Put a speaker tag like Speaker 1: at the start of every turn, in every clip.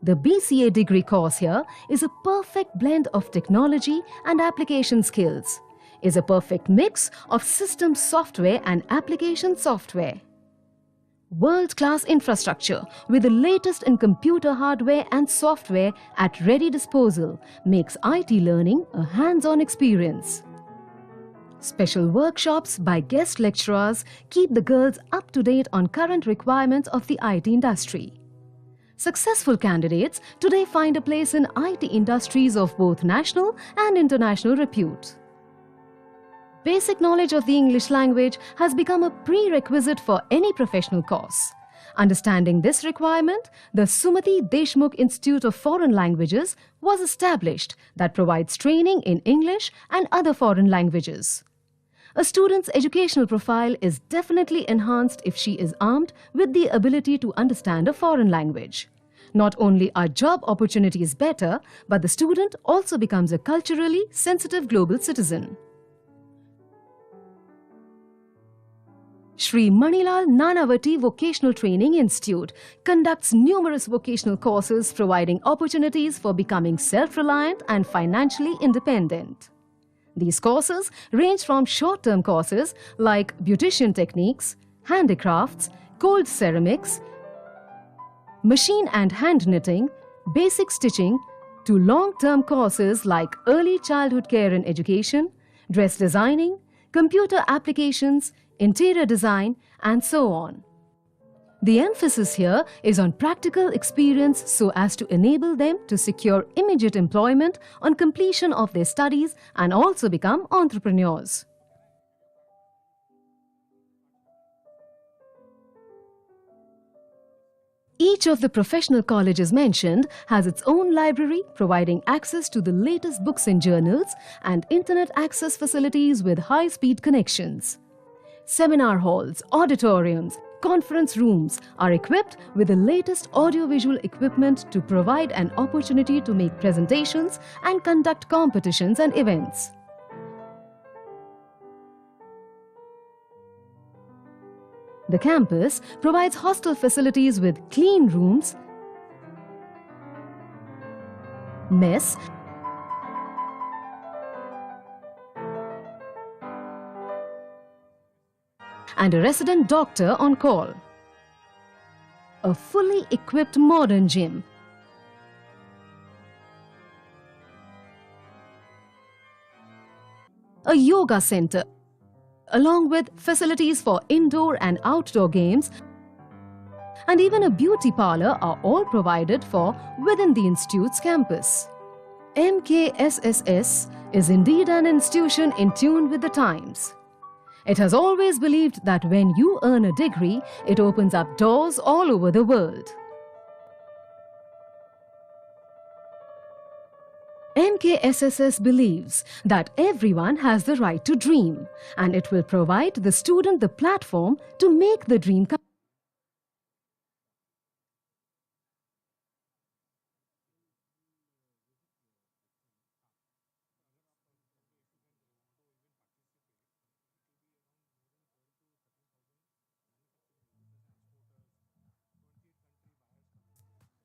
Speaker 1: The BCA degree course here is a perfect blend of technology and application skills, is a perfect mix of system software and application software. World-class infrastructure with the latest in computer hardware and software at ready disposal makes IT learning a hands-on experience. Special workshops by guest lecturers keep the girls up to date on current requirements of the IT industry. Successful candidates today find a place in IT industries of both national and international repute. Basic knowledge of the English language has become a prerequisite for any professional course. Understanding this requirement, the Sumati Deshmukh Institute of Foreign Languages was established that provides training in English and other foreign languages. A student's educational profile is definitely enhanced if she is armed with the ability to understand a foreign language. Not only are job opportunities better, but the student also becomes a culturally sensitive global citizen. Shri Manilal Nanavati Vocational Training Institute conducts numerous vocational courses providing opportunities for becoming self-reliant and financially independent. These courses range from short-term courses like beautician techniques, handicrafts, cold ceramics, machine and hand knitting, basic stitching, to long-term courses like early childhood care and education, dress designing, computer applications, interior design, and so on. The emphasis here is on practical experience so as to enable them to secure immediate employment on completion of their studies and also become entrepreneurs. Each of the professional colleges mentioned has its own library providing access to the latest books and journals and internet access facilities with high-speed connections. Seminar halls, auditoriums, conference rooms are equipped with the latest audiovisual equipment to provide an opportunity to make presentations and conduct competitions and events. The campus provides hostel facilities with clean rooms, mess, and a resident doctor on call. A fully equipped modern gym. A yoga center, along with facilities for indoor and outdoor games, and even a beauty parlor are all provided for within the institute's campus. MKSSS is indeed an institution in tune with the times. It has always believed that when you earn a degree, it opens up doors all over the world. MKSSS believes that everyone has the right to dream, and it will provide the student the platform to make the dream come.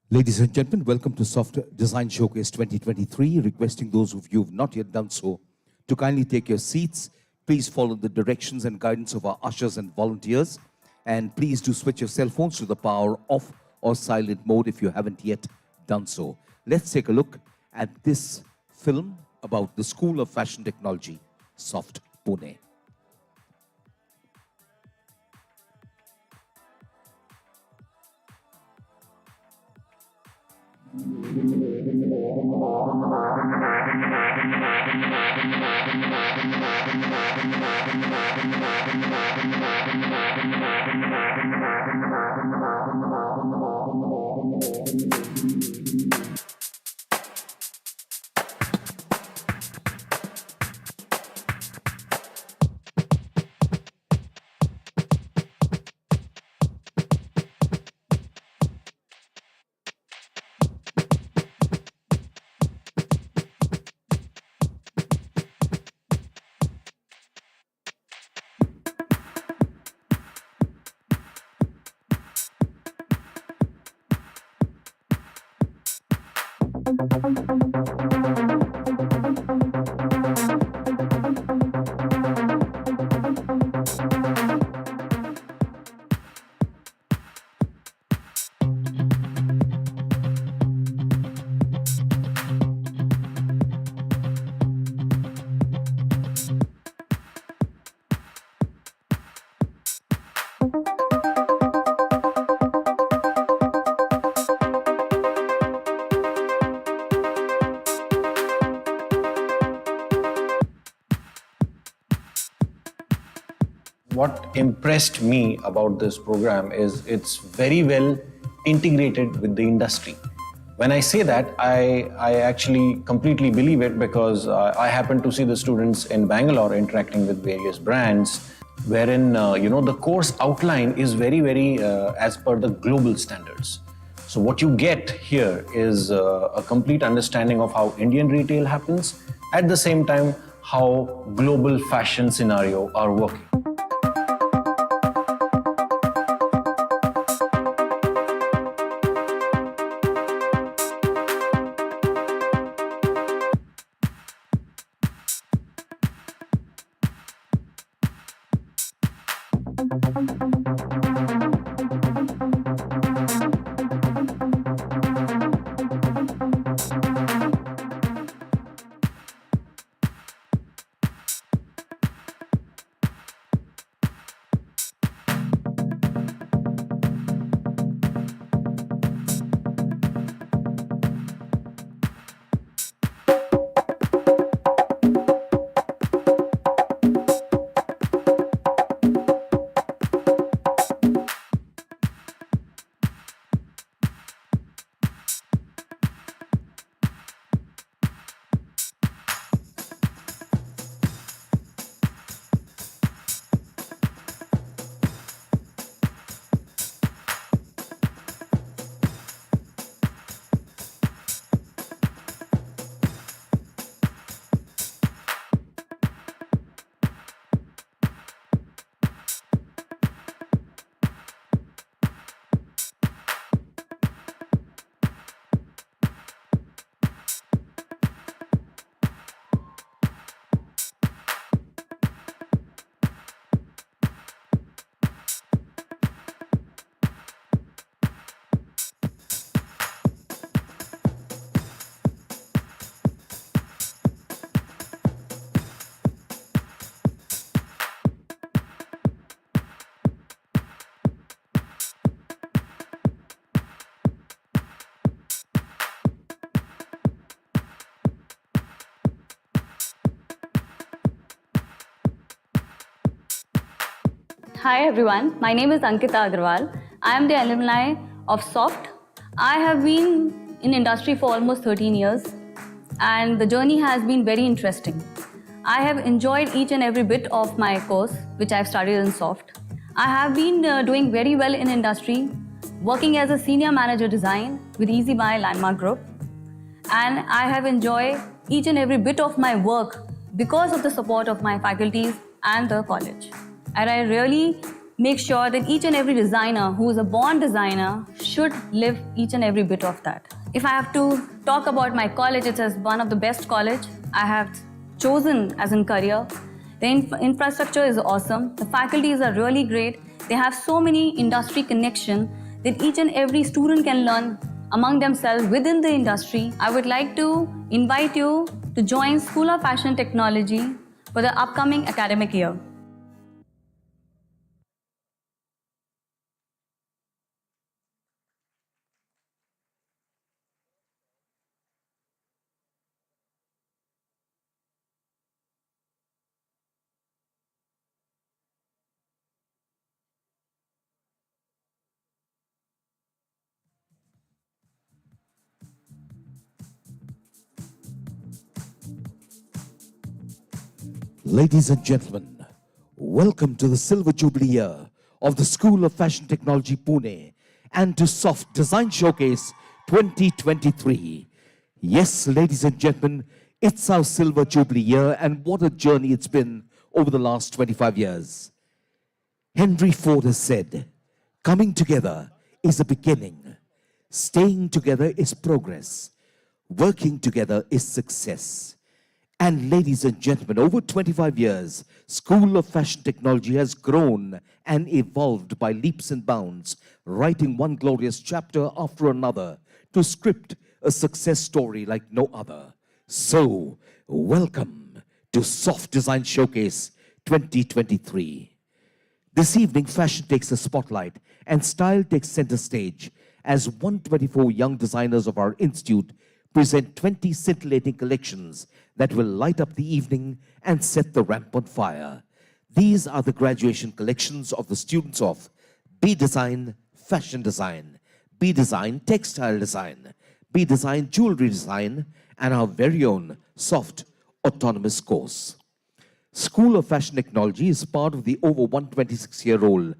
Speaker 2: Ladies and gentlemen, welcome to Soft Design Showcase 2023. Requesting those of you who have not yet done so to kindly take your seats. Please follow the directions and guidance of our ushers and volunteers. And please do switch your cell phones to the power off or silent mode if you haven't yet done so. Let's take a look at this film about the School of Fashion Technology, SOFT Pune.
Speaker 3: What impressed me about this program is it's very well integrated with the industry. When I say that, I actually completely believe it because I happen to see the students in Bangalore interacting with various brands, wherein the course outline is very as per the global standards. So what you get here is a complete understanding of how Indian retail happens, at the same time how global fashion scenario are working.
Speaker 4: Hi everyone, my name is Ankita Agarwal. I am the alumni of SOFT. I have been in industry for almost 13 years and the journey has been very interesting. I have enjoyed each and every bit of my course which I have studied in SOFT. I have been doing very well in industry, working as a senior manager design with EasyBuy Landmark Group, and I have enjoyed each and every bit of my work because of the support of my faculties and the college. And I really make sure that each and every designer who is a born designer should live each and every bit of that. If I have to talk about my college, it is one of the best college I have chosen as a career. The infrastructure is awesome. The faculties are really great. They have so many industry connections that each and every student can learn among themselves within the industry. I would like to invite you to join School of Fashion Technology for the upcoming academic year.
Speaker 2: Ladies and gentlemen, welcome to the Silver Jubilee year of the School of Fashion Technology, Pune, and to SOFT Design Showcase 2023. Yes, ladies and gentlemen, it's our Silver Jubilee year, and what a journey it's been over the last 25 years. Henry Ford has said, coming together is a beginning. Staying together is progress. Working together is success. And ladies and gentlemen, over 25 years, School of Fashion Technology has grown and evolved by leaps and bounds, writing one glorious chapter after another to script a success story like no other. So, welcome to Soft Design Showcase 2023. This evening, fashion takes the spotlight and style takes center stage as 124 young designers of our institute present 20 scintillating collections that will light up the evening and set the ramp on fire. These are the graduation collections of the students of B Design Fashion Design, B Design Textile Design, B Design Jewelry Design, and our very own Soft Autonomous course. School of Fashion Technology is part of the over 126-year-old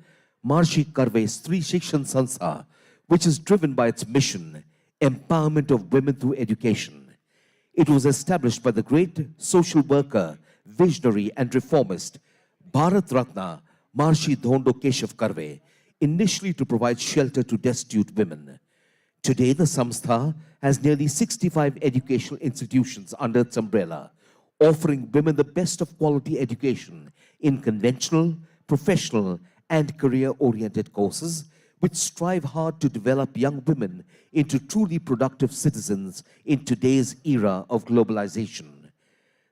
Speaker 2: Maharishi Karve Stri Shikshan Sanstha, which is driven by its mission, empowerment of women through education. It was established by the great social worker, visionary and reformist Bharat Ratna Maharishi Dhondo Keshav Karve, initially to provide shelter to destitute women. Today, the Samstha has nearly 65 educational institutions under its umbrella, offering women the best of quality education in conventional, professional, and career-oriented courses, which strive hard to develop young women into truly productive citizens in today's era of globalization.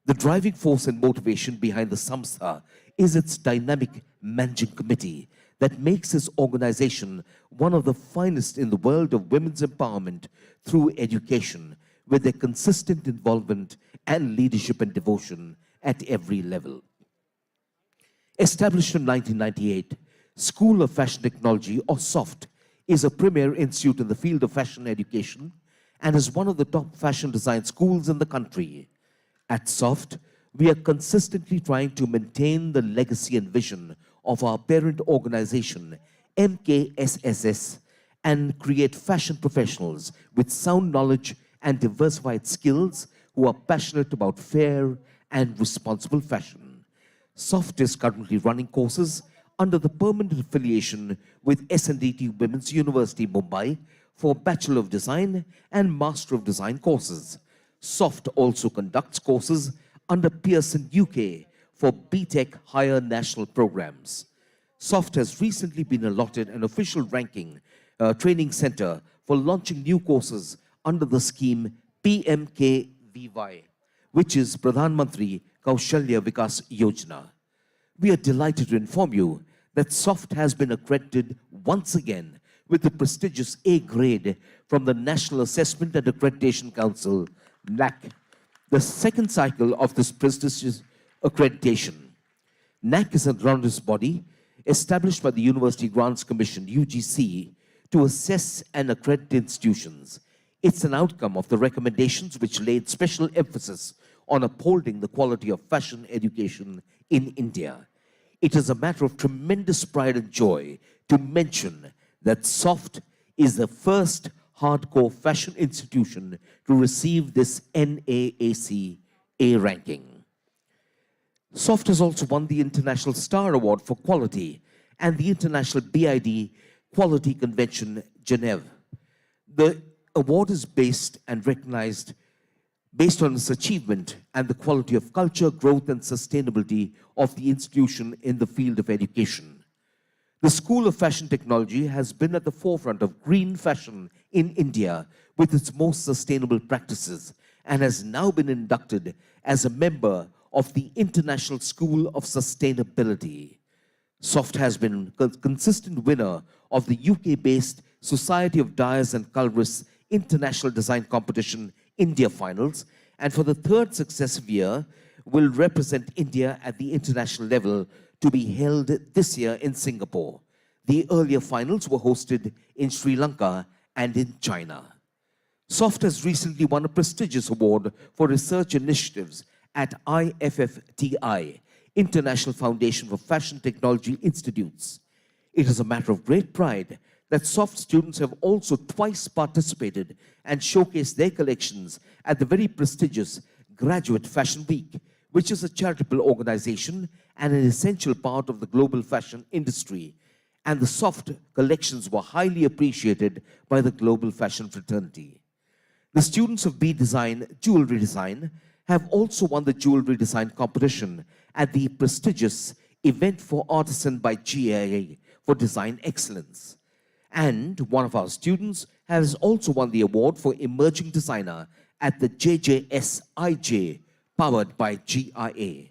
Speaker 2: The driving force and motivation behind the Samstha is its dynamic managing committee that makes this organization one of the finest in the world of women's empowerment through education, with their consistent involvement and leadership and devotion at every level. Established in 1998, School of Fashion Technology, or SOFT, is a premier institute in the field of fashion education and is one of the top fashion design schools in the country. At SOFT, we are consistently trying to maintain the legacy and vision of our parent organization, MKSSS, and create fashion professionals with sound knowledge and diversified skills who are passionate about fair and responsible fashion. SOFT is currently running courses under the permanent affiliation with SNDT Women's University, Mumbai, for Bachelor of Design and Master of Design courses. SOFT also conducts courses under Pearson UK for BTech Higher National Programs. SOFT has recently been allotted an official ranking training center for launching new courses under the scheme PMKVY, which is Pradhan Mantri Kaushalya Vikas Yojana. We are delighted to inform you that SOFT has been accredited once again with the prestigious A grade from the National Assessment and Accreditation Council, NAC, the second cycle of this prestigious accreditation. NAC is a groundless body established by the University Grants Commission, UGC, to assess and accredit institutions. It's an outcome of the recommendations which laid special emphasis on upholding the quality of fashion education in India. It is a matter of tremendous pride and joy to mention that SOFT is the first hardcore fashion institution to receive this NAAC A ranking. SOFT has also won the International Star Award for Quality and the International BID Quality Convention, Geneva. The award is based and recognized based on its achievement and the quality of culture, growth, and sustainability of the institution in the field of education. The School of Fashion Technology has been at the forefront of green fashion in India with its most sustainable practices and has now been inducted as a member of the International School of Sustainability. SOFT has been a consistent winner of the UK-based Society of Dyers and Colorists International Design Competition India Finals, and for the third successive year will represent India at the international level to be held this year in Singapore. The earlier finals were hosted in Sri Lanka and in China. SOFT has recently won a prestigious award for research initiatives at IFFTI, International Foundation for Fashion Technology Institutes. It is a matter of great pride that SOFT students have also twice participated and showcased their collections at the very prestigious Graduate Fashion Week, which is a charitable organization and an essential part of the global fashion industry. And the SOFT collections were highly appreciated by the global fashion fraternity. The students of B Design Jewelry Design have also won the jewelry design competition at the prestigious Event for Artisan by GIA for Design Excellence. And one of our students has also won the award for Emerging Designer at the JJSIJ, powered by GIA.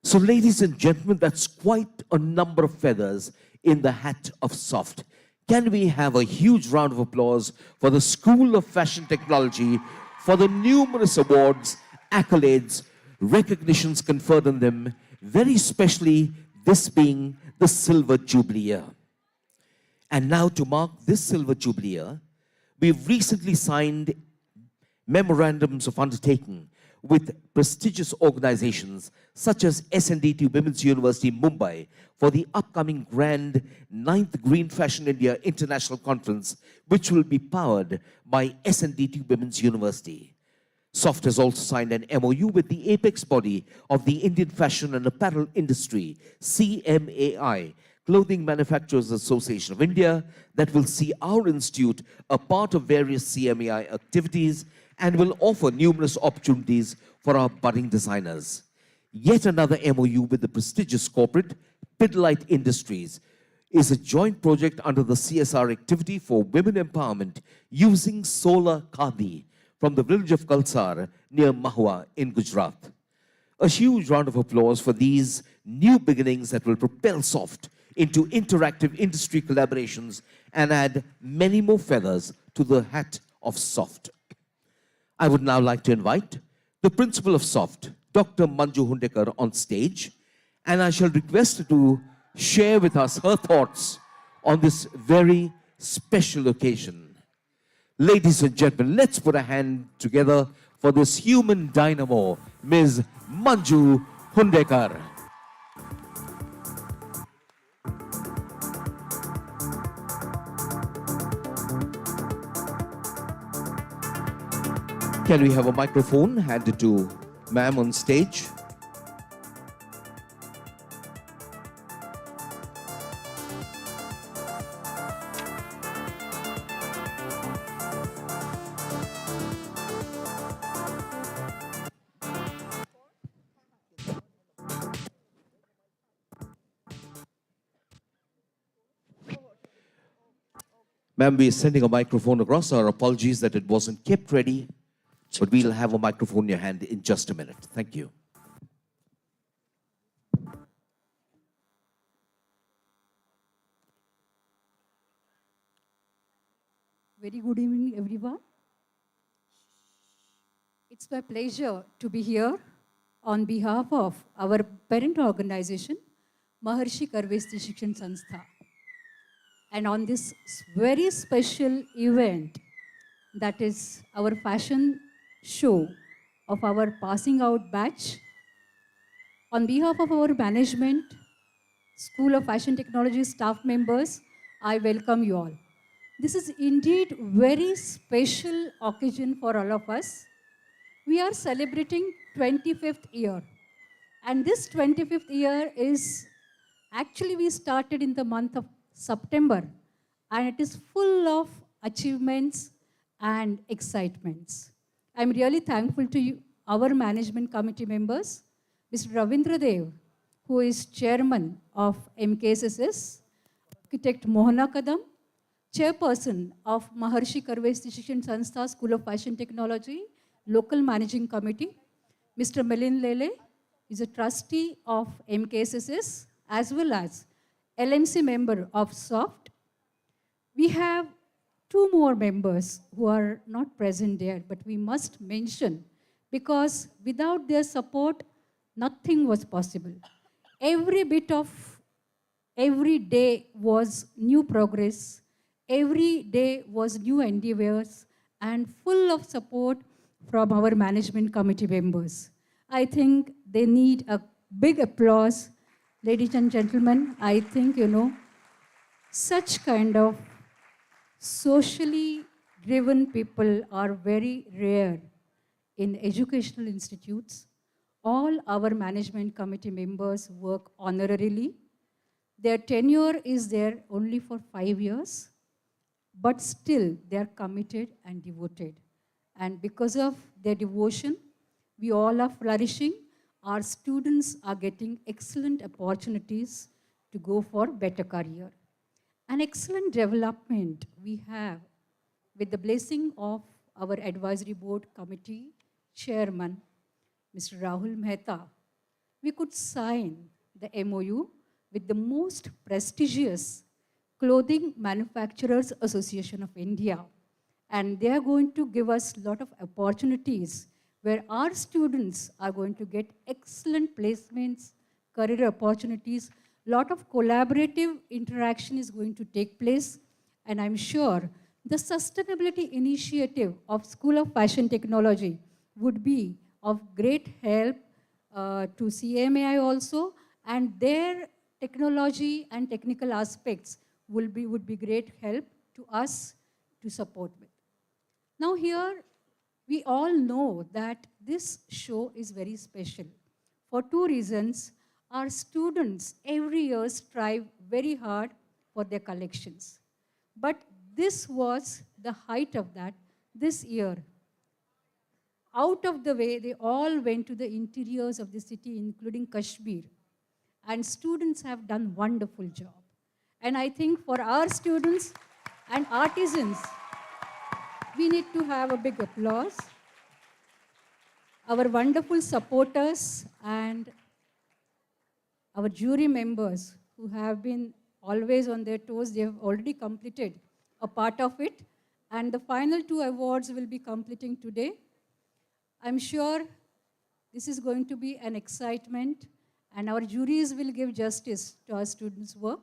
Speaker 2: So, ladies and gentlemen, that's quite a number of feathers in the hat of SOFT. Can we have a huge round of applause for the School of Fashion Technology for the numerous awards, accolades, recognitions conferred on them, very specially this being the Silver Jubilee year. And now, to mark this Silver Jubilee year, we've recently signed memorandums of undertaking with prestigious organizations such as SNDT Women's University Mumbai for the upcoming grand 9th Green Fashion India International Conference, which will be powered by SNDT Women's University. SOFT has also signed an MOU with the apex body of the Indian fashion and apparel industry, CMAI, Clothing Manufacturers Association of India, that will see our institute a part of various CMAI activities and will offer numerous opportunities for our budding designers. Yet another MOU with the prestigious corporate Pidilite Industries is a joint project under the CSR activity for women empowerment using solar khadi from the village of Kalsar near Mahua in Gujarat. A huge round of applause for these new beginnings that will propel SOFT into interactive industry collaborations and add many more feathers to the hat of SOFT. I would now like to invite the principal of SOFT, Dr. Manju Hundekar, on stage, and I shall request her to share with us her thoughts on this very special occasion. Ladies and gentlemen, let's put a hand together for this human dynamo, Ms. Manju Hundekar. Can we have a microphone handed to ma'am on stage? Ma'am, we are sending a microphone across. Our apologies that it wasn't kept ready. But we'll have a microphone in your hand in just a minute. Thank you.
Speaker 5: Very good evening, everyone. It's my pleasure to be here on behalf of our parent organization, Maharshi Karvesti Shikshan Sanstha. And on this very special event, that is our fashion show of our passing out batch. On behalf of our management, School of Fashion Technology staff members, I welcome you all. This is indeed very special occasion for all of us. We are celebrating 25th year. And this 25th year is, actually we started in the month of September, and it is full of achievements and excitements. I'm really thankful to you, our management committee members, Mr. Ravindra Dev, who is chairman of MKSSS, architect Mohana Kadam, chairperson of Maharshi Karvesti Shikshan Sanstha School of Fashion Technology, local managing committee, Mr. Milind Lele is a trustee of MKSSS as well as LMC member of SOFT. We have two more members who are not present there, but we must mention because without their support, nothing was possible. Every day was new progress, every day was new endeavors, and full of support from our management committee members. I think they need a big applause. Ladies and gentlemen, I think, such kind of socially driven people are very rare in educational institutes. All our management committee members work honorarily. Their tenure is there only for 5 years, but still they are committed and devoted. And because of their devotion, we all are flourishing. Our students are getting excellent opportunities to go for better career. An excellent development we have with the blessing of our advisory board committee chairman, Mr. Rahul Mehta. We could sign the MOU with the most prestigious Clothing Manufacturers Association of India. And they are going to give us a lot of opportunities where our students are going to get excellent placements, career opportunities, lot of collaborative interaction is going to take place. And I'm sure the sustainability initiative of School of Fashion Technology would be of great help to CMAI also, and their technology and technical aspects would be great help to us to support with. Now here, we all know that this show is very special. For two reasons, our students every year strive very hard for their collections. But this was the height of that this year. Out of the way, they all went to the interiors of the city, including Kashmir. And students have done wonderful job. And I think for our students and artisans, we need to have a big applause. Our wonderful supporters and our jury members who have been always on their toes, they have already completed a part of it. And the final two awards will be completing today. I'm sure this is going to be an excitement, and our juries will give justice to our students' work.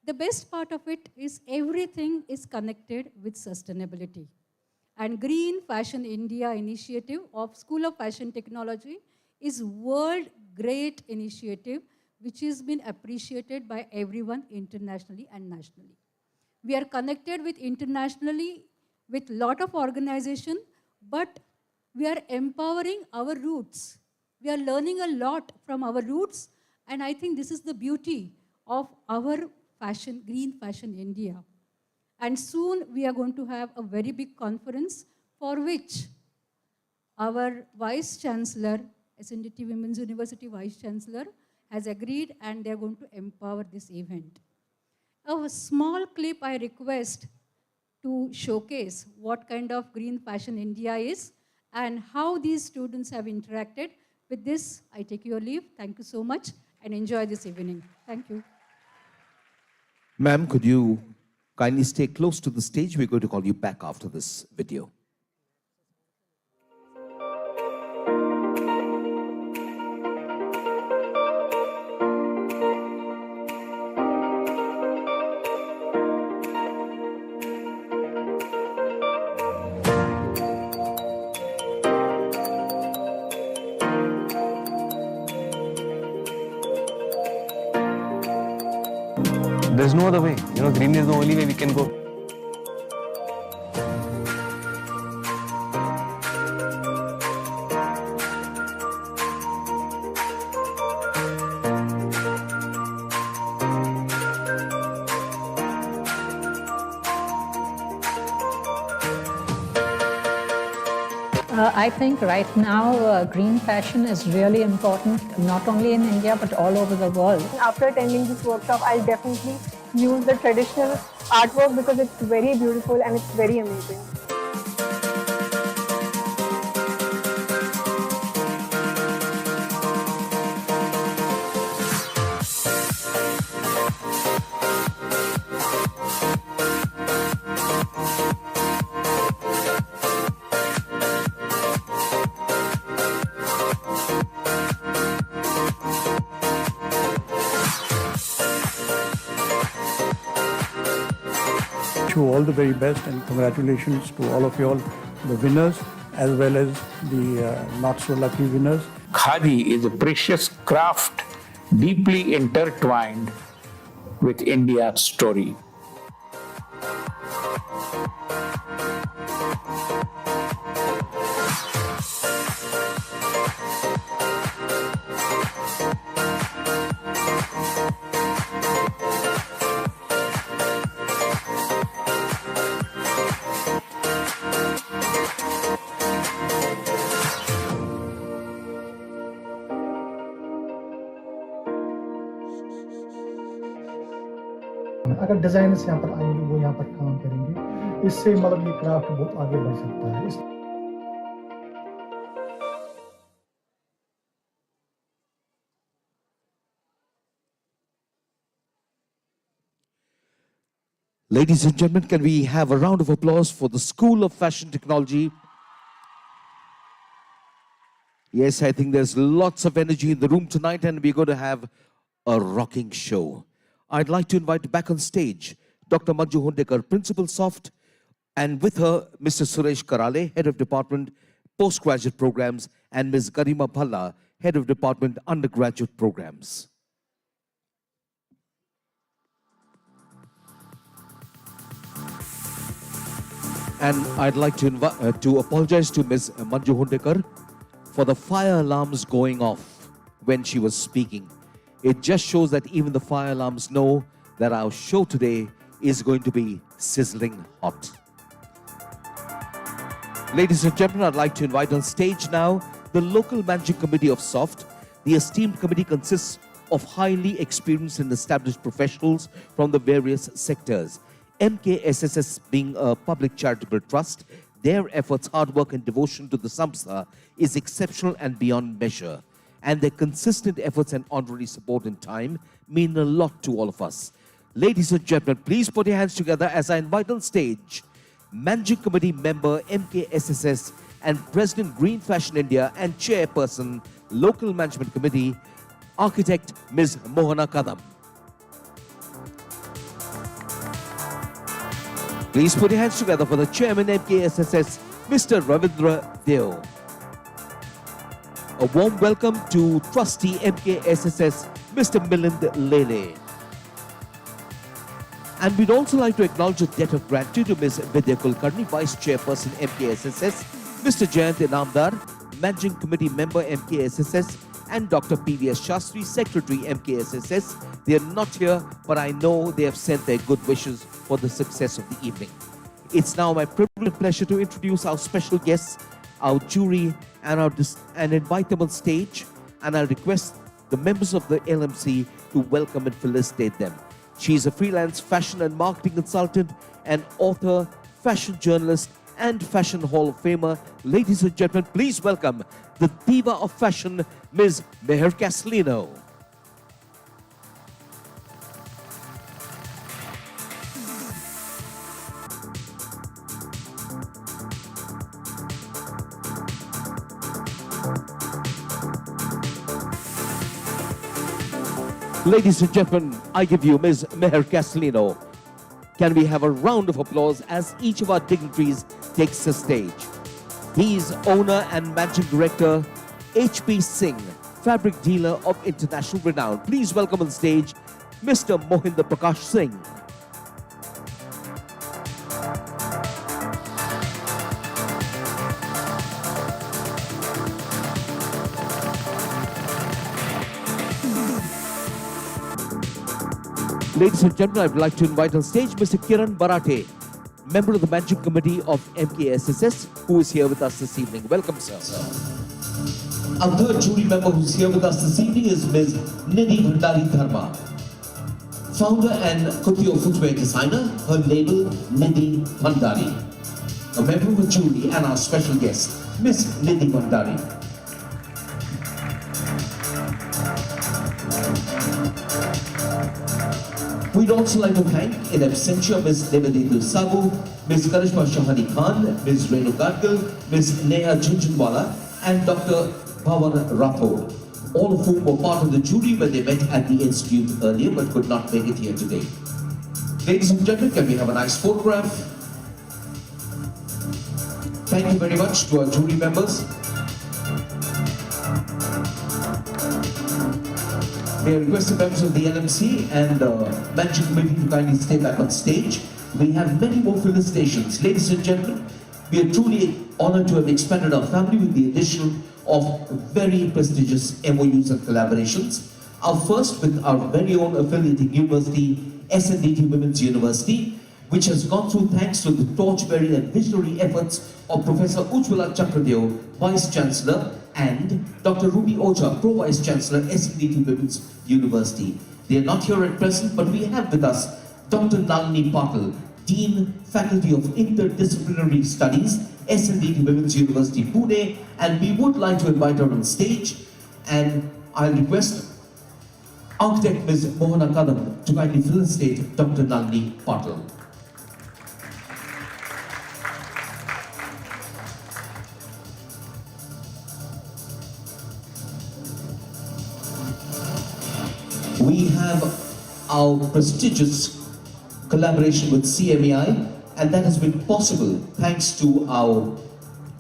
Speaker 5: The best part of it is everything is connected with sustainability. And Green Fashion India initiative of School of Fashion Technology is world great initiative which has been appreciated by everyone internationally and nationally. We are connected with internationally with lot of organization, but we are empowering our roots. We are learning a lot from our roots, and I think this is the beauty of our fashion, Green Fashion India. And soon we are going to have a very big conference for which our Vice Chancellor, SNDT Women's University Vice Chancellor, has agreed, and they are going to empower this event. A small clip I request to showcase what kind of Green Fashion India is and how these students have interacted. With this, I take your leave. Thank you so much and enjoy this evening. Thank you.
Speaker 2: Ma'am, could you kindly stay close to the stage? We're going to call you back after this video.
Speaker 3: There's no other way. Green is the only way we can go.
Speaker 6: I think right now green fashion is really important, not only in India but all over the world.
Speaker 7: After attending this workshop, I'll definitely use the traditional artwork because it's very beautiful and it's very amazing.
Speaker 8: All the very best and congratulations to all of you all, the winners as well as the not so lucky winners.
Speaker 9: Khadi is a precious craft deeply intertwined with India's story.
Speaker 10: अगर designers यहाँ पर आएंगे वो यहाँ पर काम करेंगे, इससे मतलब ये क्राफ्ट बहुत आगे बढ़ सकता है।
Speaker 2: Ladies and gentlemen, can we have a round of applause for the School of Fashion Technology? Yes, I think there's lots of energy in the room tonight, and we're going to have a rocking show. I'd like to invite back on stage Dr. Manju Hundekar, Principal Soft, and with her, Mr. Suresh Karale, Head of Department, Postgraduate Programs, and Ms. Garima Bhalla, Head of Department, Undergraduate Programs. And I'd like to apologize to Ms. Manju Hundekar for the fire alarms going off when she was speaking. It just shows that even the fire alarms know that our show today is going to be sizzling hot. Ladies and gentlemen, I'd like to invite on stage now the local managing committee of SOFT. The esteemed committee consists of highly experienced and established professionals from the various sectors. MKSSS being a public charitable trust, their efforts, hard work and devotion to the Samstha is exceptional and beyond measure. And their consistent efforts and honorary support in time mean a lot to all of us. Ladies and gentlemen, please put your hands together as I invite on stage Managing Committee Member MKSSS and President Green Fashion India and Chairperson Local Management Committee, Architect Ms. Mohana Kadam. Please put your hands together for the Chairman MKSSS, Mr. Ravindra Deo. A warm welcome to Trustee MKSSS, Mr. Milind Lele. And we'd also like to acknowledge a debt of gratitude to Ms. Vidya Kulkarni, Vice Chairperson MKSSS, Mr. Jayant Inamdar, Managing Committee Member MKSSS, and Dr. PVS Shastri, Secretary MKSSS. They are not here, but I know they have sent their good wishes for the success of the evening. It's now my privilege and pleasure to introduce our special guests, our jury, and invite them on stage. And I'll request the members of the LMC to welcome and felicitate them. She is a freelance fashion and marketing consultant, and author, fashion journalist, and Fashion Hall of Famer. Ladies and gentlemen, please welcome the diva of fashion, Ms. Meher Castellino. Ladies and gentlemen, I give you Ms. Meher Castellino. Can we have a round of applause as each of our dignitaries takes the stage? He is owner and managing director, HP Singh, fabric dealer of international renown. Please welcome on stage, Mr. Mohinder Prakash Singh. Ladies and gentlemen, I would like to invite on stage Mr. Kiran Barate, member of the Managing Committee of MKSSS, who is here with us this evening. Welcome, sir. Our third jury member who's here with us this evening is Ms. Nidhi Bhandari Dharma, founder and couture footwear designer, her label Nidhi Bhandari. A member of the jury and our special guest, Ms. Nidhi Bhandari. We'd also like to thank in absentia Ms. Nivedita Sabu, Ms. Karishma Shahani Khan, Ms. Renu Gadgal, Ms. Neha Jhunjhunwala, and Dr. Bhavan Rathod, all of whom were part of the jury when they met at the Institute earlier but could not make it here today. Ladies and gentlemen, can we have a nice photograph? Thank you very much to our jury members. May I request the members of the LMC and Managing Committee to kindly stay back on stage. We have many more felicitations. Ladies and gentlemen, we are truly honored to have expanded our family with the addition of very prestigious MOUs and collaborations. Our first with our very own affiliating university, SNDT Women's University, which has gone through thanks to the torchbearing and visionary efforts of Professor Ujjwala Chakradeo, Vice Chancellor, and Dr. Ruby Oja, Pro-Vice Chancellor, SNDT Women's University. They are not here at present, but we have with us Dr. Nalini Patil, Dean, Faculty of Interdisciplinary Studies, SNDT Women's University, Pune, and we would like to invite her on stage, and I'll request Architect Ms. Mohana Kadam to kindly felicitate Dr. Nalini Patil. We have our prestigious collaboration with CMAI, and that has been possible thanks to our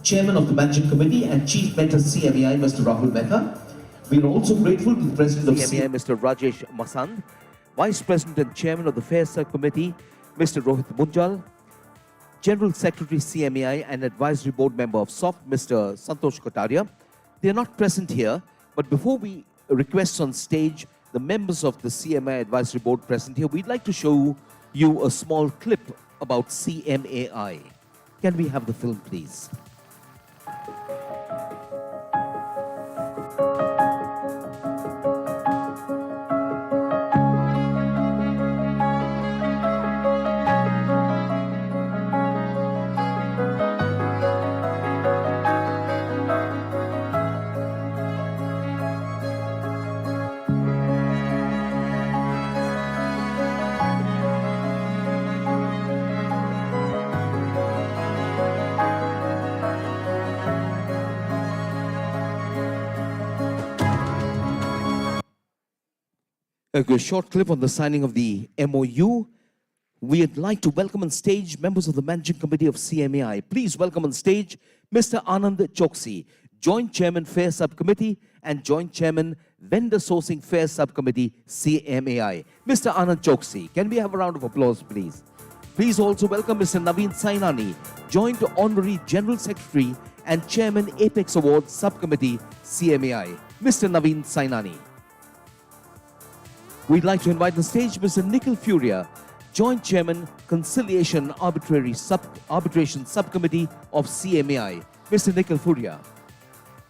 Speaker 2: Chairman of the Managing Committee and Chief Mentor CMAI, Mr. Rahul Mehta. We are also grateful to the President of CMAI, Mr. Rajesh Masand, Vice President and Chairman of the Fair Subcommittee, Mr. Rohit Munjal, General Secretary CMAI and Advisory Board Member of SOFT, Mr. Santosh Kataria. They are not present here, but before we request on stage the members of the CMAI Advisory Board present here, we'd like to show you a small clip about CMAI. Can we have the film, please? A short clip on the signing of the MOU. We'd like to welcome on stage members of the Managing Committee of CMAI. Please welcome on stage Mr. Anand Choksi, Joint Chairman Fair Subcommittee and Joint Chairman Vendor Sourcing Fair Subcommittee, CMAI. Mr. Anand Choksi, can we have a round of applause, please? Please also welcome Mr. Naveen Sainani, Joint Honorary General Secretary and Chairman Apex Awards Subcommittee, CMAI. Mr. Naveen Sainani. We'd like to invite on stage Mr. Nikhil Furia, Joint Chairman, Conciliation Arbitration Subcommittee of CMAI. Mr. Nikhil Furia.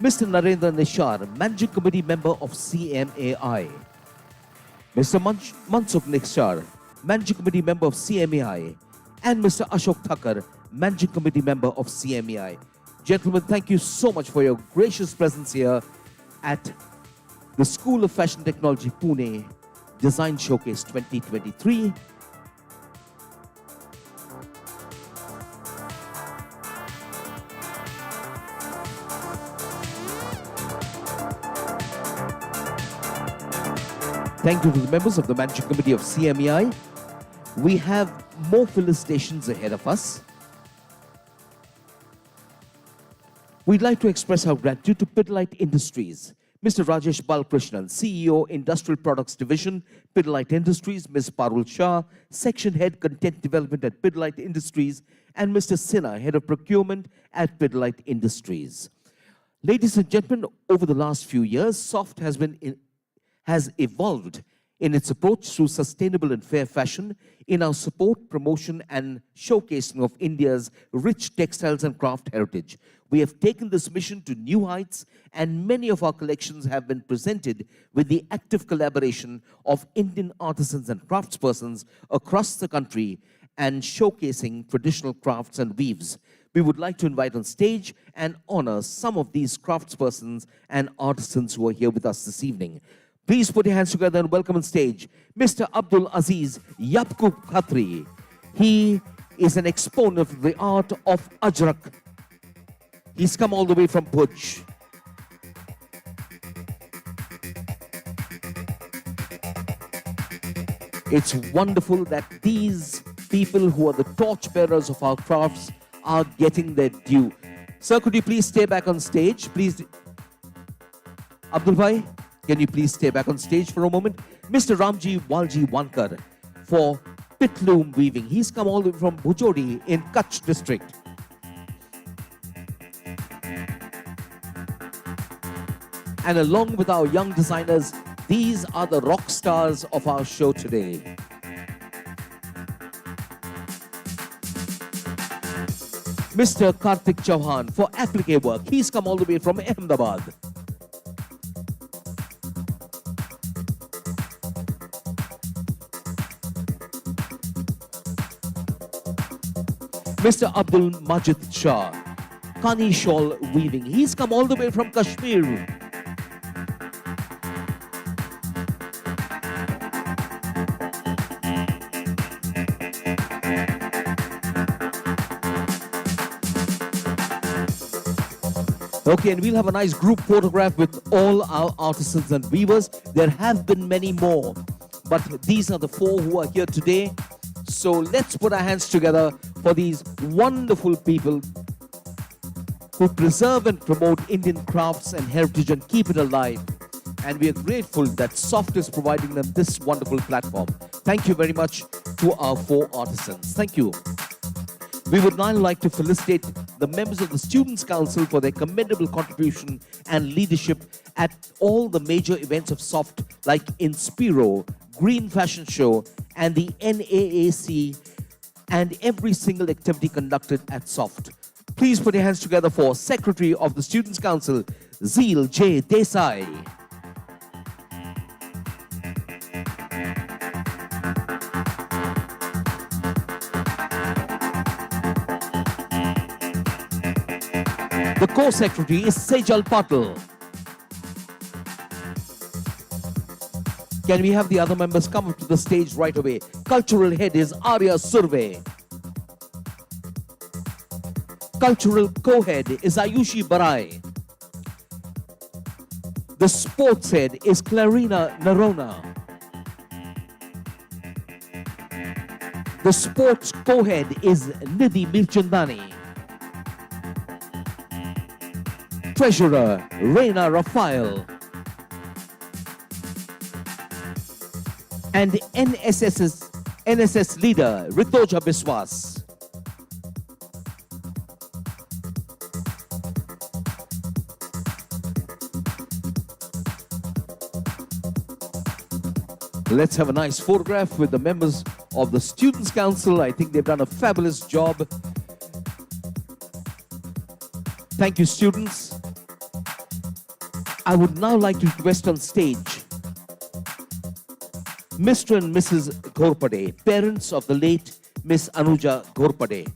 Speaker 2: Mr. Narendra Nishar, Managing Committee Member of CMAI. Mr. Mansukh Nishar, Managing Committee Member of CMAI. And Mr. Ashok Thakkar, Managing Committee Member of CMAI. Gentlemen, thank you so much for your gracious presence here at the School of Fashion Technology, Pune, Design Showcase 2023. Thank you to the members of the Managing Committee of CMAI. We have more felicitations ahead of us. We'd like to express our gratitude to Pidilite Industries, Mr. Rajesh Balkrishnan, CEO, Industrial Products Division, Pidilite Industries, Ms. Parul Shah, Section Head, Content Development at Pidilite Industries, and Mr. Sinha, Head of Procurement at Pidilite Industries. Ladies and gentlemen, over the last few years, SOFT has evolved in its approach to sustainable and fair fashion in our support, promotion, and showcasing of India's rich textiles and craft heritage. We have taken this mission to new heights, and many of our collections have been presented with the active collaboration of Indian artisans and craftspersons across the country and showcasing traditional crafts and weaves. We would like to invite on stage and honor some of these craftspersons and artisans who are here with us this evening. Please put your hands together and welcome on stage Mr. Abdul Aziz Yaqub Khatri. He is an exponent of the art of Ajrak. He's come all the way from Bhuj. It's wonderful that these people who are the torchbearers of our crafts are getting their due. Sir, could you please stay back on stage? Please. Abdul Bhai, can you please stay back on stage for a moment? Mr. Ramji Walji Wankar for Pitloom Weaving. He's come all the way from Bhujodi in Kutch district. And along with our young designers, these are the rock stars of our show today. Mr. Karthik Chauhan for Applique Work. He's come all the way from Ahmedabad. Mr. Abdul Majid Shah, Kani shawl weaving. He's come all the way from Kashmir. Okay, and we'll have a nice group photograph with all our artisans and weavers. There have been many more, but these are the 4 who are here today. So let's put our hands together for these wonderful people who preserve and promote Indian crafts and heritage and keep it alive. And we are grateful that SOFT is providing them this wonderful platform. Thank you very much to our 4 artisans. Thank you. We would now like to felicitate the members of the Students' Council for their commendable contribution and leadership at all the major events of SOFT like Inspiro, Green Fashion Show, and the NAAC, and every single activity conducted at SOFT. Please put your hands together for Secretary of the Students' Council, Zeel J. Desai. The co-secretary is Sejal Patel. Can we have the other members come up to the stage right away? Cultural head is Arya Surve. Cultural co-head is Ayushi Barai. The sports head is Clarina Narona. The sports co-head is Nidhi Mirchandani. Treasurer, Reina Rafael. And NSS leader, Ritoja Biswas. Let's have a nice photograph with the members of the Students' Council. I think they've done a fabulous job. Thank you, students. I would now like to request on stage Mr. and Mrs. Ghorpade, parents of the late Miss Anuja Ghorpade.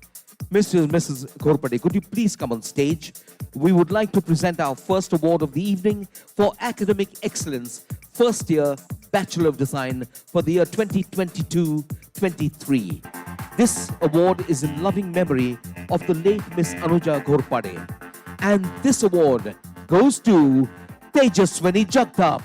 Speaker 2: Mr. and Mrs. Ghorpade, could you please come on stage? We would like to present our first award of the evening for academic excellence, first year Bachelor of Design for the year 2022-23. This award is in loving memory of the late Miss Anuja Ghorpade. And this award goes to Tejaswini Jagtap.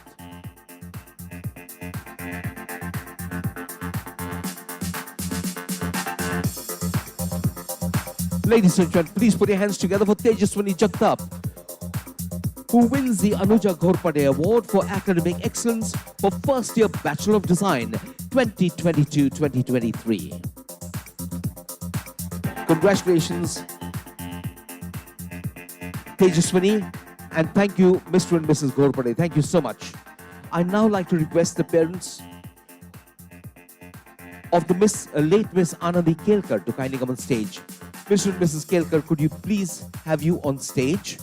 Speaker 2: Ladies and gentlemen, please put your hands together for Tejaswini Jagtap, who wins the Anuja Ghorpade Award for Academic Excellence for First Year Bachelor of Design 2022-2023. Congratulations, Tejaswini, and thank you, Mr. and Mrs. Ghorpade. Thank you so much. I now like to request the parents of the late Miss Anandi Kelkar to kindly come on stage. Mr. and Mrs. Kelkar, could you please have you on stage?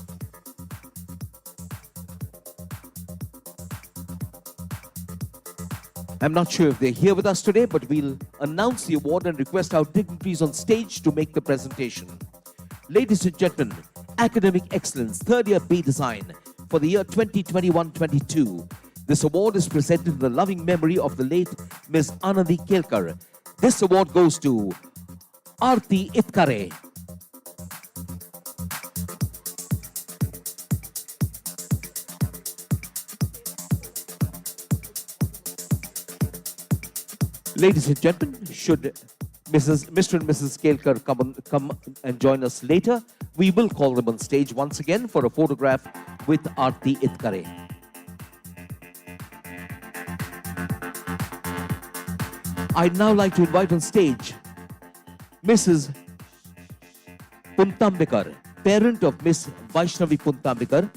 Speaker 2: I'm not sure if they're here with us today, but we'll announce the award and request our dignitaries on stage to make the presentation. Ladies and gentlemen, Academic Excellence, Third Year B Design for the year 2021-22. This award is presented in the loving memory of the late Ms. Anandi Kelkar. This award goes to Aarti Itkare. Ladies and gentlemen, should Mr. and Mrs. Kelkar come and join us later, we will call them on stage once again for a photograph with Aarti Itkare. I'd now like to invite on stage Mrs. Puntambikar, parent of Miss Vaishnavi Puntambikar.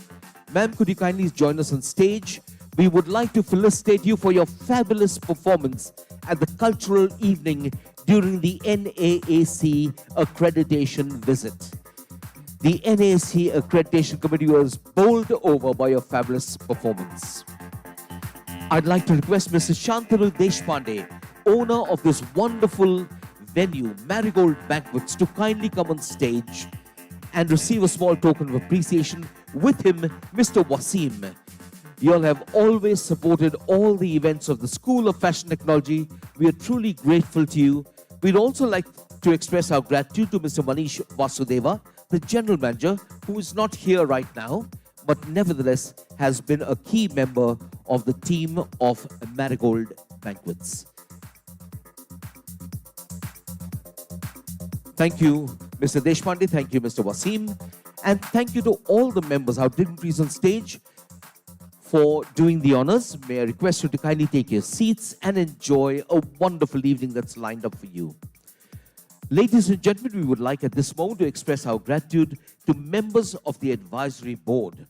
Speaker 2: Ma'am, could you kindly join us on stage? We would like to felicitate you for your fabulous performance at the cultural evening during the NAAC accreditation visit. The NAAC accreditation committee was bowled over by your fabulous performance. I'd like to request Mrs. Shantanu Deshpande, owner of this wonderful venue, Marigold Banquets, to kindly come on stage and receive a small token of appreciation. With him, Mr. Wasim. You all have always supported all the events of the School of Fashion Technology. We are truly grateful to you. We'd also like to express our gratitude to Mr. Manish Vasudeva, the General Manager, who is not here right now, but nevertheless has been a key member of the team of Marigold Banquets. Thank you, Mr. Deshpande. Thank you, Mr. Wasim. And thank you to all the members, our dignitaries on stage, for doing the honors. May I request you to kindly take your seats and enjoy a wonderful evening that's lined up for you. Ladies and gentlemen, we would like at this moment to express our gratitude to members of the advisory board.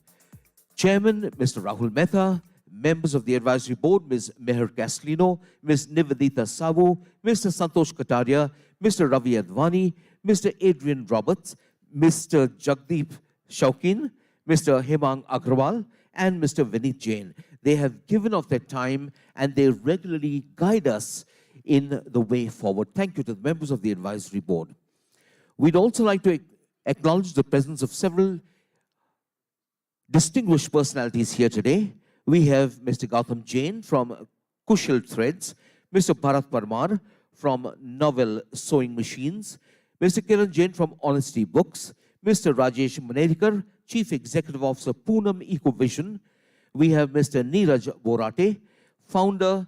Speaker 2: Chairman, Mr. Rahul Mehta, members of the advisory board, Ms. Meher Castellino, Ms. Nivedita Savu, Mr. Santosh Kataria, Mr. Ravi Advani, Mr. Adrian Roberts, Mr. Jagdeep Shaukin, Mr. Hemang Agrawal, and Mr. Vinit Jain. They have given of their time and they regularly guide us in the way forward. Thank you to the members of the advisory board. We'd also like to acknowledge the presence of several distinguished personalities here today. We have Mr. Gautam Jain from Kushal Threads, Mr. Bharat Parmar from Novel Sewing Machines, Mr. Kiran Jain from Honesty Books, Mr. Rajesh Manerikar, Chief Executive Officer, Poonam Ecovision. We have Mr. Neeraj Borate, founder,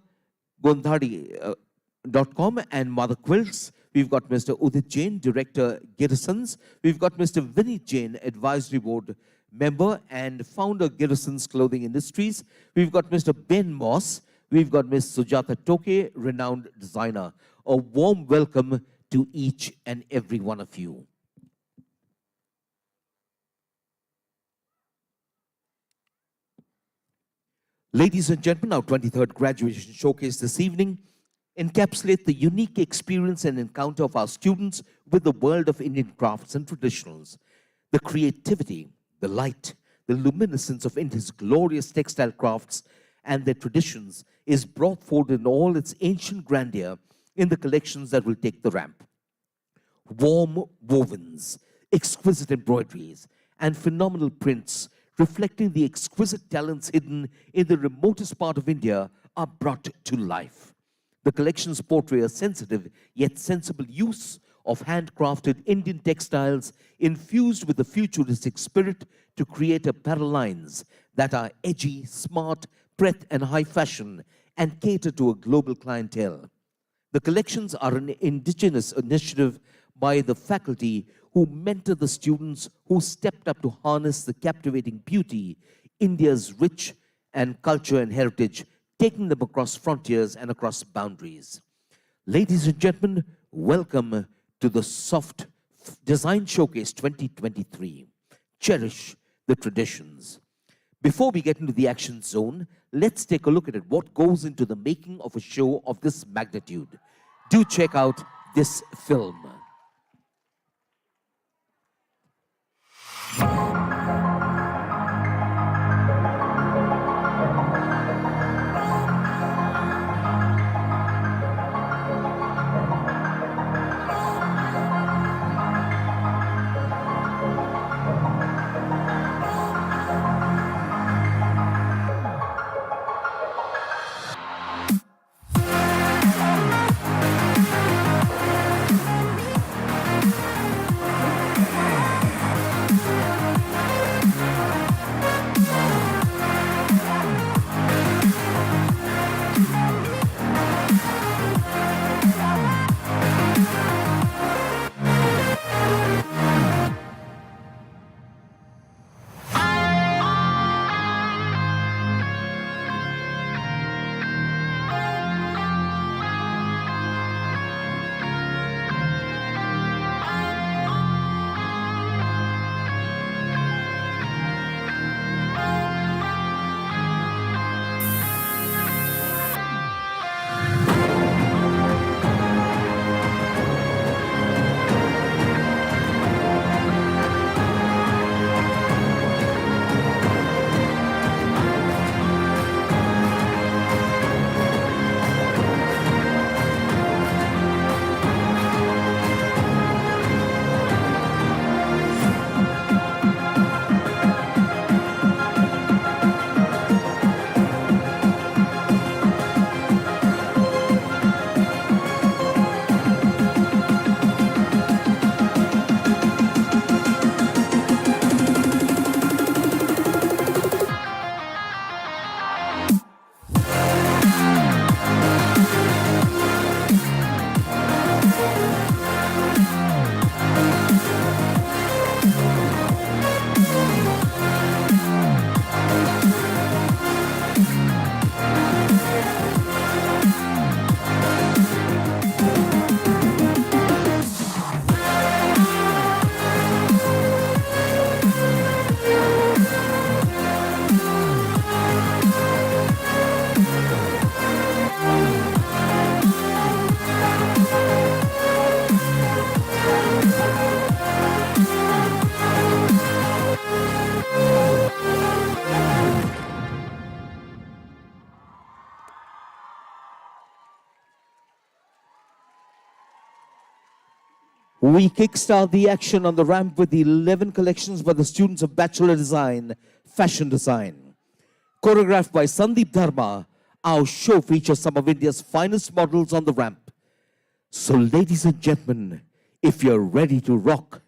Speaker 2: Gondhadi.com and Mother Quilts. We've got Mr. Udit Jain, Director, Garrisons. We've got Mr. Vinit Jain, Advisory Board member and founder, Garrisons Clothing Industries. We've got Mr. Ben Moss. We've got Ms. Sujata Toke, renowned designer. A warm welcome to each and every one of you. Ladies and gentlemen, our 23rd graduation showcase this evening encapsulate the unique experience and encounter of our students with the world of Indian crafts and traditionals. The creativity, the light, the luminescence of India's glorious textile crafts and their traditions is brought forward in all its ancient grandeur in the collections that will take the ramp. Warm wovens, exquisite embroideries, and phenomenal prints reflecting the exquisite talents hidden in the remotest part of India are brought to life. The collections portray a sensitive yet sensible use of handcrafted Indian textiles infused with a futuristic spirit to create apparel lines that are edgy, smart, breadth and high fashion and cater to a global clientele. The collections are an indigenous initiative by the faculty who mentor the students who stepped up to harness the captivating beauty, India's rich and culture and heritage, taking them across frontiers and across boundaries. Ladies and gentlemen, welcome to the Soft Design Showcase 2023. Cherish the traditions. Before we get into the action zone, let's take a look at what goes into the making of a show of this magnitude. Do check out this film. We kickstart the action on the ramp with the 11 collections by the students of Bachelor Design, Fashion Design. Choreographed by Sandeep Dharma, our show features some of India's finest models on the ramp. So ladies and gentlemen, if you're ready to rock,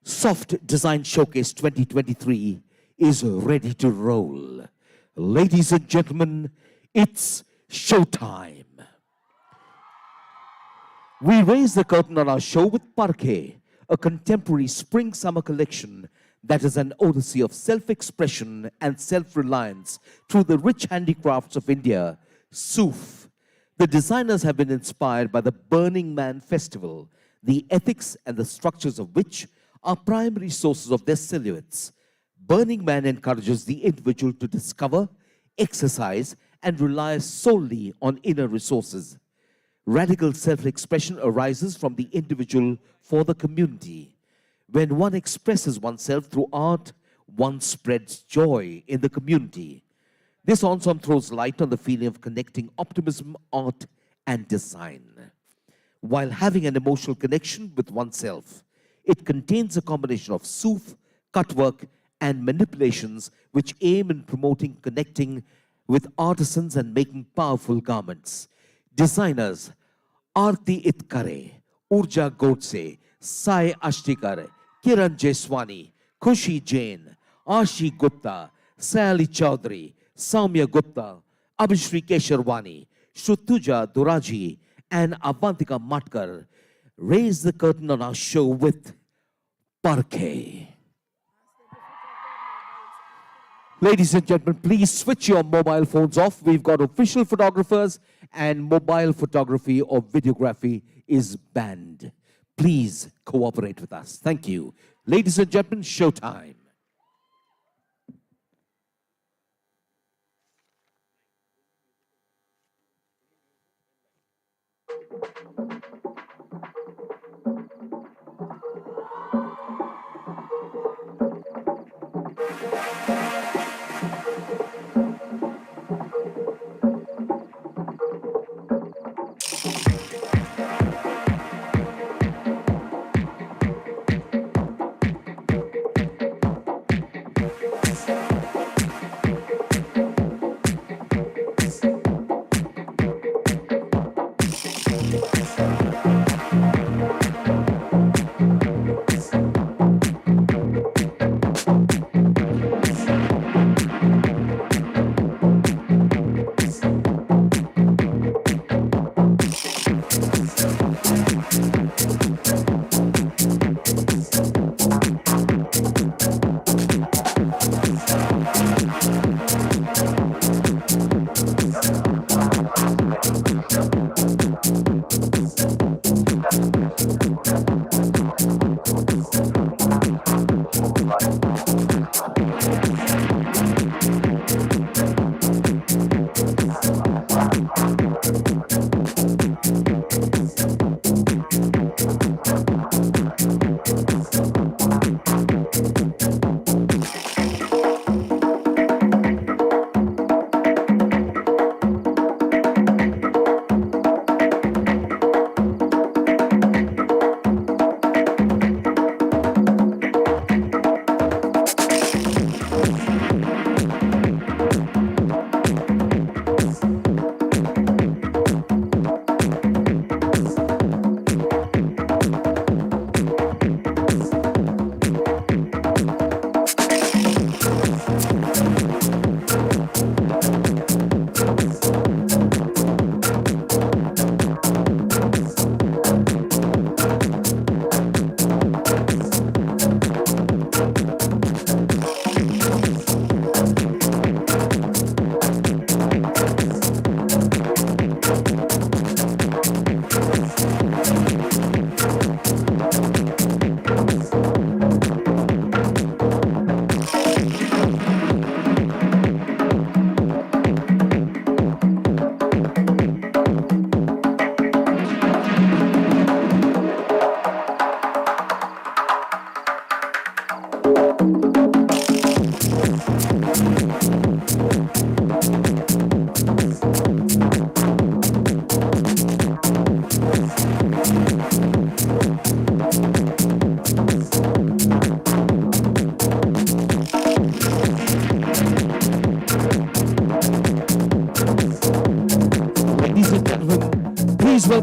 Speaker 2: Soft Design Showcase 2023 is ready to roll. Ladies and gentlemen, it's showtime. We raise the curtain on our show with Parquet, a contemporary spring-summer collection that is an odyssey of self-expression and self-reliance through the rich handicrafts of India, Soof. The designers have been inspired by the Burning Man festival, the ethics and the structures of which are primary sources of their silhouettes. Burning Man encourages the individual to discover, exercise, and rely solely on inner resources. Radical self-expression arises from the individual for the community. When one expresses oneself through art, one spreads joy in the community. This ensemble throws light on the feeling of connecting optimism, art, and design. While having an emotional connection with oneself, it contains a combination of soof, cutwork, and manipulations which aim in promoting connecting with artisans and making powerful garments. Designers Aarti Itkare, Urja Godse, Sai Ashtikar, Kiran Jeswani, Khushi Jain, Ashi Gupta, Sayali Chaudhary, Saumya Gupta, Abhishri Kesharwani, Shrutuja Doraji, and Avantika Matkar raise the curtain on our show with Parquet. Ladies and gentlemen, please switch your mobile phones off. We've got official photographers and mobile photography or videography is banned. Please cooperate with us. Thank you. Ladies and gentlemen, showtime.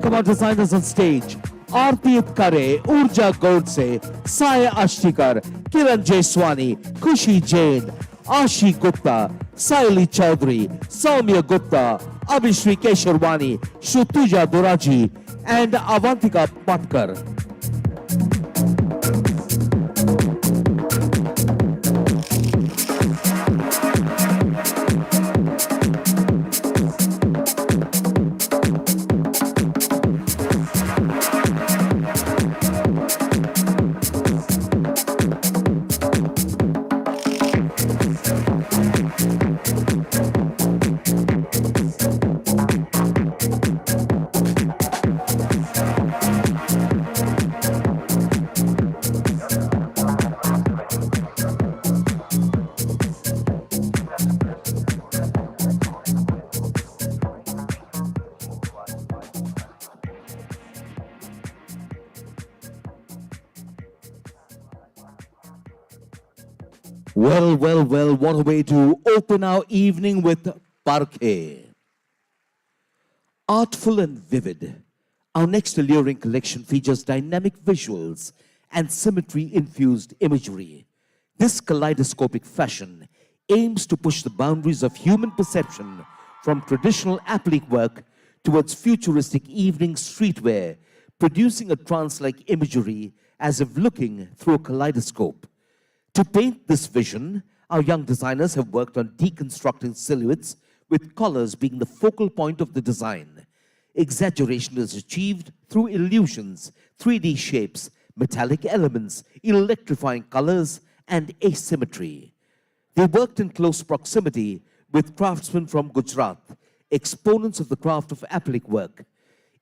Speaker 2: welcome our designers on stage. Aarti Kare, Urja Godse, Sai Ashtikar, Kiran Jaiswani, Kushi Jain, Ashi Gupta, Saili Chaudhary, Soumya Gupta, Abhishri Kesharwani, Shutuja Doraji, and Avantika Patkar. Well, what a way to open our evening with Parquet. Artful and vivid, our next alluring collection features dynamic visuals and symmetry-infused imagery. This kaleidoscopic fashion aims to push the boundaries of human perception from traditional applique work towards futuristic evening streetwear, producing a trance-like imagery as if looking through a kaleidoscope. To paint this vision, our young designers have worked on deconstructing silhouettes, with colors being the focal point of the design. Exaggeration is achieved through illusions, 3D shapes, metallic elements, electrifying colors, and asymmetry. They worked in close proximity with craftsmen from Gujarat, exponents of the craft of applique work.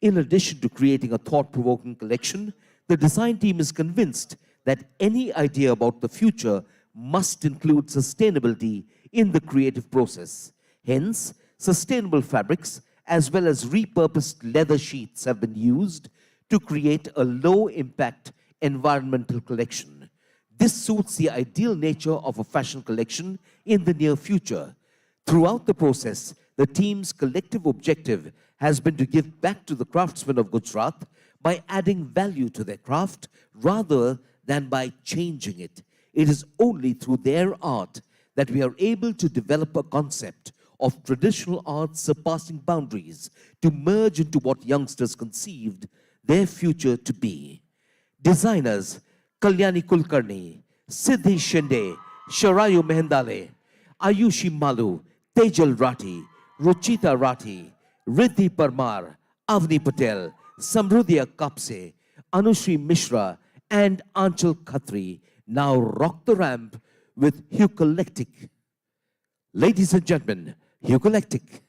Speaker 2: In addition to creating a thought-provoking collection, the design team is convinced that any idea about the future must include sustainability in the creative process. Hence, sustainable fabrics as well as repurposed leather sheets have been used to create a low-impact environmental collection. This suits the ideal nature of a fashion collection in the near future. Throughout the process, the team's collective objective has been to give back to the craftsmen of Gujarat by adding value to their craft rather than by changing it. It is only through their art that we are able to develop a concept of traditional art surpassing boundaries to merge into what youngsters conceived their future to be. Designers Kalyani Kulkarni, Siddhi Shinde, Sharayu Mehendale, Ayushi Malu, Tejal Rathi, Ruchita Rathi, Riddhi Parmar, Avni Patel, Samruddhya Kapse, Anushri Mishra, and Anchal Khatri now rock the ramp with Hucollectic. Ladies and gentlemen, Hucollectic.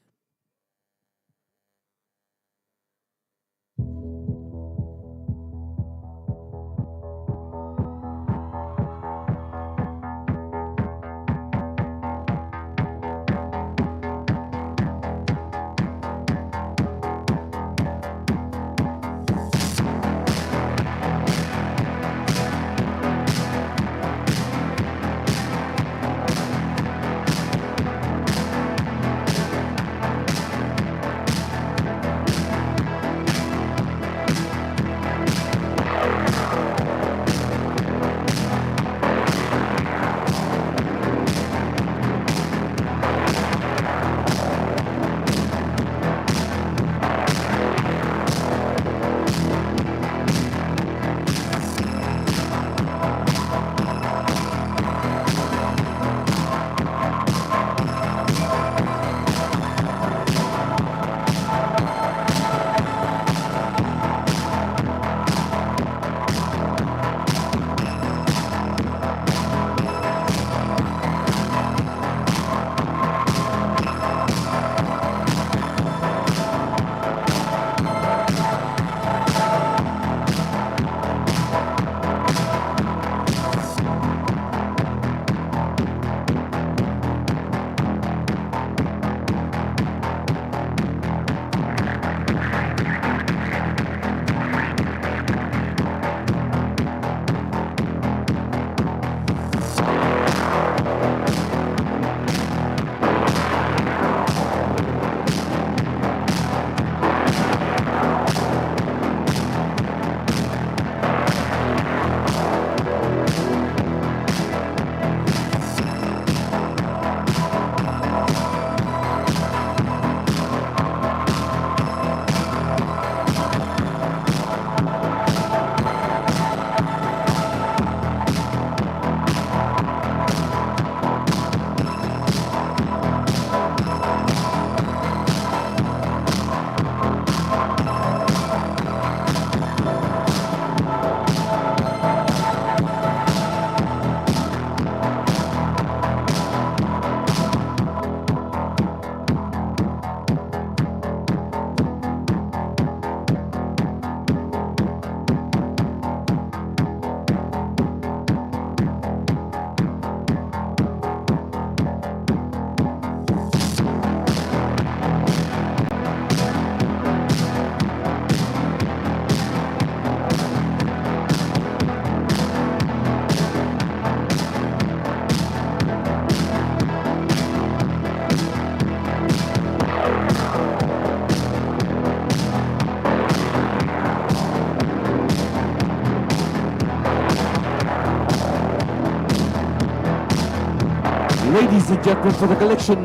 Speaker 2: Ladies and gentlemen, for the collection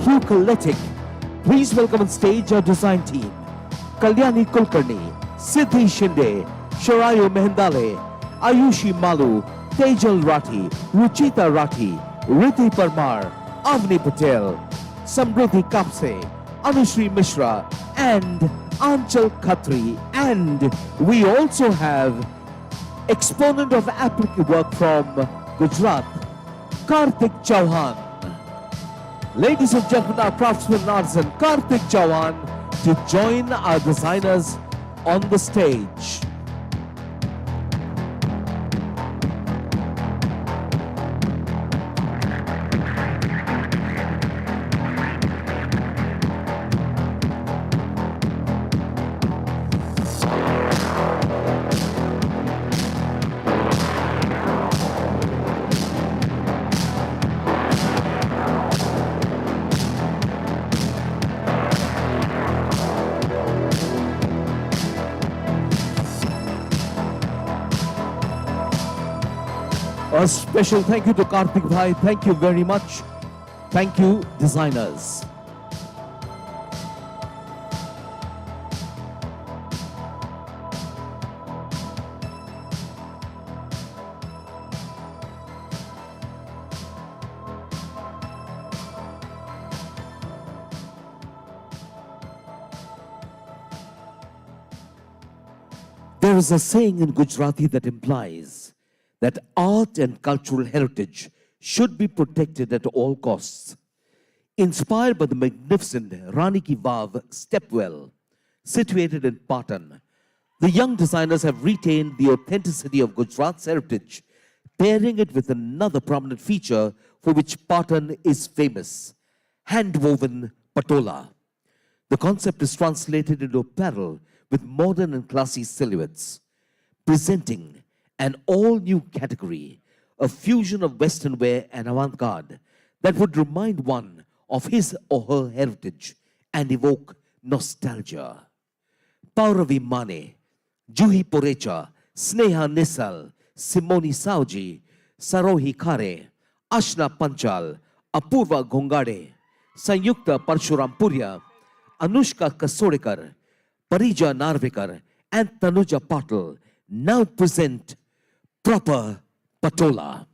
Speaker 2: Hucaletic, please welcome on stage our design team. Kalyani Kulkarni, Siddhi Shinde, Sharayu Mehendale, Ayushi Malu, Tejal Rathi, Ruchita Rathi, Rithi Parmar, Avni Patel, Samriddhi Kapse, Anushri Mishra, and Anchal Khatri. And we also have exponent of applique work from Gujarat, Karthik Chauhan. Ladies and gentlemen, our craftsman and artisan Karthik Chauhan to join our designers on the stage. A special thank you to Karthik Bhai. Thank you very much. Thank you, designers. There is a saying in Gujarati that implies that art and cultural heritage should be protected at all costs. Inspired by the magnificent Rani Ki Vav stepwell situated in Patan, the young designers have retained the authenticity of Gujarat's heritage, pairing it with another prominent feature for which Patan is famous, hand-woven patola. The concept is translated into apparel with modern and classy silhouettes, presenting an all-new category, a fusion of Western wear and avant-garde that would remind one of his or her heritage and evoke nostalgia. Pauravi Mane, Juhi Porecha, Sneha Nisal, Simoni Sauji, Sarohi Khare, Ashna Panchal, Apurva Gongade, Sanyukta Parshuram Purya, Anushka Kasodekar, Parija Narvekar, and Tanuja Patil now present proper patola.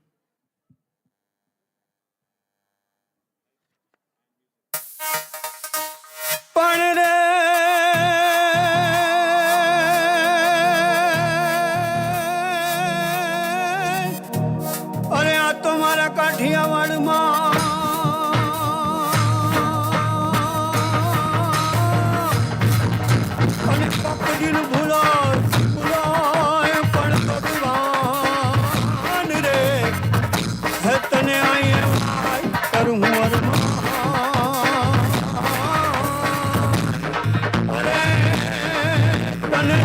Speaker 11: अरे आ तुम्हारा काठियावाड़ माँ अरे पकड़ी न भुलाए पण भगवान रे है तने आई करूँ अरे तने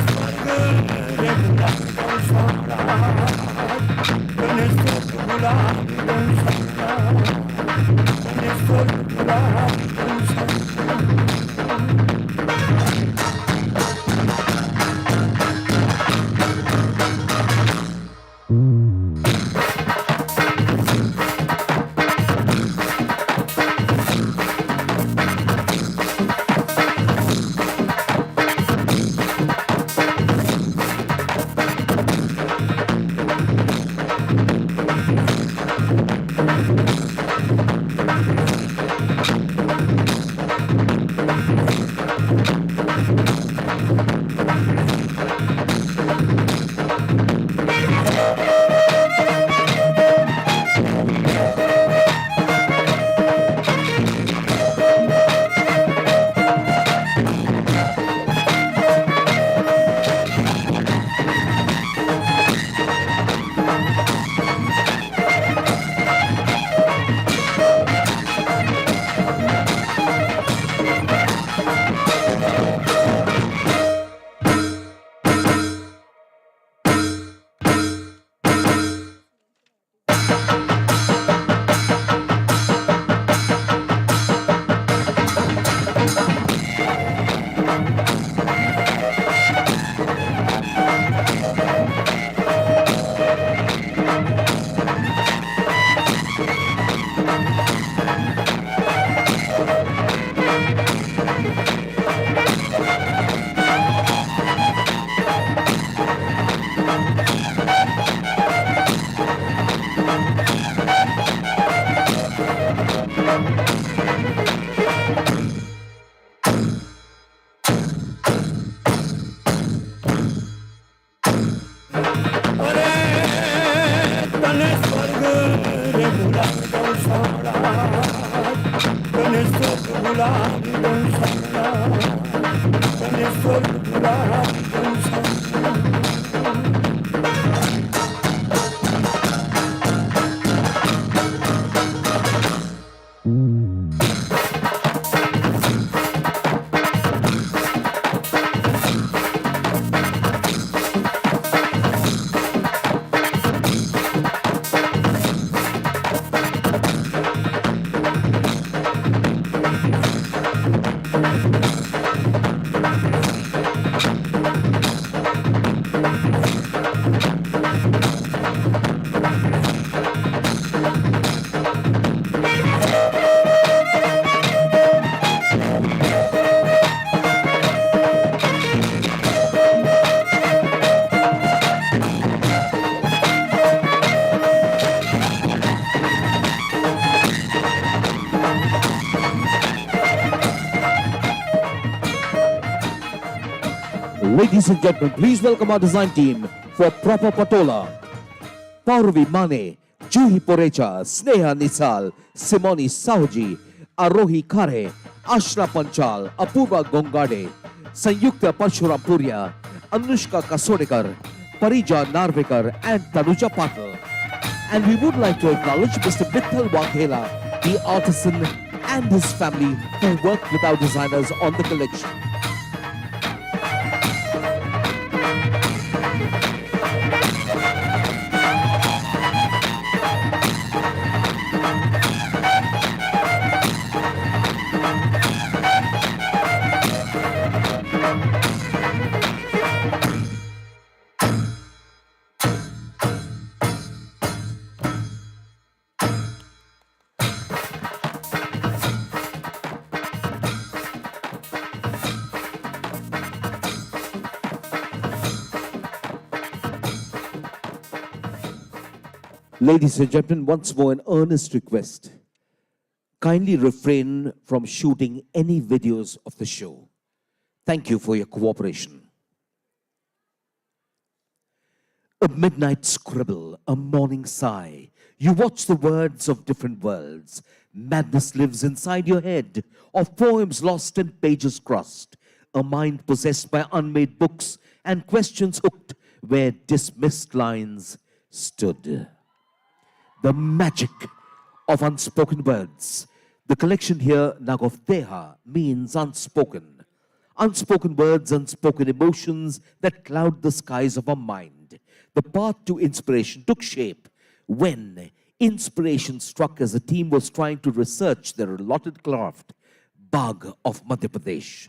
Speaker 11: तने स्वर्ग रे बुलाविदो सम्राट तने स्वर्ग बुलाविदो सम्राट तने स्वर्ग बुलाविदो सम्राट
Speaker 2: Ladies and gentlemen, please welcome our design team for Proper Patola. Pauravi Mane, Juhi Porecha, Sneha Nisal, Simoni Sahuji, Arohi Kare, Ashra Panchal, Apurva Gongade, Sanyukta Parshurampurya, Anushka Kasodekar, Parija Narvekar, and Tanuja Patel. And we would like to acknowledge Mr. Vittal Waghela, the artisan, and his family who worked with our designers on the collection. Ladies and gentlemen, once more an earnest request. Kindly refrain from shooting any videos of the show. Thank you for your cooperation. A midnight scribble, a morning sigh. You watch the words of different worlds. Madness lives inside your head, of poems lost and pages crossed. A mind possessed by unmade books and questions hooked where dismissed lines stood. The magic of unspoken words. The collection here, Nagavteha, means unspoken. Unspoken words, unspoken emotions that cloud the skies of our mind. The path to inspiration took shape when inspiration struck as the team was trying to research their allotted craft, Bagh of Madhya Pradesh.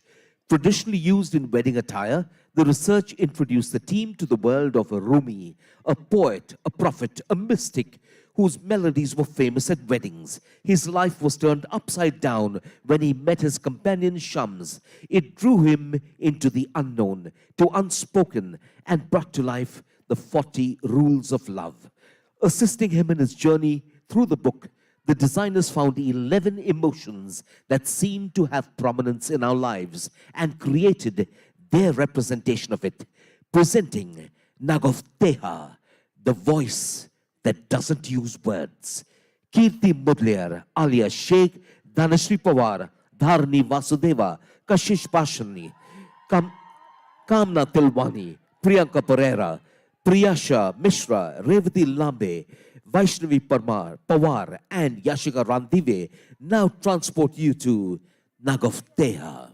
Speaker 2: Traditionally used in wedding attire, the research introduced the team to the world of a Rumi, a poet, a prophet, a mystic, whose melodies were famous at weddings. His life was turned upside down when he met his companion Shams. It drew him into the unknown, to unspoken, and brought to life the 40 rules of love. Assisting him in his journey through the book, the designers found 11 emotions that seemed to have prominence in our lives and created their representation of it, presenting Nagavteha, the voice that doesn't use words. Kirti Mudliar, alias Sheikh Dhanashri Pawar, Dharni Vasudeva, Kashish Pashani, Kamna Tilwani, Priyanka Pereira, Priyasha Mishra, Revati Lambe, Vaishnavi Pawar, and Yashika Randive now transport you to Nagavteha.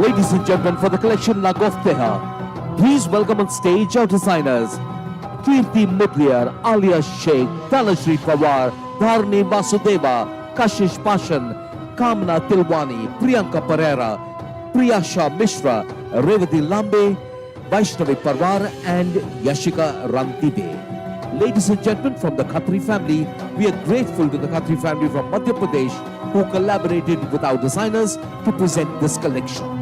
Speaker 2: Ladies and gentlemen, for the collection La Gofteha, please welcome on stage our designers Kirti Mudliar, Alia Sheikh, Dhanashree Pawar, Dharni Vasudeva, Kashish Pashan, Kamna Tilwani, Priyanka Pereira, Priyasha Mishra, Revati Lambe, Vaishnavi Parwar and Yashika Rantibe. Ladies and gentlemen, from the Khatri family, we are grateful to the Khatri family from Madhya Pradesh who collaborated with our designers to present this collection.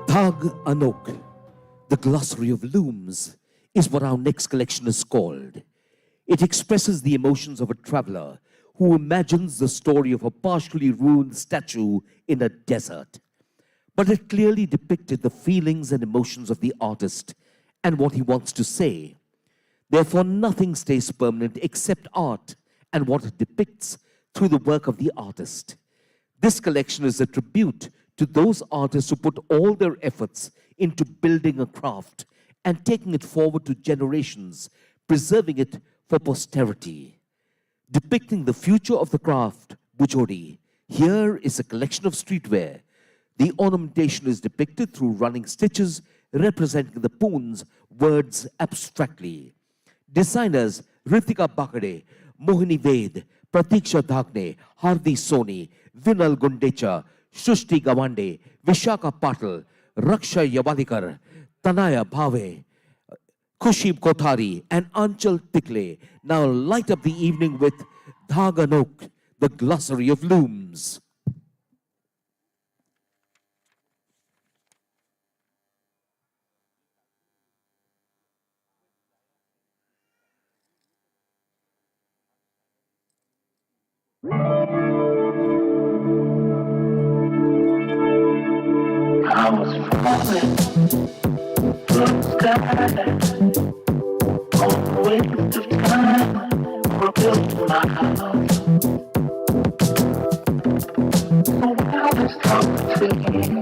Speaker 2: Dhag Anok, the glossary of looms, is what our next collection is called. It expresses the emotions of a traveler who imagines the story of a partially ruined statue in a desert. But it clearly depicted the feelings and emotions of the artist and what he wants to say. Therefore, nothing stays permanent except art and what it depicts through the work of the artist. This collection is a tribute to those artists who put all their efforts into building a craft and taking it forward to generations, preserving it for posterity. Depicting the future of the craft, Bujodi, here is a collection of streetwear. The ornamentation is depicted through running stitches representing the poon's words abstractly. Designers Ritika Bakade, Mohini Ved, Pratiksha Dhagne, Hardi Soni, Vinal Gundecha, Shushti Gawande, Vishaka Patil, Raksha Yavalikar, Tanaya Bhave, Kushib Kothari, and Anchal Tikle now light up the evening with Dhag Anok, the glossary of looms.
Speaker 12: I was falling from the sky on the waste of time for building my house. So while this talk between,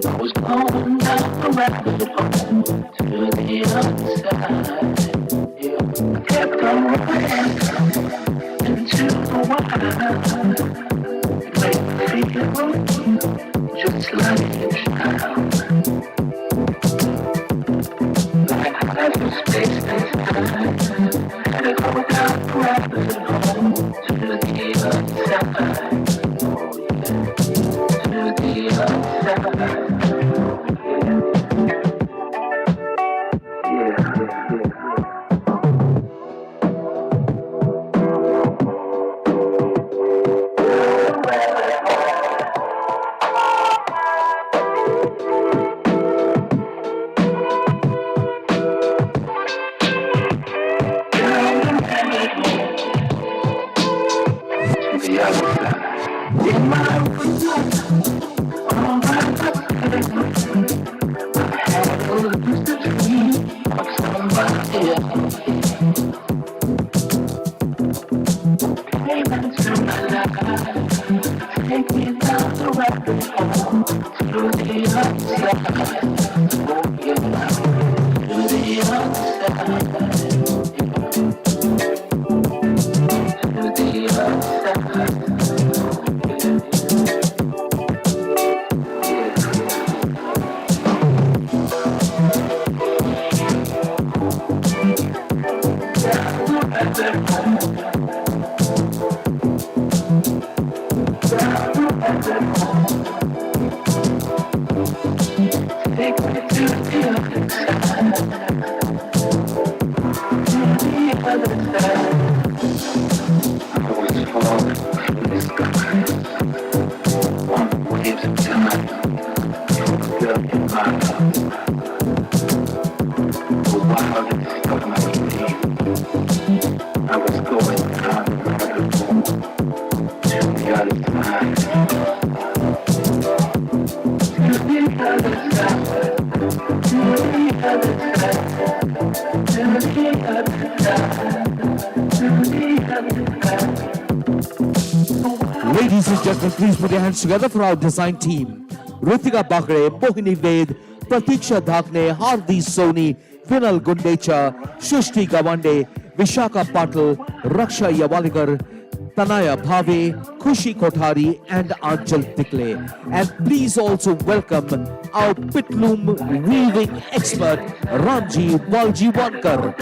Speaker 12: I was going down the rabbit hole to the other side. I kept on running into the wild. It made me feel just like a child, like hyperspace and time. Had to go down the rabbit hole to the other side. Oh yeah, to the other side. I was going
Speaker 2: Ladies and gentlemen, please put your hands together for our design team. Ritika Bagre, Mohini Ved, Pratiksha Dhakne, Hardi Soni, Vinal Gundecha, Shushti Gawande, Vishaka Patil, Raksha Yawaligar, Tanaya Bhave, Khushi Kothari, and Anchal Tikle. And please also welcome our pitloom weaving expert, Ramji Waljiwankar.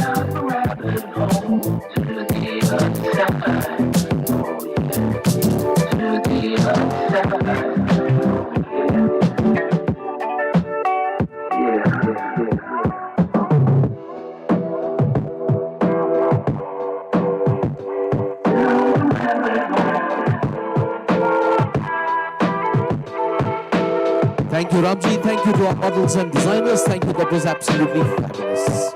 Speaker 2: Thank you, Ramji. Thank you to our models and designers. Thank you. That was absolutely fabulous.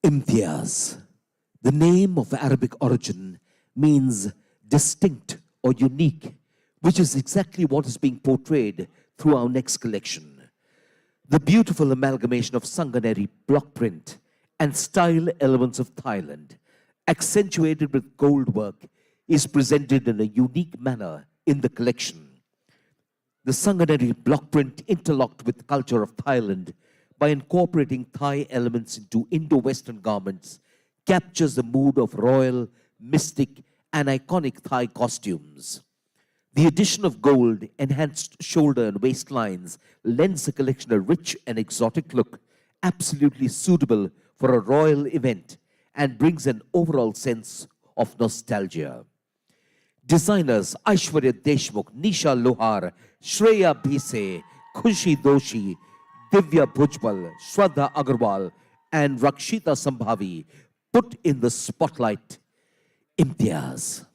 Speaker 2: Imtiaz. The name of Arabic origin means distinct or unique, which is exactly what is being portrayed through our next collection. The beautiful amalgamation of Sanganeri block print and style elements of Thailand, accentuated with gold work, is presented in a unique manner in the collection. The Sanganeri block print interlocked with the culture of Thailand by incorporating Thai elements into Indo-Western garments captures the mood of royal, mystic, and iconic Thai costumes. The addition of gold, enhanced shoulder and waist lines lends the collection a rich and exotic look, absolutely suitable for a royal event, and brings an overall sense of nostalgia. Designers Aishwarya Deshmukh, Nisha Lohar, Shreya Bhise, Khushi Doshi, Divya Bhujbal, Shraddha Agarwal, and Rakshita Sambhavi put in the spotlight Imtiaz.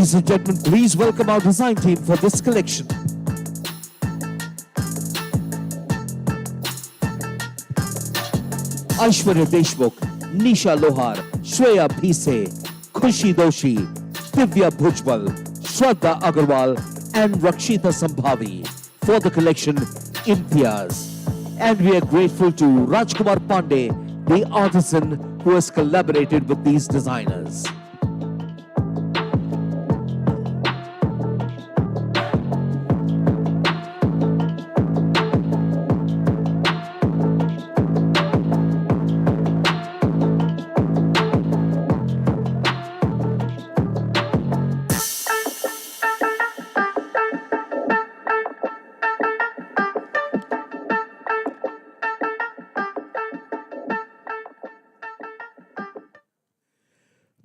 Speaker 2: Ladies and gentlemen, please welcome our design team for this collection. Aishwarya Deshmukh, Nisha Lohar, Shreya Bhise, Khushi Doshi, Divya Bhujbal, Shraddha Agarwal, and Rakshita Sambhavi for the collection Imtiaz. And we are grateful to Rajkumar Pandey, the artisan who has collaborated with these designers.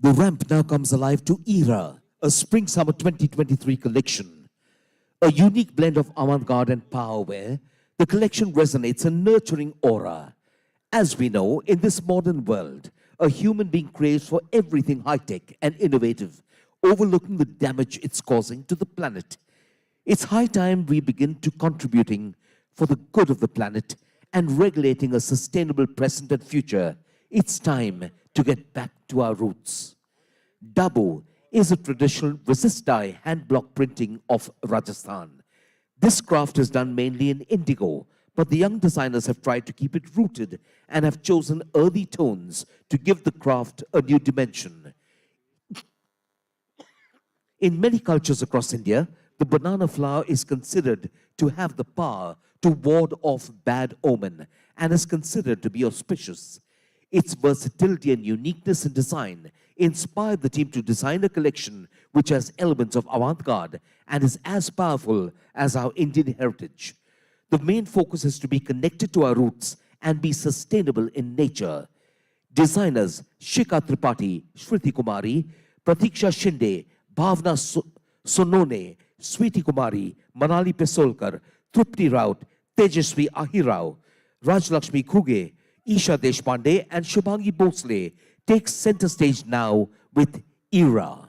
Speaker 2: The ramp now comes alive to Era, a Spring-Summer 2023 collection. A unique blend of avant-garde and power wear, the collection resonates a nurturing aura. As we know, in this modern world, a human being craves for everything high-tech and innovative, overlooking the damage it's causing to the planet. It's high time we begin to contributing for the good of the planet and regulating a sustainable present and future. It's time to get back to our roots. Dabo is a traditional resist-dye hand block printing of Rajasthan. This craft is done mainly in indigo, but the young designers have tried to keep it rooted and have chosen earthy tones to give the craft a new dimension. In many cultures across India, the banana flower is considered to have the power to ward off bad omen and is considered to be auspicious. Its versatility and uniqueness in design inspired the team to design a collection which has elements of avant-garde and is as powerful as our Indian heritage. The main focus is to be connected to our roots and be sustainable in nature. Designers Shikha Tripathi, Shruti Kumari, Pratiksha Shinde, Bhavna Sonone, Sweeti Kumari, Manali Pesolkar, Trupti Raut, Tejasvi Ahirao, Rajlakshmi Khuge, Isha Deshpande and Shubhangi Bhosle take center stage now with Era.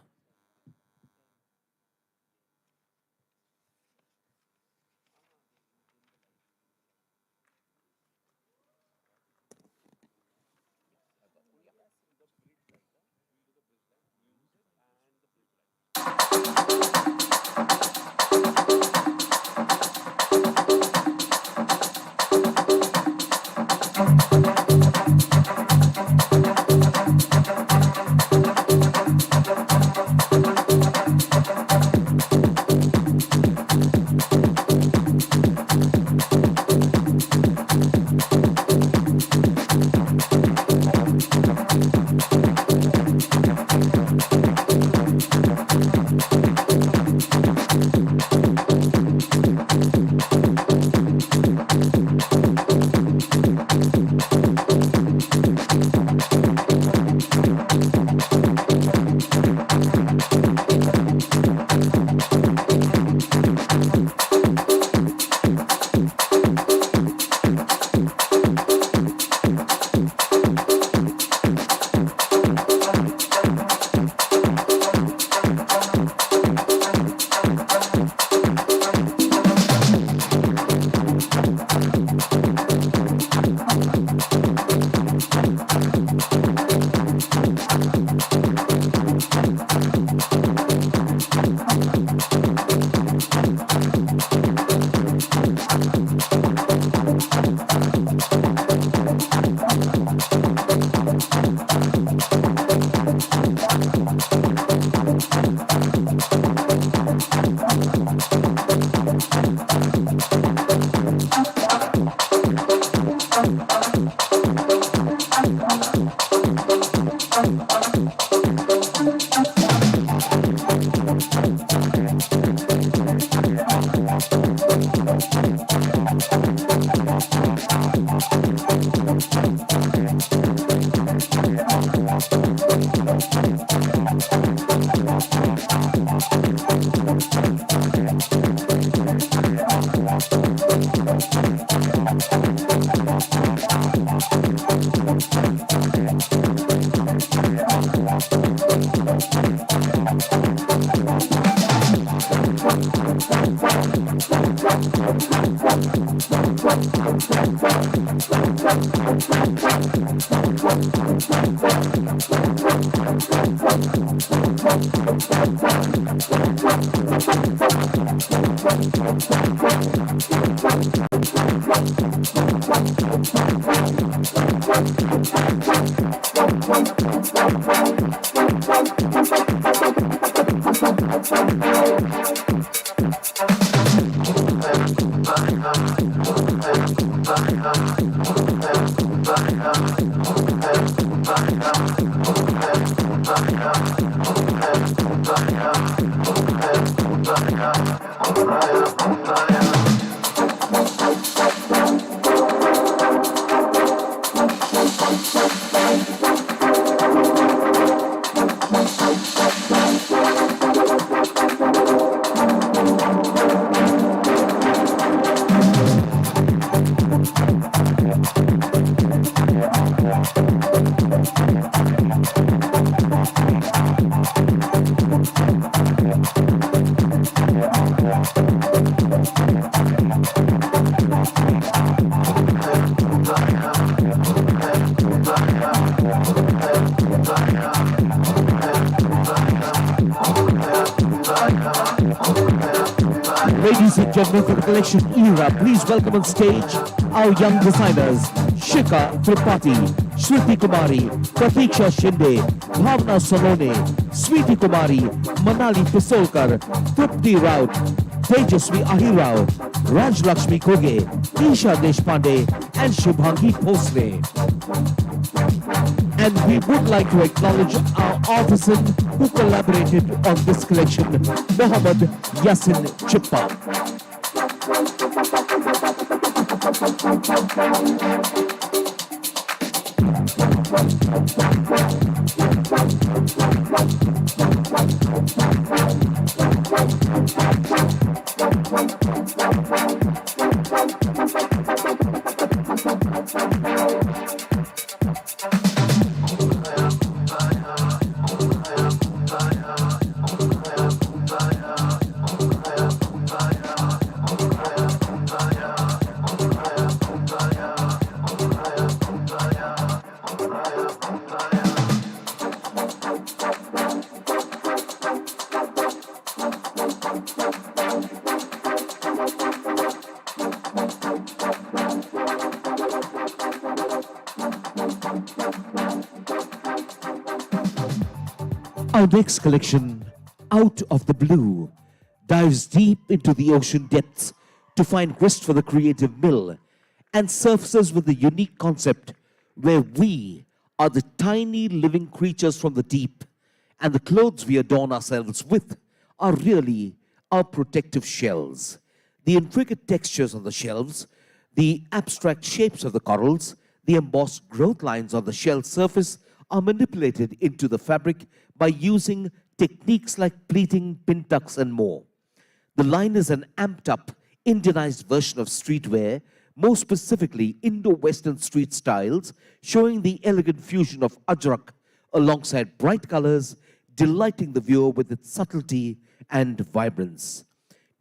Speaker 2: Ladies and gentlemen, for the collection era, please welcome on stage our young designers, Shikha Tripathi, Shruti Kumari, Pratiksha Shinde, Bhavna Sonone, Sweetie Kumari, Manali Pisolkar, Trupti Raut, Tejasvi Ahirao, Raj Lakshmi Koge, Isha Deshpande, and Shubhangi Phosle. And we would like to acknowledge our artisan who collaborated on this collection, Mohammad Yasin Chippa. Our next collection, Out of the Blue, dives deep into the ocean depths to find grist for the creative mill and surfaces with a unique concept where we are the tiny living creatures from the deep, and the clothes we adorn ourselves with are really our protective shells. The intricate textures on the shelves, the abstract shapes of the corals, the embossed growth lines on the shell surface are manipulated into the fabric by using techniques like pleating, pin tucks, and more. The line is an amped-up, Indianized version of streetwear, more specifically Indo-Western street styles, showing the elegant fusion of ajrak alongside bright colors, delighting the viewer with its subtlety and vibrance.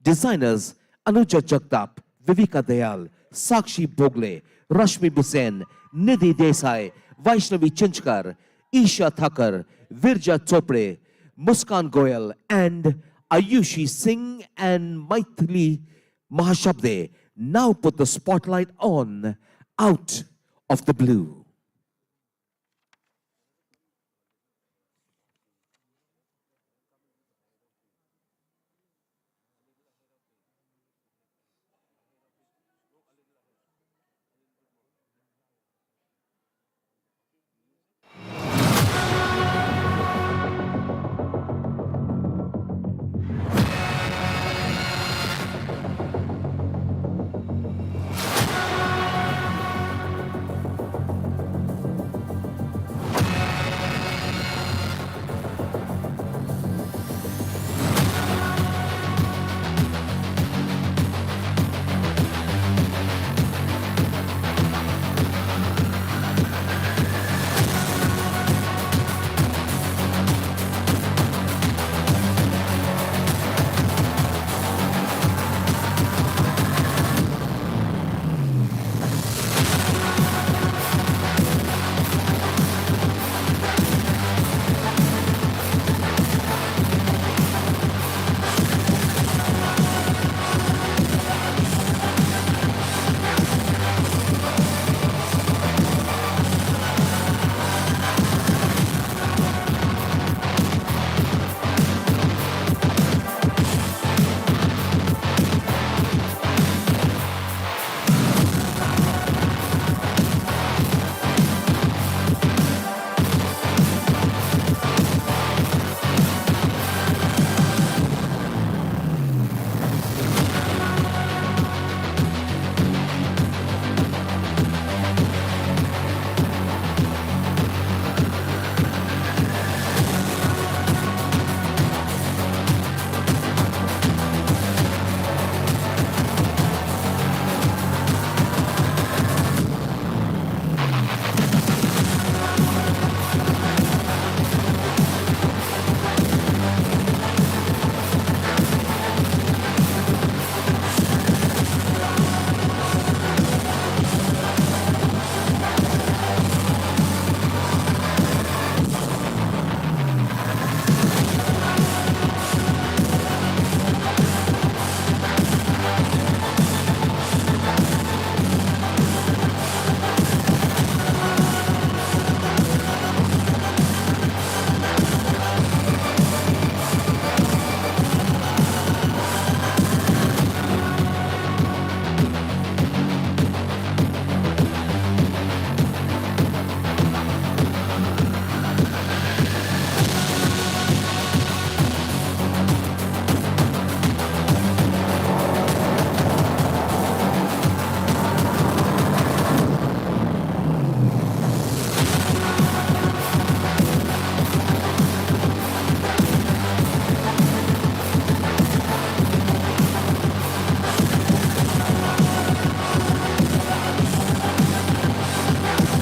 Speaker 2: Designers Anuja Jagdap, Viveka Dayal, Sakshi Bogle, Rashmi Bisen, Nidhi Desai, Vaishnavi Chinchkar, Isha Thakur, Virja Chopre, Muskan Goyal, and Ayushi Singh and Maithili Mahashabde now put the spotlight on Out of the Blue.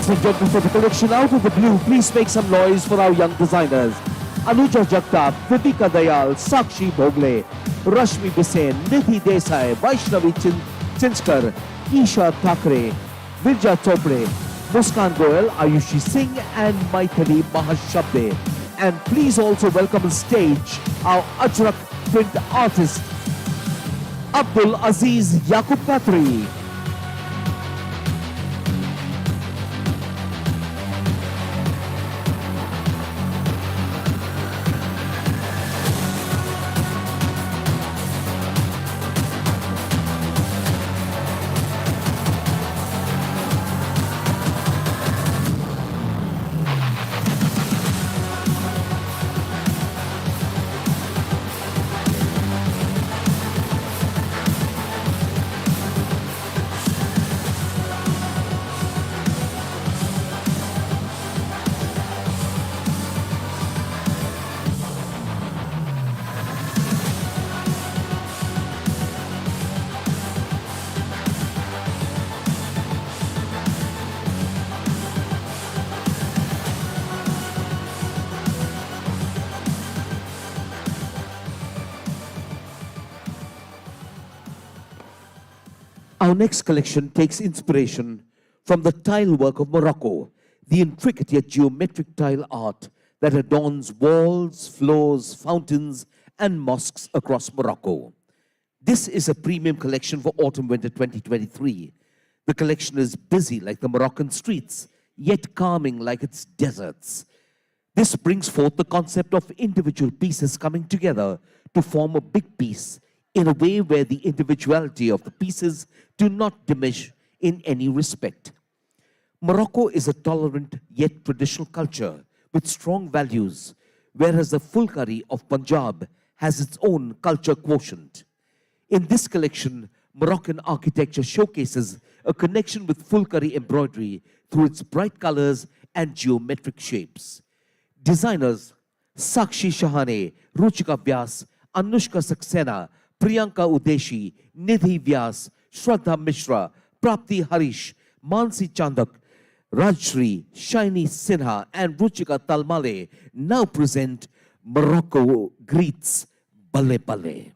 Speaker 2: Ladies and gentlemen, for the collection out of the blue, please make some noise for our young designers. Anuja Jagtap, Vivika Dayal, Sakshi Bhogle, Rashmi Bisen, Nidhi Desai, Vaishnavi Chinskar, Isha Thakre, Virja Chopre, Muskan Goel, Ayushi Singh and Maithili Mahashabde. And please also welcome on stage our Ajrak print artist, Abdul Aziz Yaqub Khatri. Our next collection takes inspiration from the tile work of Morocco, the intricate yet geometric tile art that adorns walls, floors, fountains, and mosques across Morocco. This is a premium collection for autumn-winter 2023. The collection is busy like the Moroccan streets, yet calming like its deserts. This brings forth the concept of individual pieces coming together to form a big piece in a way where the individuality of the pieces do not diminish in any respect. Morocco is a tolerant yet traditional culture with strong values, whereas the Fulkari of Punjab has its own culture quotient. In this collection, Moroccan architecture showcases a connection with Fulkari embroidery through its bright colors and geometric shapes. Designers Sakshi Shahane, Ruchika Vyas, Anushka Saxena, Priyanka Udeshi, Nidhi Vyas, Shraddha Mishra, Prapti Harish, Mansi Chandak, Rajshri, Shaini Sinha, and Ruchika Talmale now present Morocco Greets Bale Bale.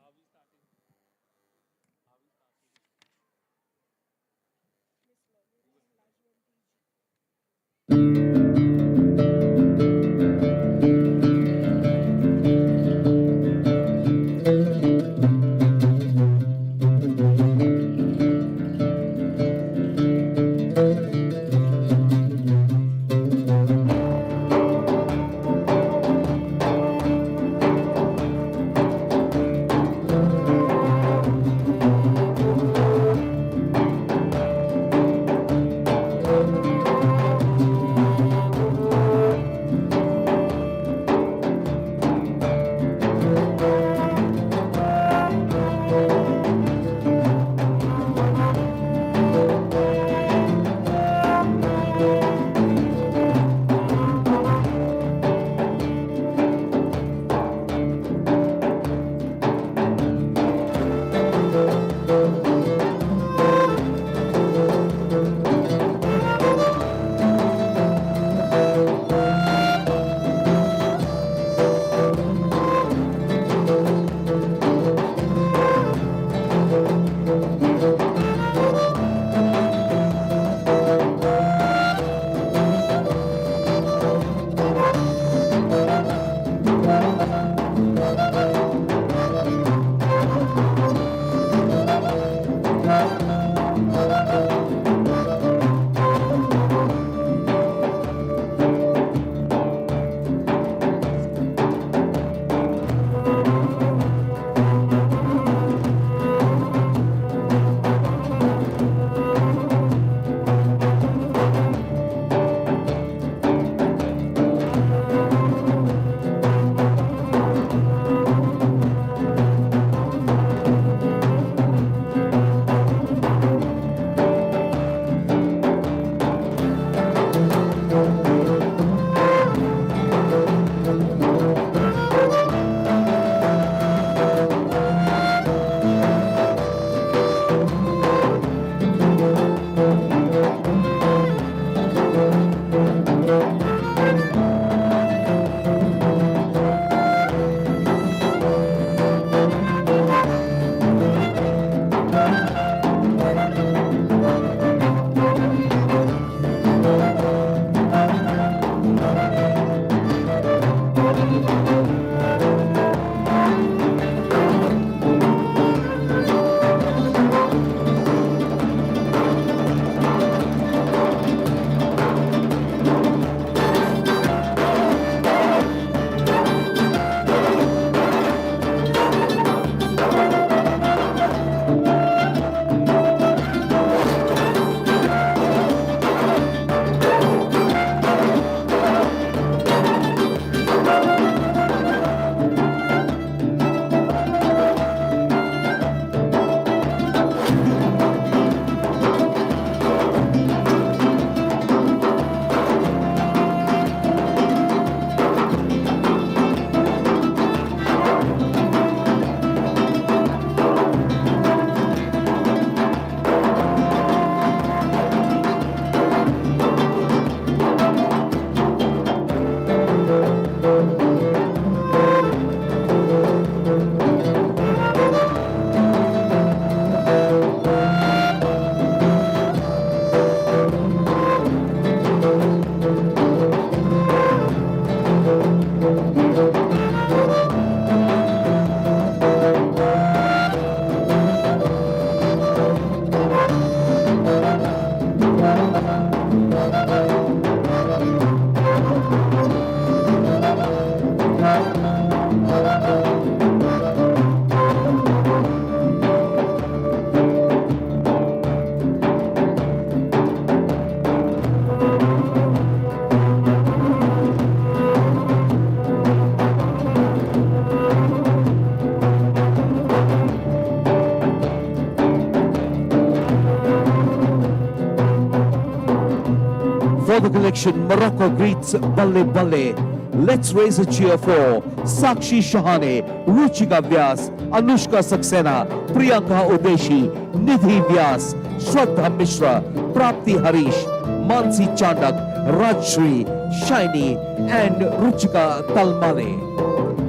Speaker 2: For the collection, Morocco greets Balle Balle. Let's raise a cheer for Sakshi Shahane, Ruchika Vyas, Anushka Saxena, Priyanka Udeshi, Nidhi Vyas, Shraddha Mishra, Prapti Harish, Mansi Chandak, Rajshri, Shiny, and Ruchika Talmale.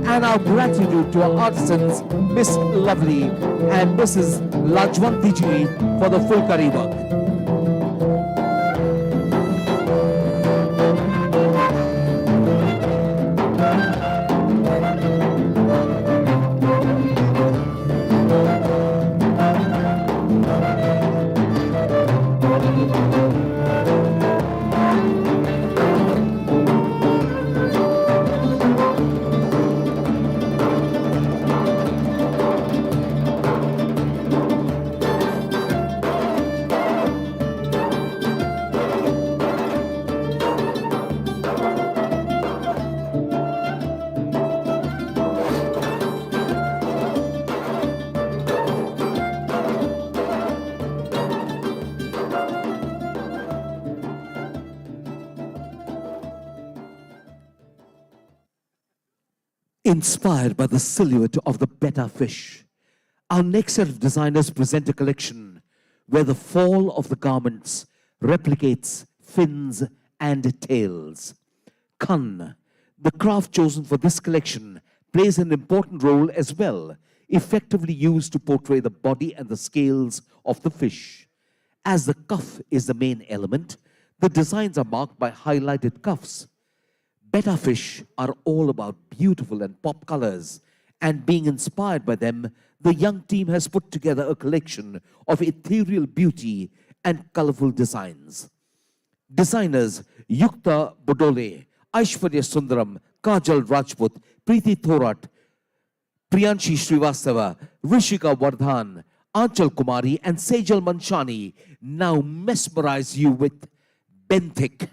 Speaker 2: And our gratitude to our artisans, Miss Lovely and Mrs. Lajwanti Ji for the full curry work. Inspired by the silhouette of the betta fish, our next set of designers present a collection where the fall of the garments replicates fins and tails. Kan, the craft chosen for this collection, plays an important role as well, effectively used to portray the body and the scales of the fish. As the cuff is the main element, the designs are marked by highlighted cuffs. Betta fish are all about beautiful and pop colors, and being inspired by them, the young team has put together a collection of ethereal beauty and colorful designs. Designers Yukta Bodole, Aishwarya Sundaram, Kajal Rajput, Preeti Thorat, Priyanshi Srivastava, Rishika Vardhan, Anchal Kumari, and Sejal Manchani now mesmerize you with Benthik.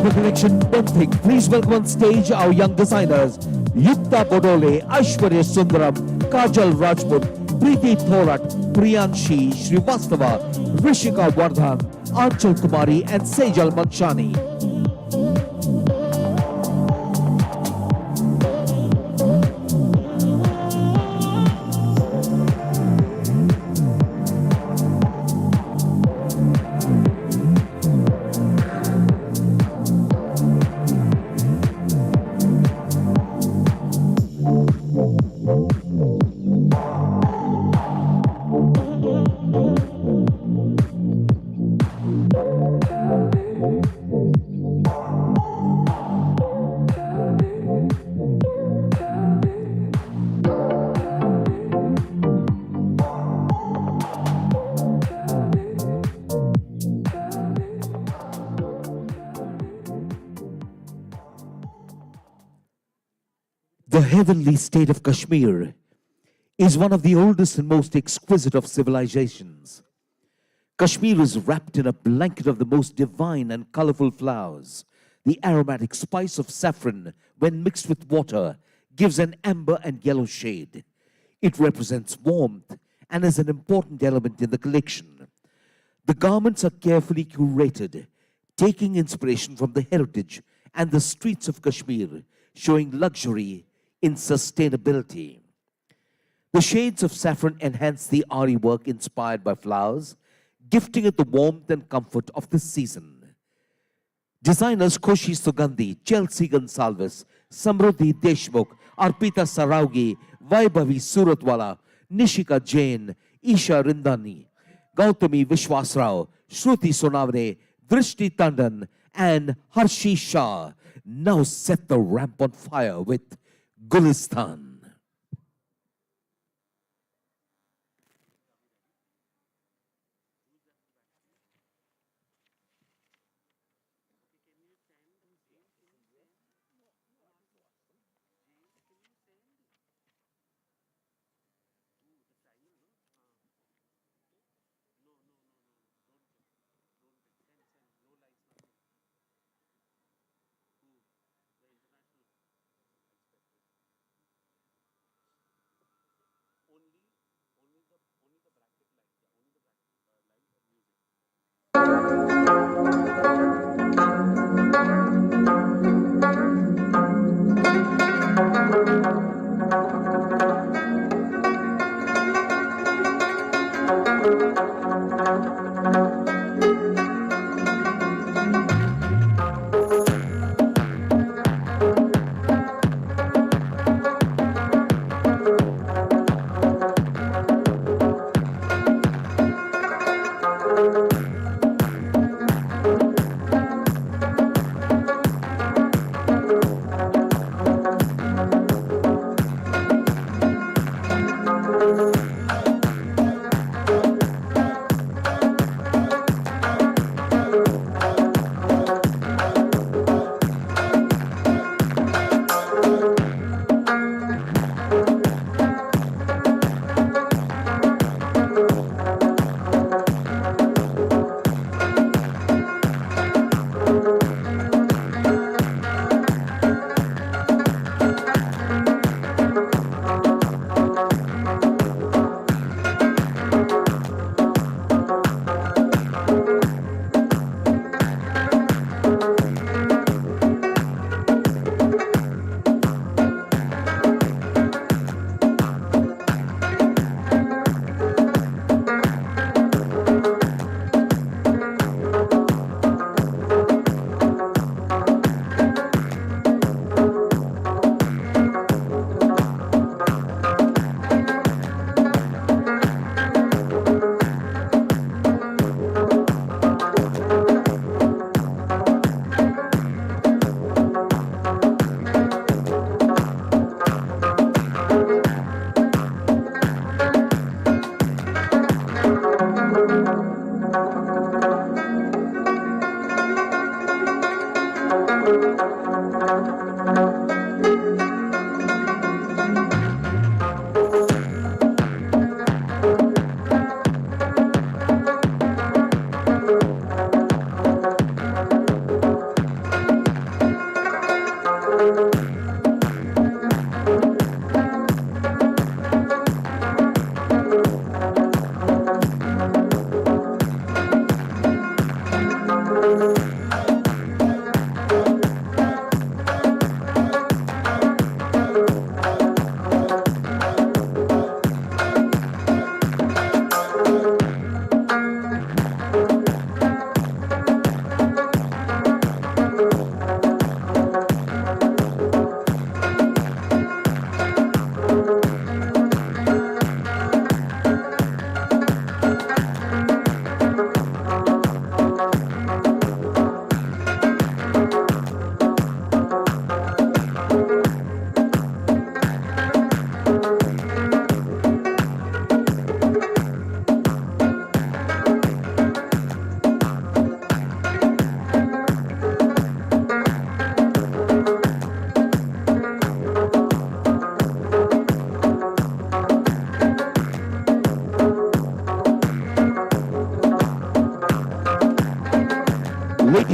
Speaker 2: the collection, one thing. Please welcome on stage our young designers, Yukta Bodole, Aishwarya Sundaram, Kajal Rajput, Preeti Thorat, Priyanshi Srivastava, Rishika Vardhan, Anchal Kumari and Sejal Manchani. The heavenly state of Kashmir is one of the oldest and most exquisite of civilizations. Kashmir is wrapped in a blanket of the most divine and colorful flowers. The aromatic spice of saffron, when mixed with water, gives an amber and yellow shade. It represents warmth and is an important element in the collection. The garments are carefully curated, taking inspiration from the heritage and the streets of Kashmir, showing luxury in sustainability. The shades of saffron enhance the Ari work inspired by flowers, gifting it the warmth and comfort of the season. Designers Koshi Sugandhi, Chelsea Gonsalves, Samruddhi Deshmukh, Arpita Saraugi, Vaibhavi Suratwala, Nishika Jain, Isha Rindani, Gautami Vishwasrao, Shruti Sonavane, Drishti Tandon, and Harshi Shah now set the ramp on fire with Gulistan.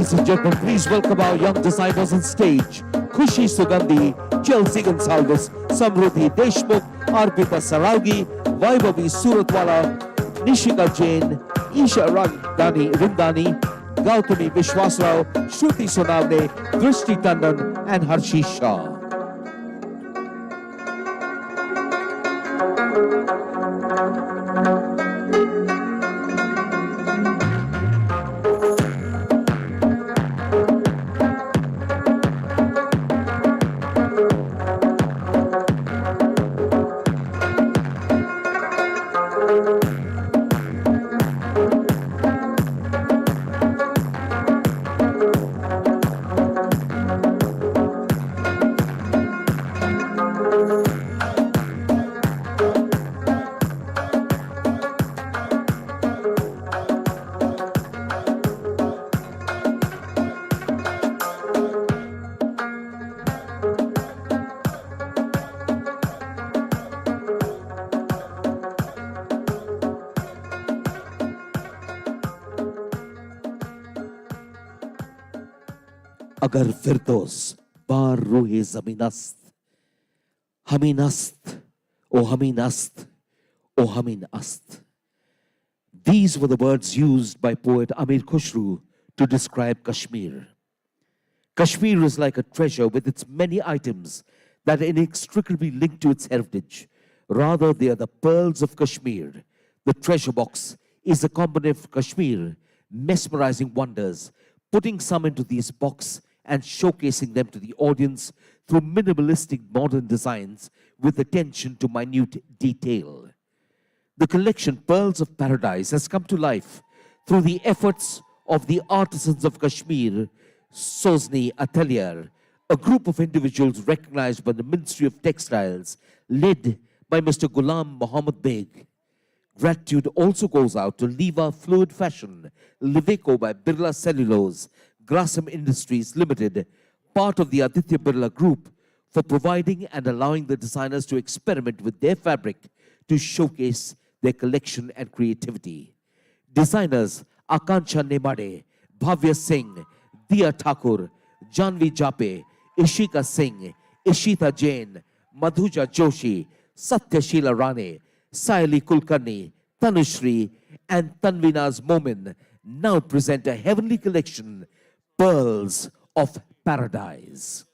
Speaker 2: Ladies and gentlemen, please welcome our young designers on stage. Khushi Sugandhi, Chelsea Gonsalves, Samruddhi Deshmukh, Arpita Saraugi, Vaibhavi Suratwala, Nishika Jain, Isha Rindani, Gautami Vishwasrao, Shruti Sonavne, Drishti Tandon, and Harshi Shah. अगर फिरदौस बार रूहे ज़मीनस्त हमीनस्त ओ हमीनस्त ओ हमीनस्त. These were the words used by poet Amir Khushru to describe Kashmir. Kashmir is like a treasure with its many items that are inextricably linked to its heritage. Rather, they are the pearls of Kashmir. The treasure box is a component of Kashmir, mesmerizing wonders, putting some into this box and showcasing them to the audience through minimalistic modern designs with attention to minute detail. The collection Pearls of Paradise has come to life through the efforts of the artisans of Kashmir, Sozni Atelier, a group of individuals recognized by the Ministry of Textiles, led by Mr. Ghulam Mohammed Beg. Gratitude also goes out to Liva Fluid Fashion, Liveco by Birla Cellulose, Grasim Industries Limited, part of the Aditya Birla Group, for providing and allowing the designers to experiment with their fabric to showcase their collection and creativity. Designers Akanksha Nemade, Bhavya Singh, Diya Thakur, Janvi Jape, Ishika Singh, Ishita Jain, Madhuja Joshi, Satyashila Rane, Saili Kulkarni, Tanushri, and Tanvina's Momin now present a heavenly collection, Pearls of Paradise.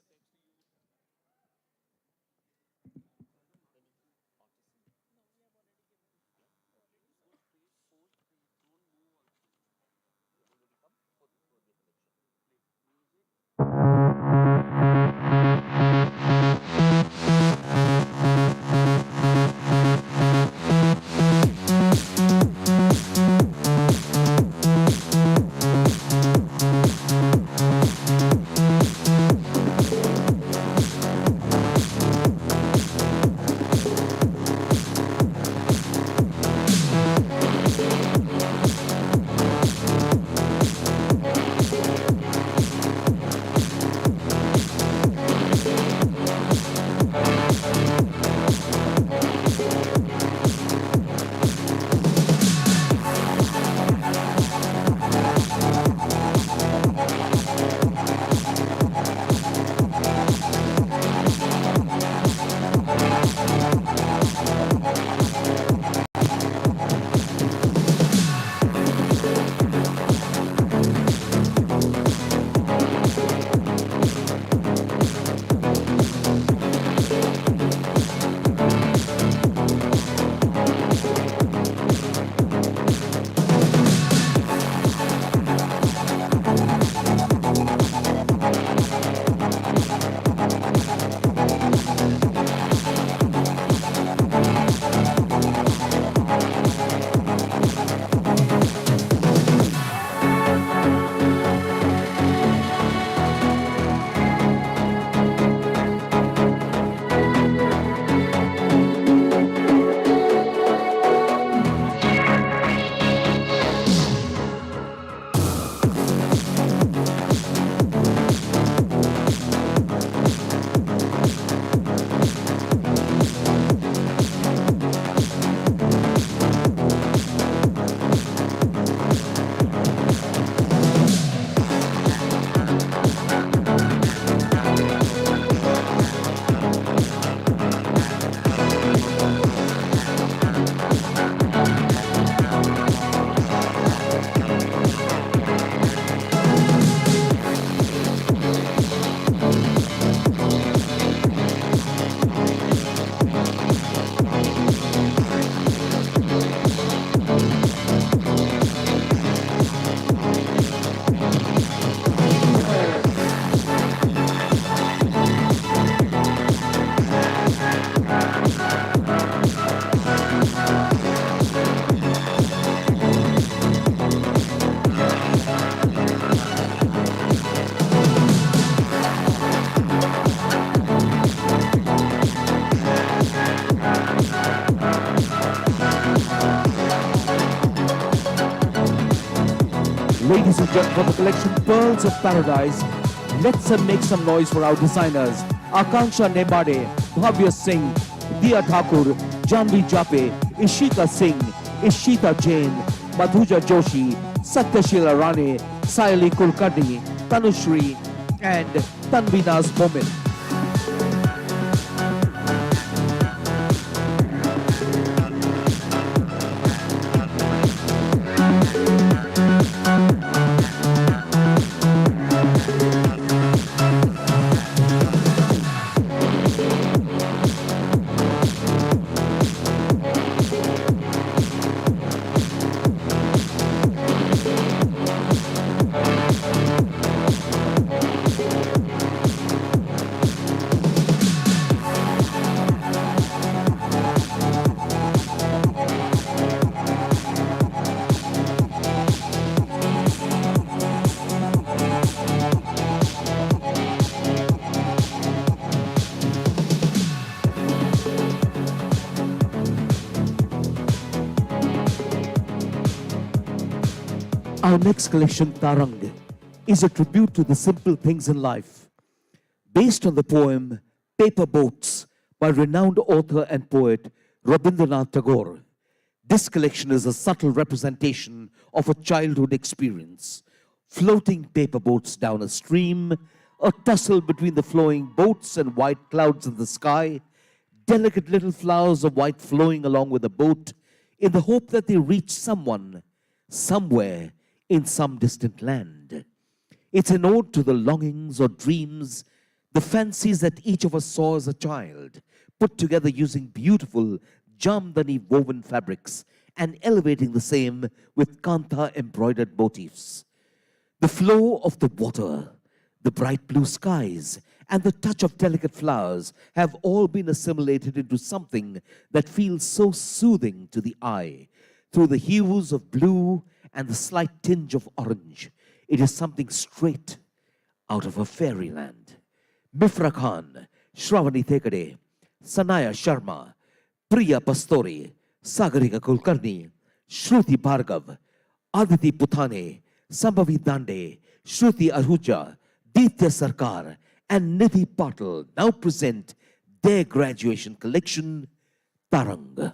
Speaker 2: Ladies and gentlemen, for the collection Pearls of Paradise, let's make some noise for our designers. Akanksha Nebade, Bhavya Singh, Diya Thakur, Janvi Jape, Ishika Singh, Ishita Jain, Madhuja Joshi, Satyashila Rane, Sayali Kulkarni, Tanushri, and Tanvinas Momin. Our next collection, Tarang, is a tribute to the simple things in life. Based on the poem Paper Boats by renowned author and poet Rabindranath Tagore, this collection is a subtle representation of a childhood experience. Floating paper boats down a stream, a tussle between the flowing boats and white clouds in the sky, delicate little flowers of white flowing along with the boat in the hope that they reach someone, somewhere, in some distant land. It's an ode to the longings or dreams, the fancies that each of us saw as a child, put together using beautiful Jamdani woven fabrics and elevating the same with Kantha embroidered motifs. The flow of the water, the bright blue skies, and the touch of delicate flowers have all been assimilated into something that feels so soothing to the eye through the hues of blue and the slight tinge of orange. It is something straight out of a fairyland. Mifra Khan, Shravani Thekade, Sanaya Sharma, Priya Pastori, Sagarika Kulkarni, Shruti Bhargav, Aditi Puthane, Sambhavi Dande, Shruti Ahuja, Ditya Sarkar, and Nidhi Patil now present their graduation collection, Tarang.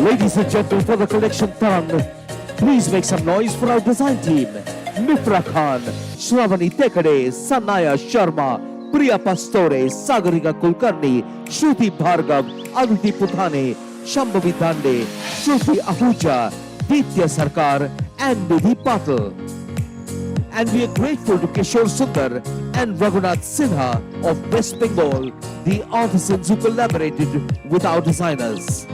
Speaker 2: Ladies and gentlemen, for the collection tongue, please make some noise for our design team. Mifra Khan, Shravani Tekade, Sanaya Sharma, Priya Pastore, Sagarika Kulkarni, Shruti Bhargav, Aditi Puthane, Shambhavi Dande, Shruti Ahuja, Ditya Sarkar, and Nidhi Patil. And we are grateful to Kishore Sundar and Raghunath Sinha of West Bengal, the artisans who collaborated with our designers.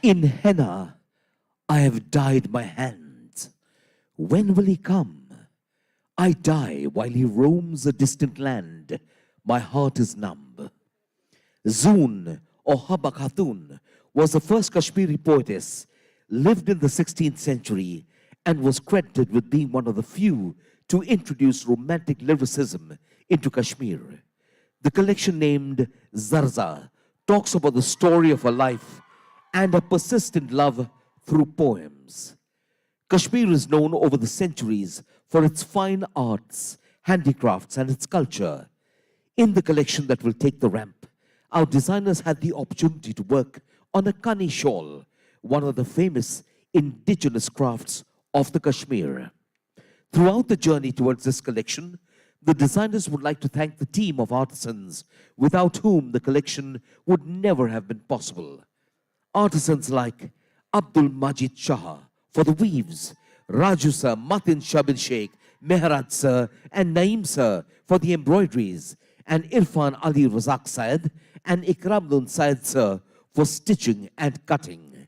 Speaker 2: In henna, I have dyed my hands. When will he come? I die while he roams a distant land. My heart is numb. Zoon or Habba Khatun was the first Kashmiri poetess, lived in the 16th century, and was credited with being one of the few to introduce romantic lyricism into Kashmir. The collection named Zarza talks about the story of her life and a persistent love through poems. Kashmir is known over the centuries for its fine arts, handicrafts, and its culture. In the collection that will take the ramp, our designers had the opportunity to work on a Kani shawl, one of the famous indigenous crafts of the Kashmir. Throughout the journey towards this collection, the designers would like to thank the team of artisans without whom the collection would never have been possible. Artisans like Abdul Majid Shah for the weaves, Raju sir, Matin Shabil Sheikh, Mehrad sir, and Naeem sir for the embroideries, and Irfan Ali Razak Syed and Ikramdun Syed sir for stitching and cutting.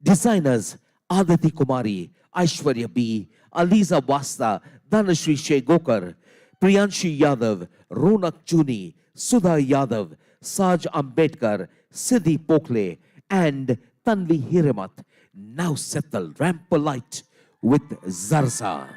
Speaker 2: Designers Aditi Kumari, Aishwarya B, Aliza Wasta, Dhanashri Shegokar, Priyanshi Yadav, Ronak Juni, Sudha Yadav, Saj Ambedkar, Siddhi Pokle, and Tanvi Hiramat now set the ramp alight with Zarza.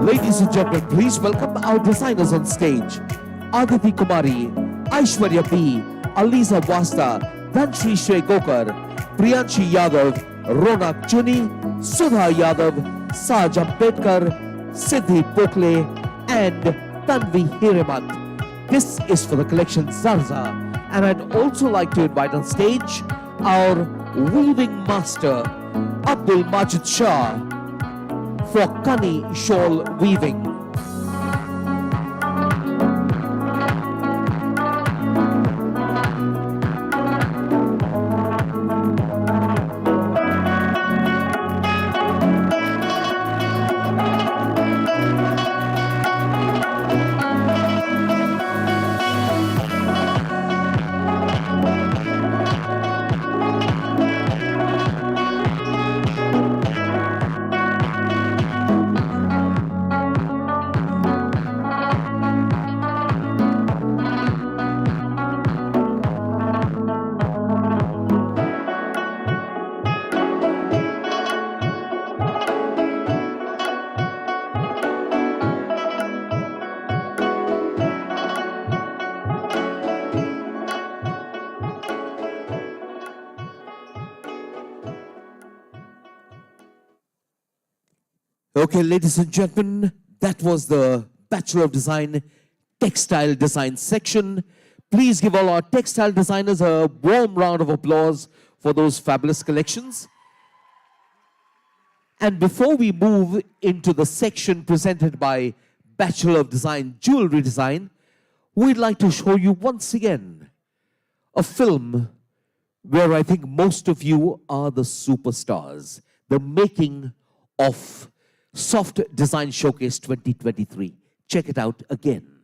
Speaker 2: Ladies and gentlemen, please welcome our designers on stage. Aditi Kumari, Aishwarya B, Aliza Wasta, Dhanshri Gokar, Priyanshi Yadav, Ronak Chuni, Sudha Yadav, Saj Ambedkar, Siddhi Pokle, and Tanvi Hiremant. This is for the collection Zarza. And I'd also like to invite on stage our weaving master, Abdul Majid Shah, for Kani shawl weaving. Okay, ladies and gentlemen, that was the Bachelor of Design Textile Design section. Please give all our textile designers a warm round of applause for those fabulous collections. And before we move into the section presented by Bachelor of Design Jewelry Design, we'd like to show you once again a film where I think most of you are the superstars, the making of Soft Design Showcase 2023. Check it out again.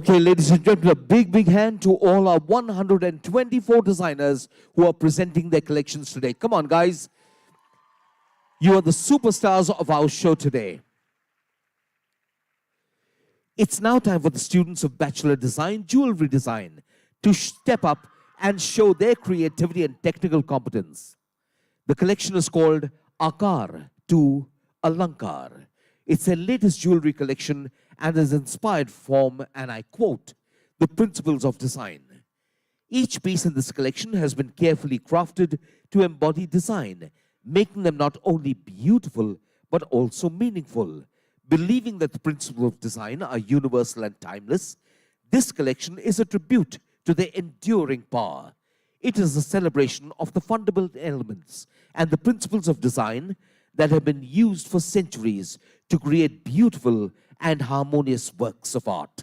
Speaker 2: Okay, ladies and gentlemen, a big hand to all our 124 designers who are presenting their collections today. Come on, guys. You are the superstars of our show today. It's now time for the students of Bachelor Design Jewelry Design. to step up and show their creativity and technical competence. The collection is called Akar to Alankar. It's their latest jewelry collection and is inspired from, and I quote, the principles of design. Each piece in this collection has been carefully crafted to embody design, making them not only beautiful but also meaningful. Believing that the principles of design are universal and timeless, this collection is a tribute to their enduring power. It is a celebration of the fundamental elements and the principles of design that have been used for centuries to create beautiful and harmonious works of art.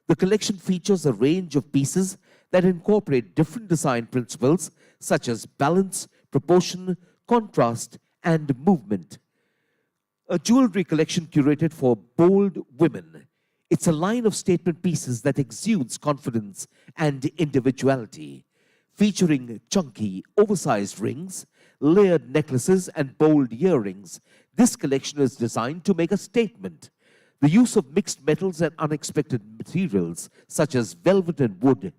Speaker 2: The collection features a range of pieces that incorporate different design principles such as balance, proportion, contrast, and movement. A jewelry collection curated for bold women. It's a line of statement pieces that exudes confidence and individuality. Featuring chunky, oversized rings, layered necklaces, and bold earrings, this collection is designed to make a statement. The use of mixed metals and unexpected materials, such as velvet and wood,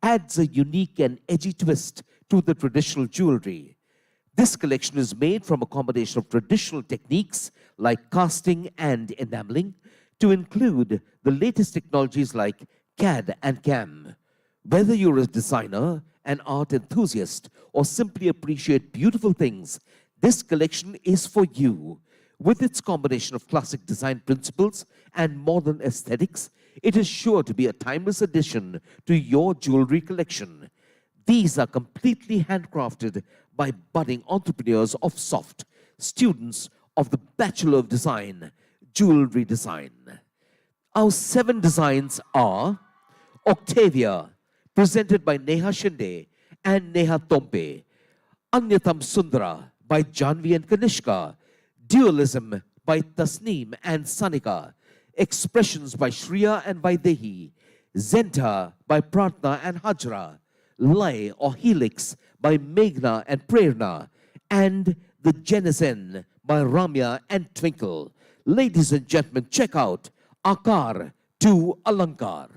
Speaker 2: adds a unique and edgy twist to the traditional jewelry. This collection is made from a combination of traditional techniques like casting and enameling to include the latest technologies like CAD and CAM. Whether you're a designer, an art enthusiast, or simply appreciate beautiful things, this collection is for you. With its combination of classic design principles and modern aesthetics, it is sure to be a timeless addition to your jewelry collection. These are completely handcrafted by budding entrepreneurs of SOFT, students of the Bachelor of Design, Jewelry Design. Our 7 designs are Octavia, presented by Neha Shinde and Neha Tompe. Anyatam Sundara by Janvi and Kanishka. Dualism by Tasneem and Sanika. Expressions by Shriya and Vaidehi. Zenta by Pratna and Hajra. Lai or Helix by Meghna and Prerna. And The Jenison by Ramya and Twinkle. Ladies and gentlemen, check out Akar to Alankar.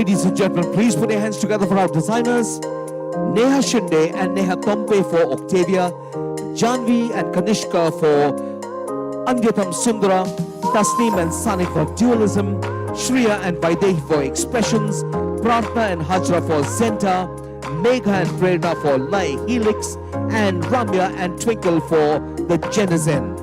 Speaker 2: Ladies and gentlemen, please put your hands together for our designers. Neha Shinde and Neha Tompe for Octavia, Janvi and Kanishka for Andyatam Sundara, Tasneem and Sani for Dualism, Shriya and Vaidehi for Expressions, Prarthna and Hajra for Zenta, Megha and Prerna for Lai Helix, and Ramya and Twinkle for the Genezen.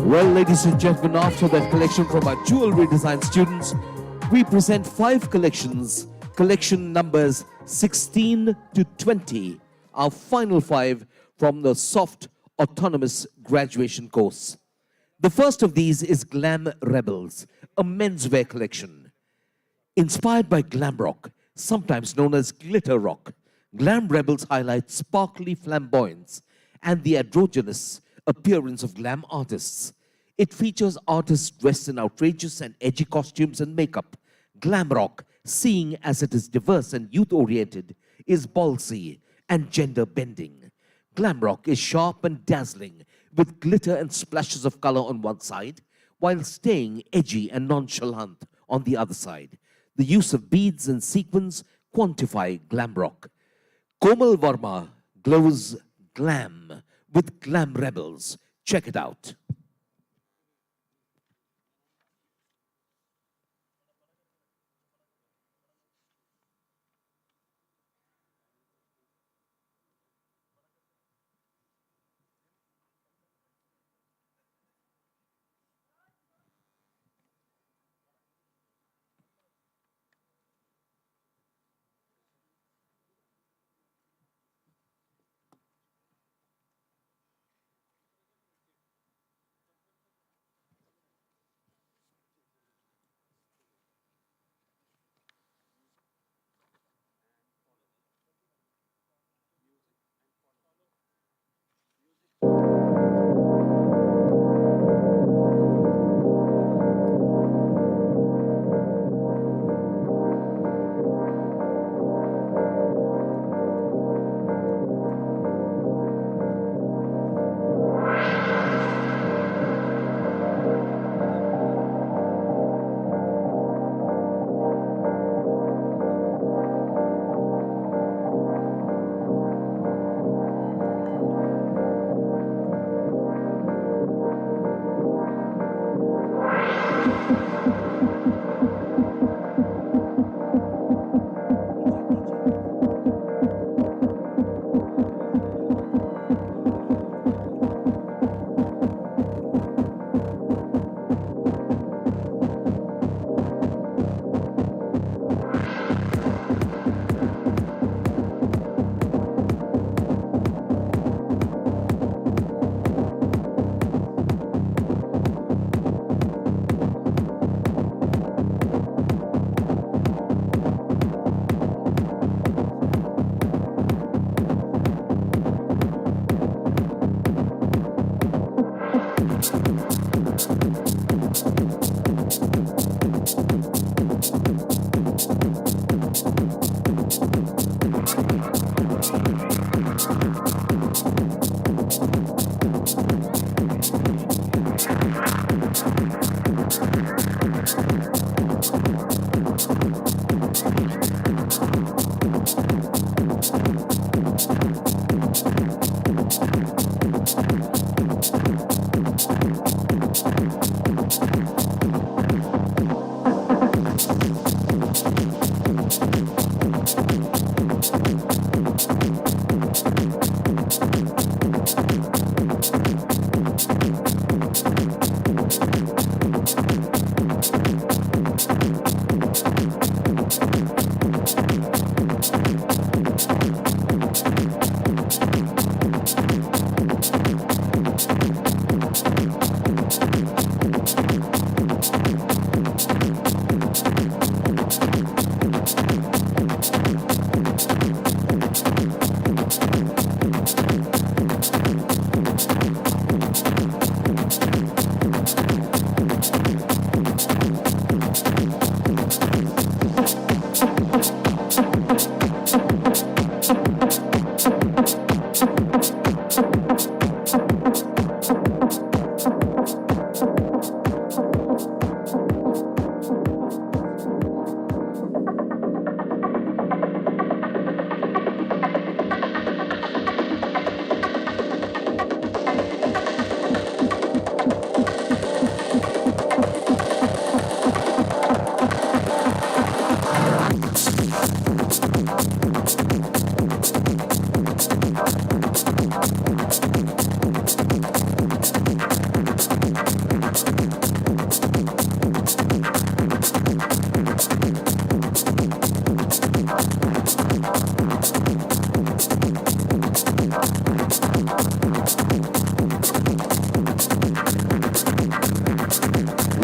Speaker 2: Well, ladies and gentlemen, after that collection from our jewelry design students, we present 5 collections, collection numbers 16 to 20, our final 5 from the Soft Autonomous Graduation course. The first of these is Glam Rebels, a menswear collection. Inspired by glam rock, sometimes known as glitter rock, Glam Rebels highlight sparkly flamboyance and the androgynous appearance of glam artists. It features artists dressed in outrageous and edgy costumes and makeup. Glam rock, seeing as it is diverse and youth-oriented, is ballsy and gender-bending. Glam rock is sharp and dazzling, with glitter and splashes of color on one side, while staying edgy and nonchalant on the other side. The use of beads and sequins quantify glam rock. Komal Varma glows glam with Glam Rebels. Check it out.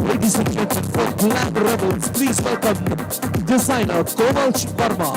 Speaker 2: Ladies and gentlemen, for Glam Rebels, please welcome designer Komal Verma.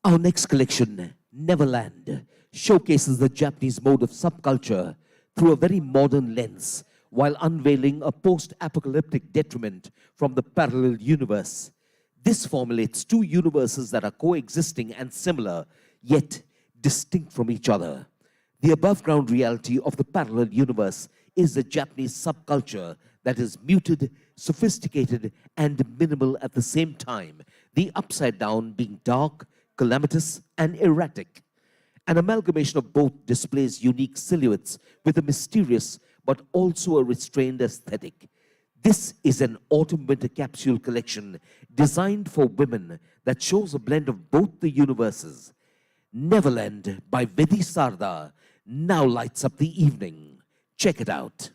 Speaker 2: Our next collection, Neverland, showcases the Japanese mode of subculture through a very modern lens while unveiling a post-apocalyptic detriment from the parallel universe. This formulates two universes that are coexisting and similar, yet distinct from each other. The above-ground reality of the parallel universe is the Japanese subculture that is muted, sophisticated, and minimal at the same time, the upside down being dark, calamitous, and erratic. An amalgamation of both displays unique silhouettes with a mysterious but also a restrained aesthetic. This is an autumn-winter capsule collection designed for women that shows a blend of both the universes. Neverland by Vidhi Sarda now lights up the evening. Check it out.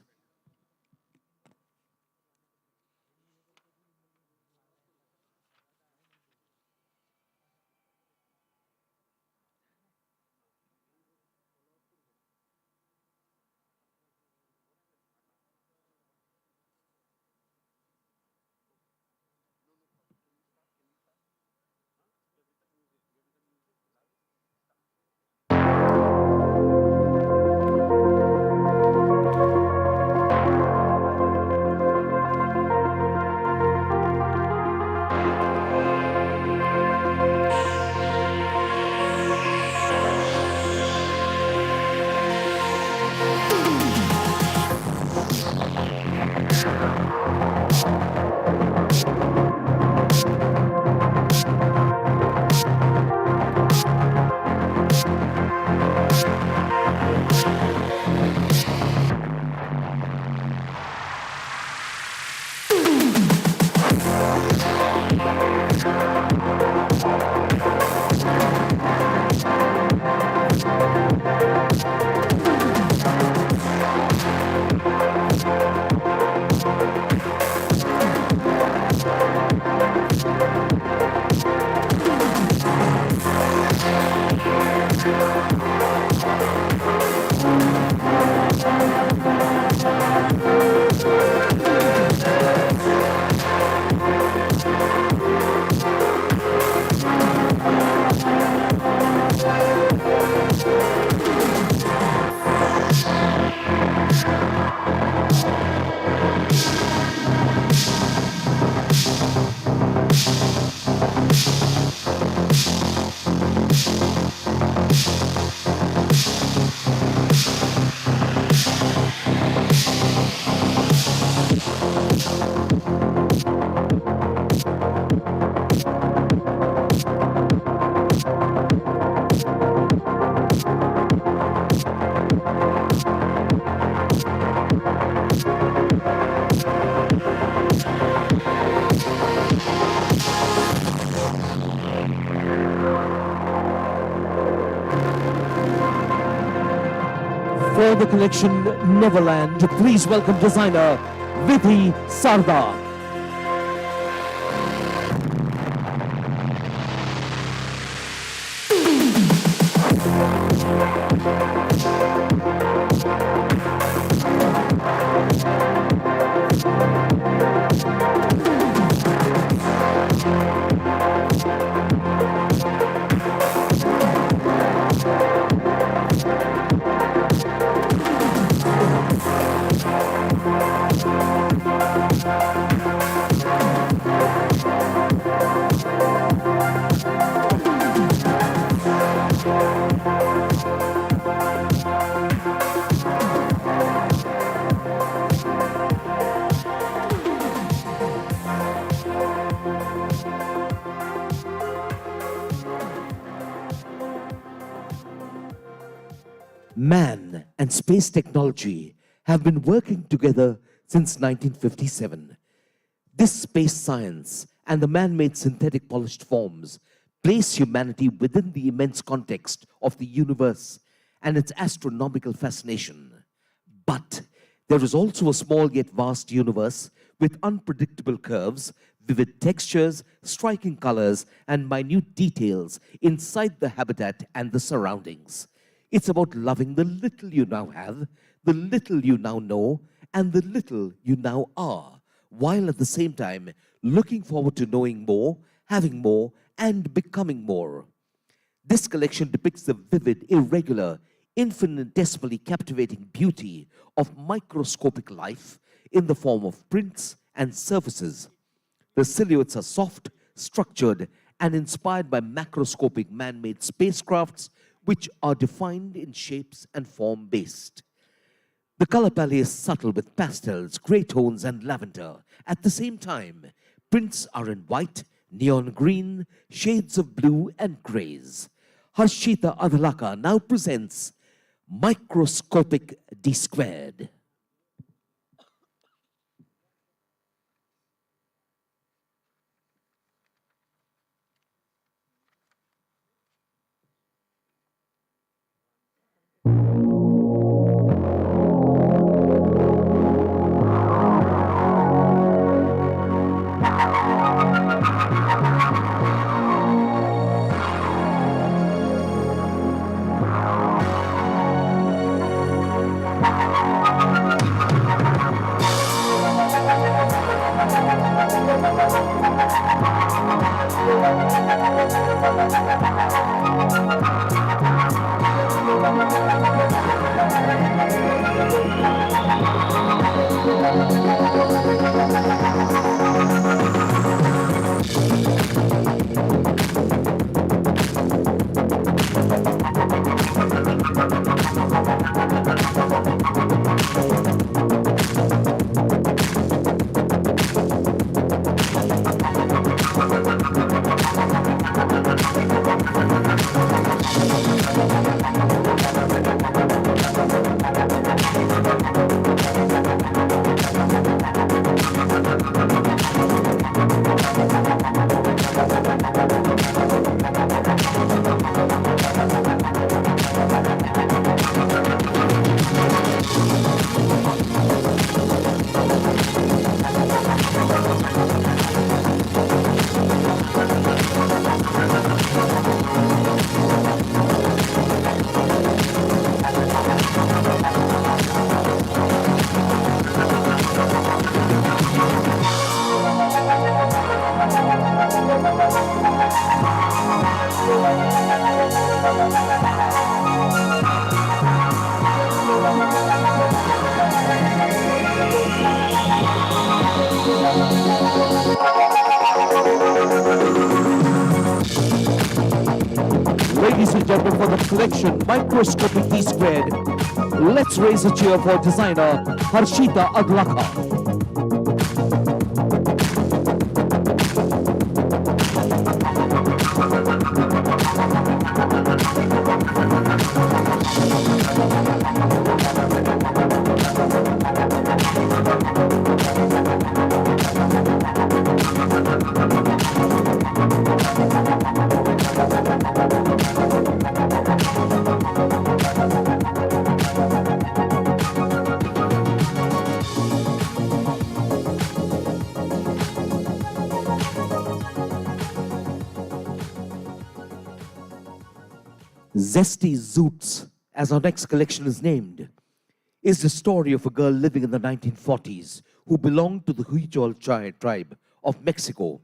Speaker 2: For the collection Neverland, please welcome designer Vidhi Sarda. and space technology have been working together since 1957. This space science and the man-made synthetic polished forms place humanity within the immense context of the universe and its astronomical fascination. But there is also a small yet vast universe with unpredictable curves, vivid textures, striking colors, and minute details inside the habitat and the surroundings. It's about loving the little you now have, the little you now know, and the little you now are, while at the same time looking forward to knowing more, having more, and becoming more. This collection depicts the vivid, irregular, infinitesimally captivating beauty of microscopic life in the form of prints and surfaces. The silhouettes are soft, structured, and inspired by macroscopic man-made spacecrafts which are defined in shapes and form-based. The color palette is subtle with pastels, gray tones, and lavender. At the same time, prints are in white, neon green, shades of blue, and grays. Harshita Adhlaka now presents Microscopic D-Squared. Ladies and gentlemen, for the collection Microscopic D-Squared, let's raise a cheer for designer Harshita Adhlaka. Zesty Zoots, as our next collection is named, is the story of a girl living in the 1940s who belonged to the Huichol tribe of Mexico.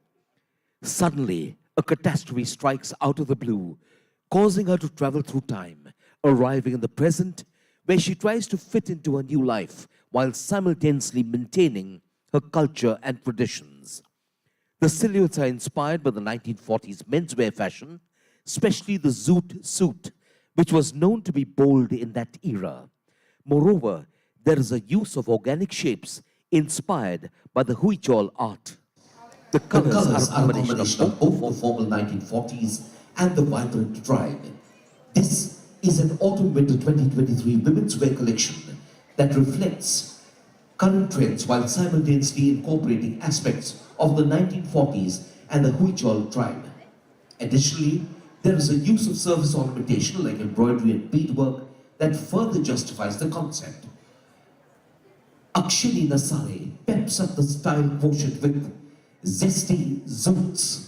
Speaker 2: Suddenly, a catastrophe strikes out of the blue, causing her to travel through time, arriving in the present, where she tries to fit into a new life while simultaneously maintaining her culture and traditions. The silhouettes are inspired by the 1940s menswear fashion, especially the zoot suit, which was known to be bold in that era. Moreover, there is a use of organic shapes inspired by the Huichol art. The colors are a combination of both the formal 1940s and the vibrant tribe. This is an autumn-winter 2023 women's wear collection that reflects current trends while simultaneously incorporating aspects of the 1940s and the Huichol tribe. Additionally, there is a use of surface ornamentation like embroidery and beadwork that further justifies the concept. Akshini Nasare peps up the style quotient with zesty zoots.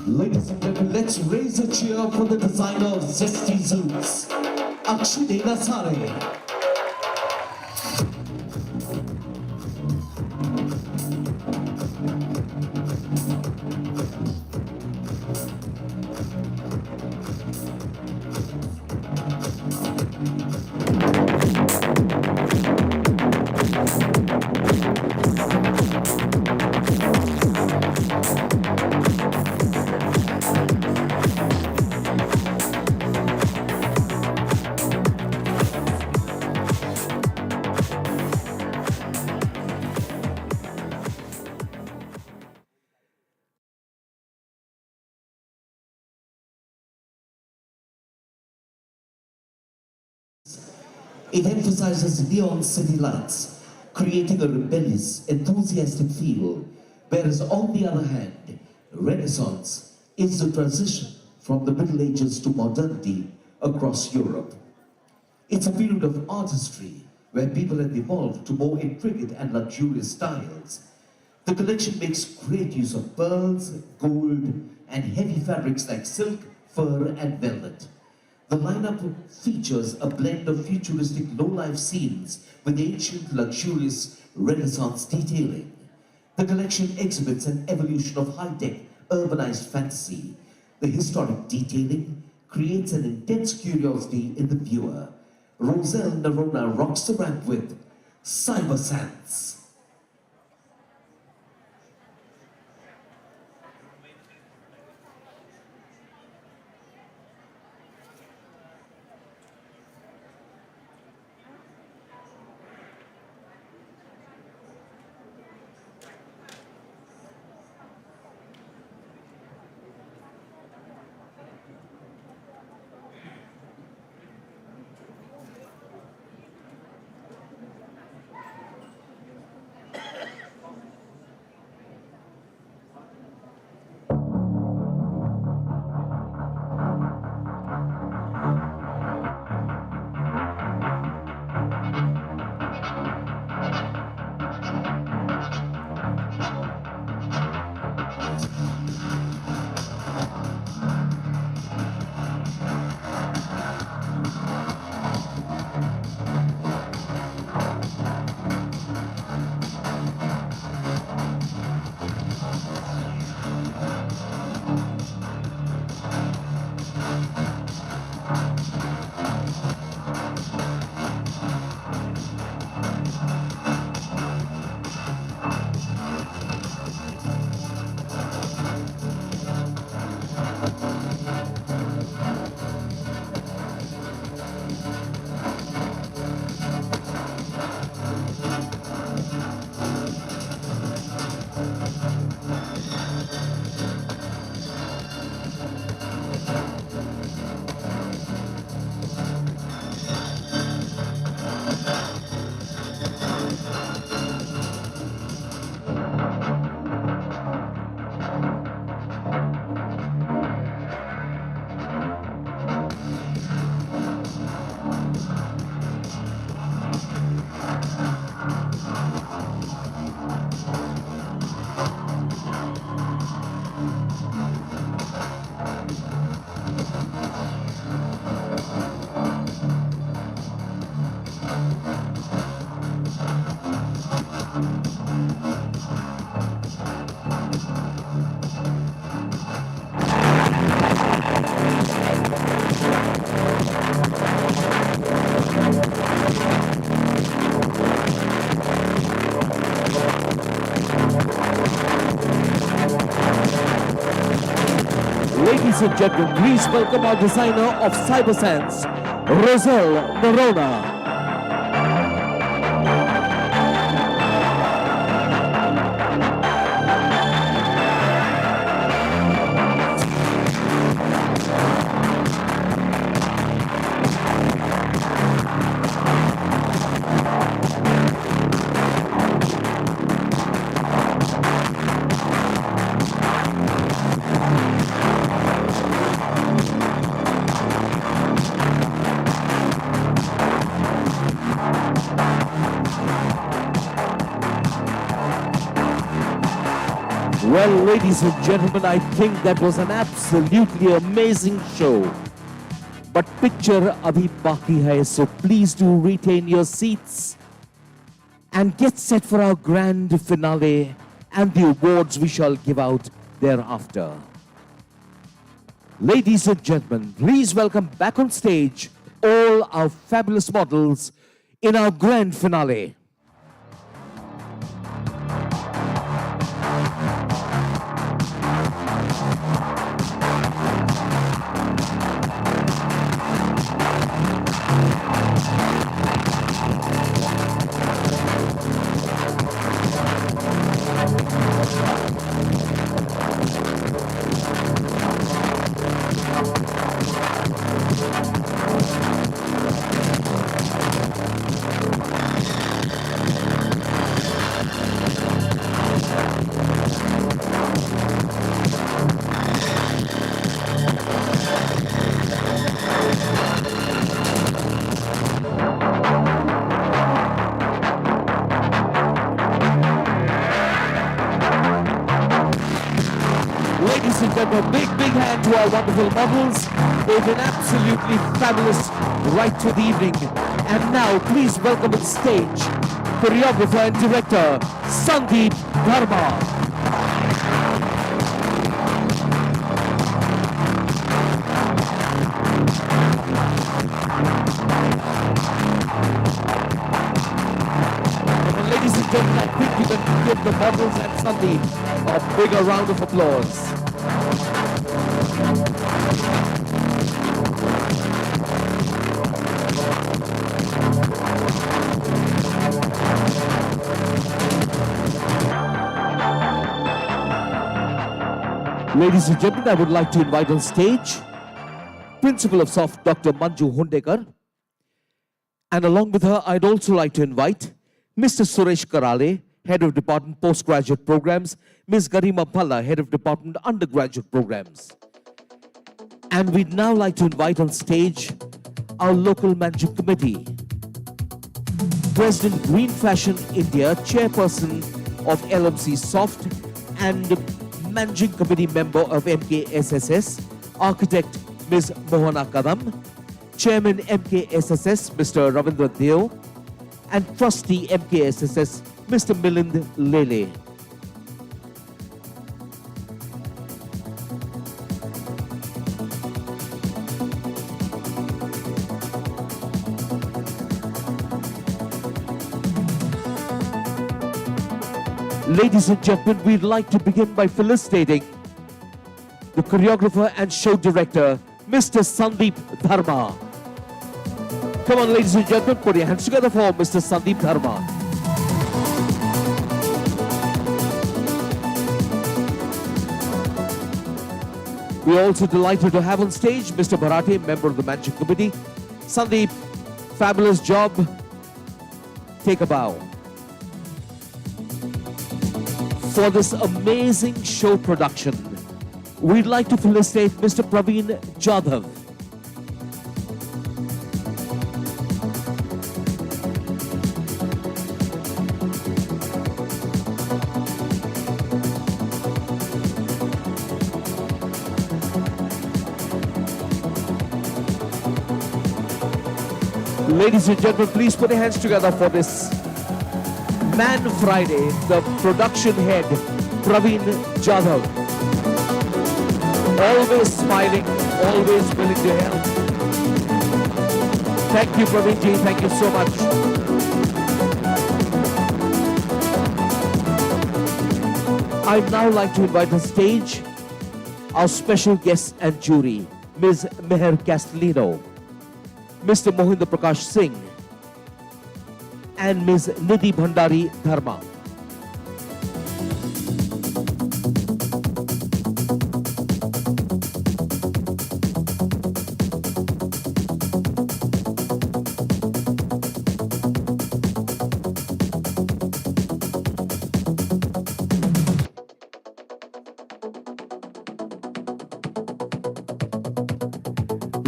Speaker 2: Ladies and gentlemen, let's raise a cheer for the designer of Zesty Zoots, Akshini Nasare. It emphasizes neon city lights, creating a rebellious, enthusiastic feel, whereas on the other hand, Renaissance is the transition from the Middle Ages to modernity across Europe. It's a period of artistry where people have evolved to more intricate and luxurious styles. The collection makes great use of pearls, gold, and heavy fabrics like silk, fur, and velvet. The lineup features a blend of futuristic low-life scenes with ancient, luxurious Renaissance detailing. The collection exhibits an evolution of high-tech, urbanized fantasy. The historic detailing creates an intense curiosity in the viewer. Roselle Nerona rocks the ramp with Cyber Sands. Ladies and gentlemen, please welcome our designer of CyberSense, Roselle Nerona. Well, ladies and gentlemen, I think that was an absolutely amazing show. But picture abhi baki hai, so please do retain your seats and get set for our grand finale and the awards we shall give out thereafter. Ladies and gentlemen, please welcome back on stage all our fabulous models in our grand finale. Ladies and gentlemen, big hand to our wonderful models. They've been absolutely fabulous right through the evening. And now, please welcome on stage choreographer and director, Sandeep Dharma. Ladies and gentlemen, I think you can give the models and Sandeep a bigger round of applause. Ladies and gentlemen, I would like to invite on stage Principal of SOFT, Dr. Manju Hundekar. And along with her, I'd also like to invite Mr. Suresh Karale, Head of Department Postgraduate Programs, Ms. Garima Palla, Head of Department Undergraduate Programs. And we'd now like to invite on stage our local managing committee. President Green Fashion India, Chairperson of LMC Soft, and Managing Committee Member of MKSSS, Architect Ms. Mohana Kadam, Chairman MKSSS, Mr. Ravindra Deo, and Trustee MKSSS, Mr. Milind Lele. Ladies and gentlemen, we'd like to begin by felicitating the choreographer and show director, Mr. Sandeep Dharma. Come on, ladies and gentlemen, put your hands together for Mr. Sandeep Dharma. We are also delighted to have on stage Mr. Bharati, member of the Managing Committee. Sandeep, fabulous job. Take a bow. For this amazing show production, we'd like to felicitate Mr. Praveen Jadhav. Ladies and gentlemen, please put your hands together for this Man Friday, the production head, Praveen Jadhav. Always smiling, always willing to help. Thank you, Praveen ji. Thank you so much. I'd now like to invite on stage our special guest and jury, Ms. Meher Castellino, Mr. Mohinder Prakash Singh, and Ms. Nidhi Bhandari Dharma.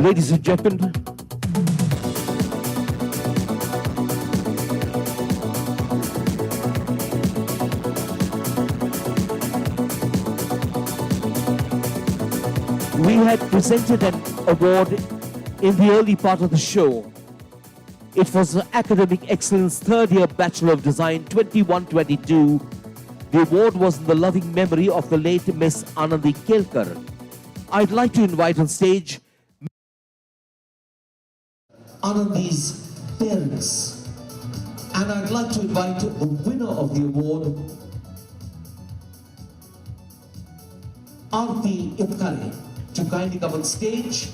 Speaker 2: Ladies and gentlemen, we had presented an award in the early part of the show. It was the Academic Excellence Third Year Bachelor of Design 21-22. The award was in the loving memory of the late Miss Anandi Kelkar. I'd like to invite on stage Anandi's parents. And I'd like to invite the winner of the award, Aarti Ipkare, to kindly come on stage.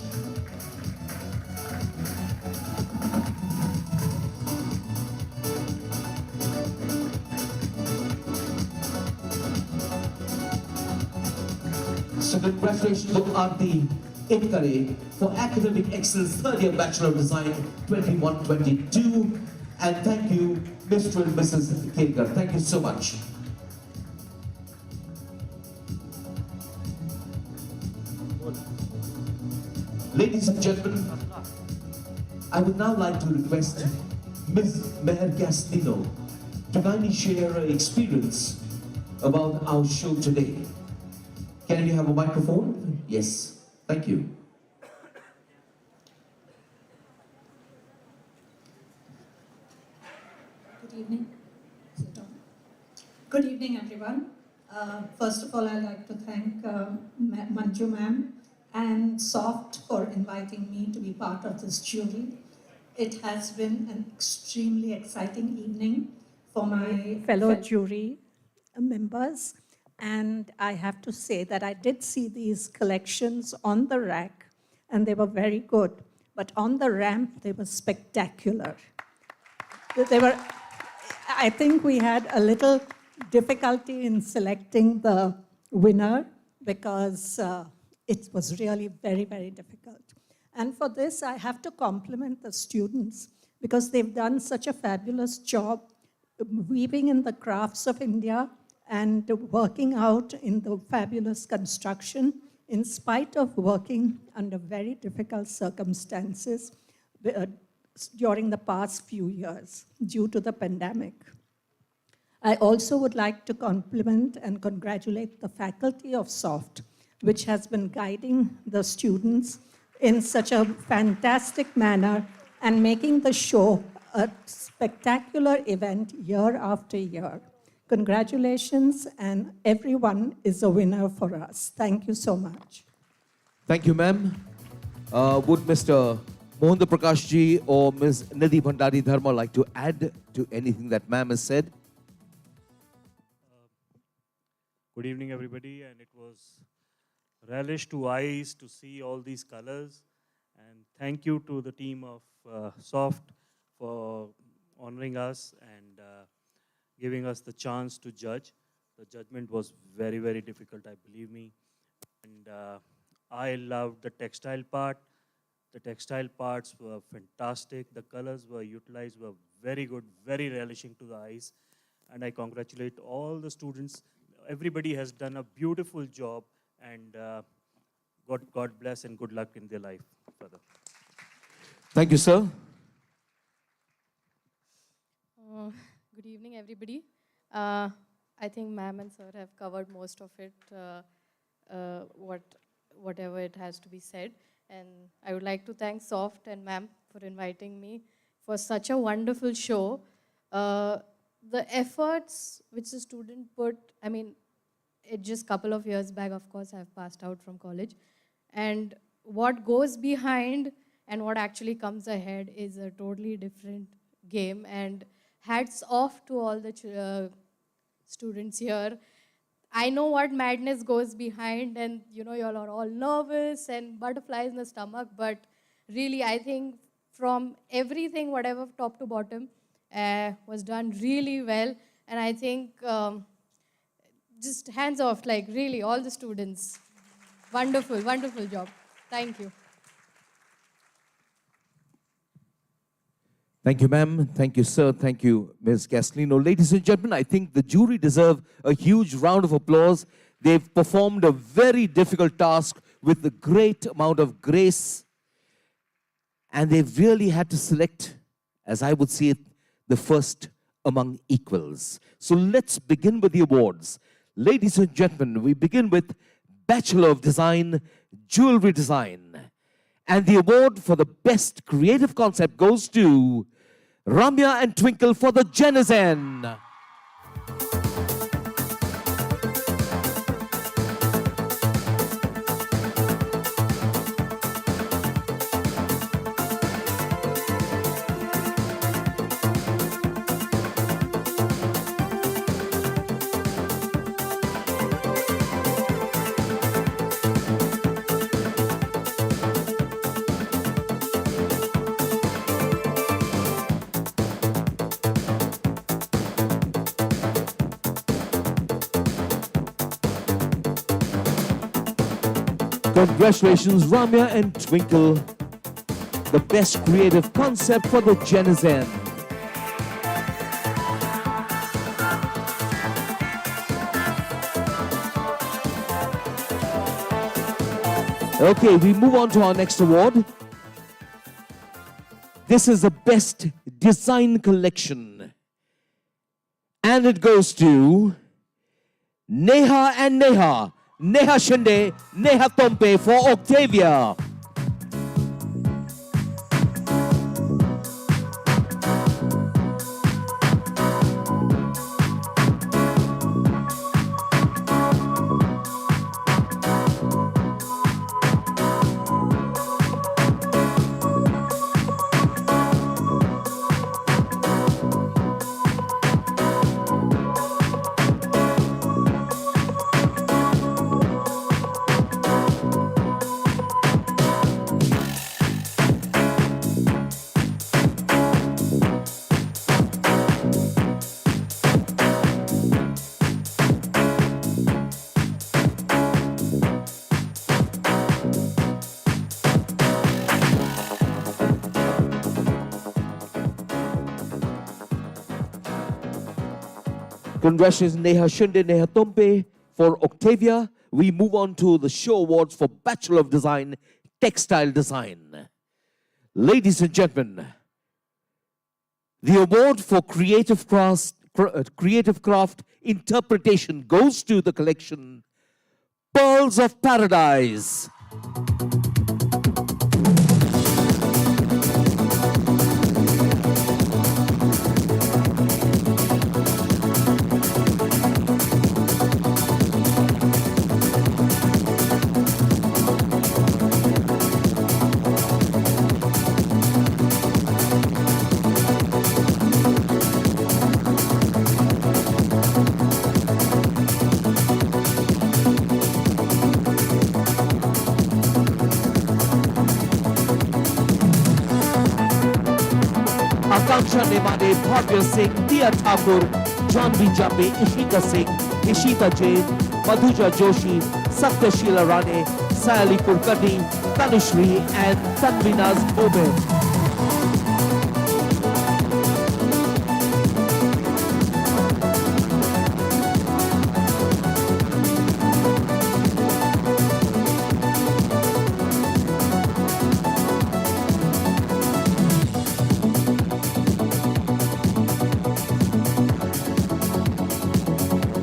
Speaker 2: So congratulations to Aarti Ipkare for Academic Excellence Third Year Bachelor of Design 21-22. And thank you, Mr. and Mrs. Kelkar. Thank you so much. Ladies and gentlemen, I would now like to request Ms. Meher Castellino to kindly share her experience about our show today. Can you have a microphone? Yes, thank you.
Speaker 13: Good evening. Good evening, everyone. First of all, I'd like to thank Manju ma'am and SOFT for inviting me to be part of this jury. It has been an extremely exciting evening for my fellow jury members. And I have to say that I did see these collections on the rack and they were very good. But on the ramp, they were spectacular. They were, I think we had a little difficulty in selecting the winner because it was really very, very difficult. And for this, I have to compliment the students because they've done such a fabulous job weaving in the crafts of India and working out in the fabulous construction in spite of working under very difficult circumstances during the past few years due to the pandemic. I also would like to compliment and congratulate the faculty of SOFT, which has been guiding the students in such a fantastic manner and making the show a spectacular event year after year. Congratulations, and everyone is a winner for us. Thank you so much.
Speaker 2: Thank you, ma'am. Would Mr. Mohinder Prakash ji or Ms. Nidhi Bhandari Dharma like to add to anything that ma'am has said?
Speaker 14: Good evening, everybody, and it was relish to eyes to see all these colors. And thank you to the team of SOFT for honoring us and giving us the chance to judge. The judgment was very, very difficult, I believe me. And I loved the textile part. The textile parts were fantastic. The colors were utilized, were very good, very relishing to the eyes. And I congratulate all the students. Everybody has done a beautiful job, and God bless and good luck in their life further.
Speaker 2: Thank you, sir.
Speaker 15: Good evening, everybody. I think ma'am and sir have covered most of it, whatever it has to be said. And I would like to thank SOFT and ma'am for inviting me for such a wonderful show. The efforts which the student put, I mean, it just couple of years back, of course, I've passed out from college. And what goes behind and what actually comes ahead is a totally different game. And hats off to all the students here. I know what madness goes behind, and you know, y'all are all nervous and butterflies in the stomach, but really, I think from everything, whatever top to bottom, was done really well. And I think just hands off, like really, all the students. Wonderful, wonderful job. Thank you.
Speaker 2: Thank you, ma'am. Thank you, sir. Thank you, Ms. Gaslino. Ladies and gentlemen, I think the jury deserve a huge round of applause. They've performed a very difficult task with a great amount of grace. And they've really had to select, as I would see it, the first among equals. So let's begin with the awards. Ladies and gentlemen, we begin with Bachelor of Design, Jewelry Design. And the award for the best creative concept goes to Ramya and Twinkle for the Genazen. Congratulations, Ramya and Twinkle. The best creative concept for the Genazen. Okay, we move on to our next award. This is the best design collection. And it goes to Neha and Neha. Neha Shinde, Neha Tompe for Octavia. Congratulations, Neha Shinde, Neha Tompe for Octavia. We move on to the show awards for Bachelor of Design, Textile Design. Ladies and gentlemen, the award for creative craft interpretation goes to the collection Pearls of Paradise. Akanksha Nemade, Bhavya Singh, Tia Thakur, John V. Jape, Ishika Singh, Ishita Jain, Madhuja Joshi, Satyashila Rane, Sayali Kulkarni, Tanushri, and Tanvinaz Oben.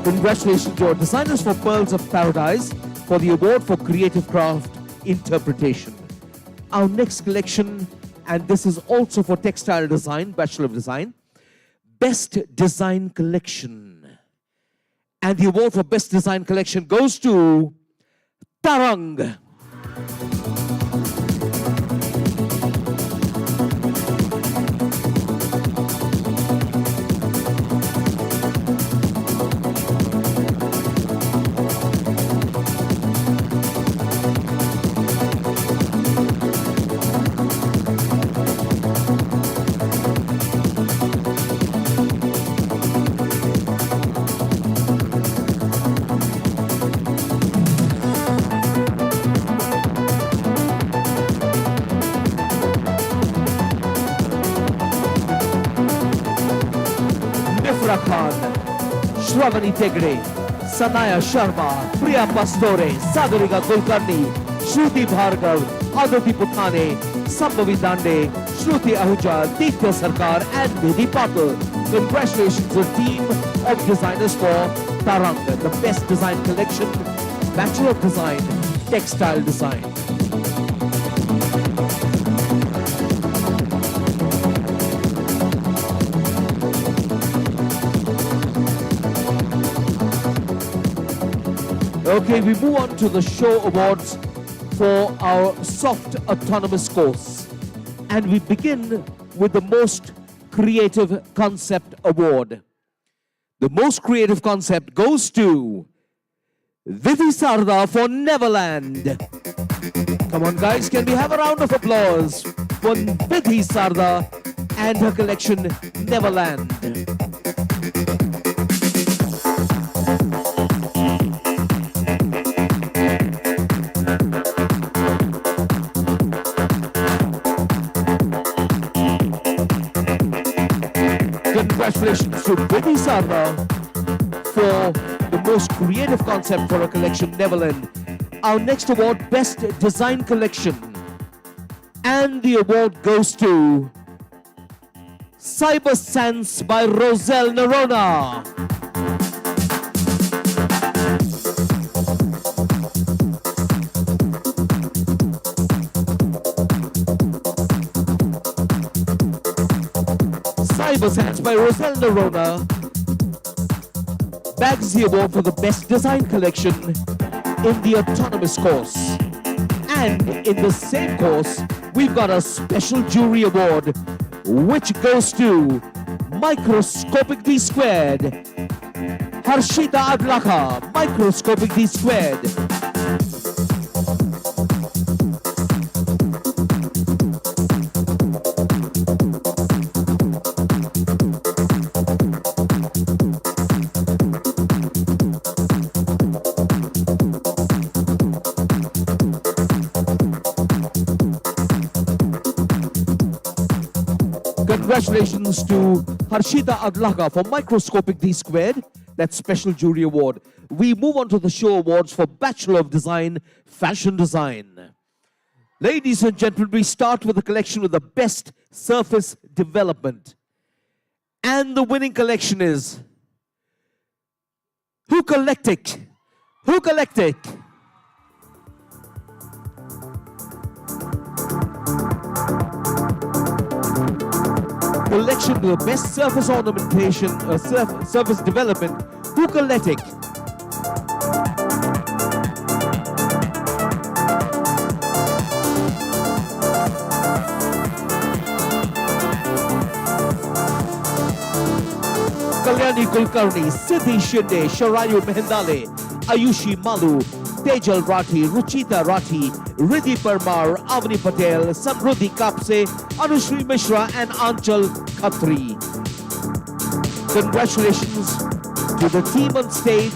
Speaker 2: Congratulations to our designers for Pearls of Paradise for the award for creative craft interpretation. Our next collection and this is also for textile design, Bachelor of Design. Best Design Collection. And the award for Best Design Collection goes to Tarang. Nifra Khan, Shravani Tegre, Sanaya Sharma, Priya Pastore, Sadhurika Kulkarni, Shruti Bhargav, Aditi Puthane, Sambhavi Dande, Shruti Ahuja, Ditya Sarkar, and Nidhi Patel. Congratulations to the team of designers for Tarang, the Best Design Collection, Bachelor of Design, Textile Design. Okay, we move on to the show awards for our soft autonomous course. And we begin with the most creative concept award. The most creative concept goes to Vidhi Sarda for Neverland. Come on guys, can we have a round of applause for Vidhi Sarda and her collection Neverland. Congratulations to Vidhi Sarda for the most creative concept for a collection, Neverland. Our next award, Best Design Collection. And the award goes to Cyber Sense by Roselle Nerona. Cyber Sense by Roselle Nerona bags the award for the Best Design Collection in the autonomous course. And in the same course, we've got a special jury award, which goes to Microscopic D Squared. Harshita Adlakha, Microscopic D Squared. Congratulations to Harshita Adlakha for Microscopic D Squared, that special jury award. We move on to the show awards for Bachelor of Design, Fashion Design. Ladies and gentlemen, we start with the collection with the Best Surface Development. And the winning collection is Hukalectic. Hukalectic. Collection with the best surface ornamentation, surface development, Hukalectic. Kalyani Kulkarni, Siddhi Shinde, Sharayu Mehendale, Ayushi Malu, Tejal Rathi, Ruchita Rathi, Riddhi Parmar, Avani Patel, Samruddhi Kapse, Anushri Mishra, and Anchal Khatri. Congratulations to the team on stage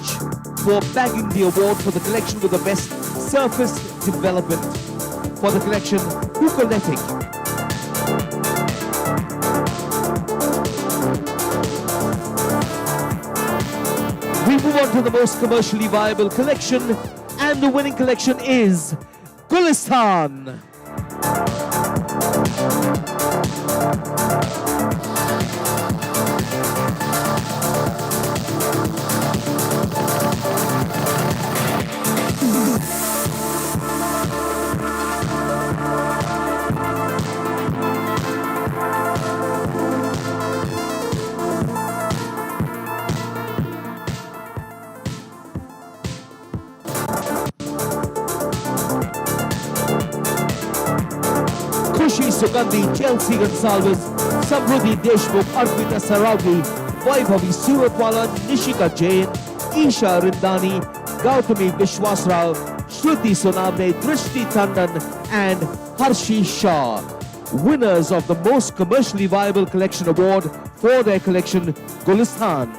Speaker 2: for bagging the award for the collection with the best surface development for the collection Hukalectic. We move on to the most commercially viable collection, and the winning collection is Gulistan. Sugandhi, Chelsea Gonsalves, Samruddhi Deshmukh, Arpita Saragi, Vaibhavi Suratwala, Nishika Jain, Isha Rindani, Gautami Vishwasrao, Shruti Sonavne, Drishti Tandon, and Harshi Shah. Winners of the Most Commercially Viable Collection Award for their collection, Gulistan.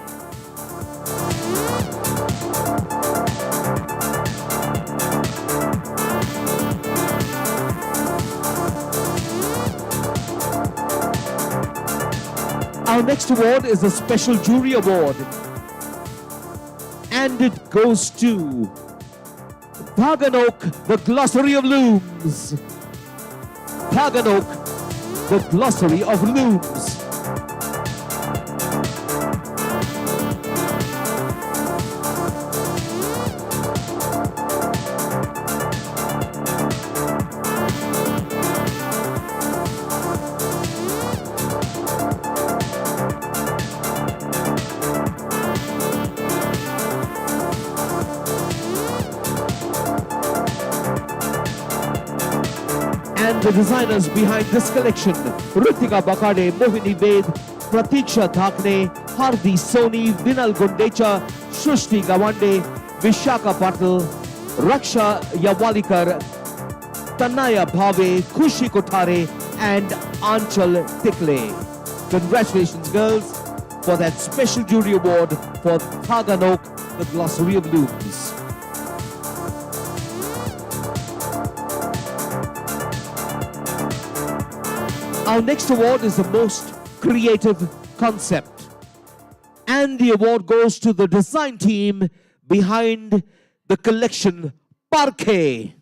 Speaker 2: Our next award is a special jury award, and it goes to Bhaganok, the Glossary of Looms. Bhaganok, the Glossary of Looms. And the designers behind this collection: Ritika Bakade, Mohini Ved, Pratiksha Dhakne, Hardi Soni, Vinal Gundecha, Shushti Gawande, Vishaka Patil, Raksha Yawalikar, Tanaya Bhave, Khushi Kothare, and Anchal Tikle. Congratulations, girls, for that special jury award for Bhaganok, the Glossary of Looms. Our next award is the most creative concept. And the award goes to the design team behind the collection Parquet.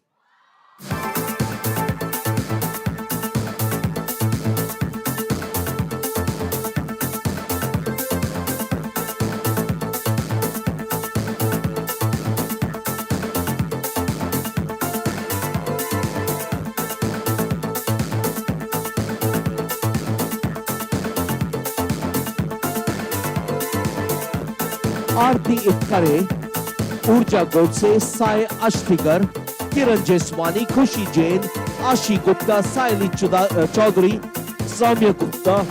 Speaker 2: Aarti Itkare, Urja Godse, Sai Ashtigar, Kiran Jeswani, Khushi Jain, Ashi Gupta, Saili Chaudhary, Samya Gupta,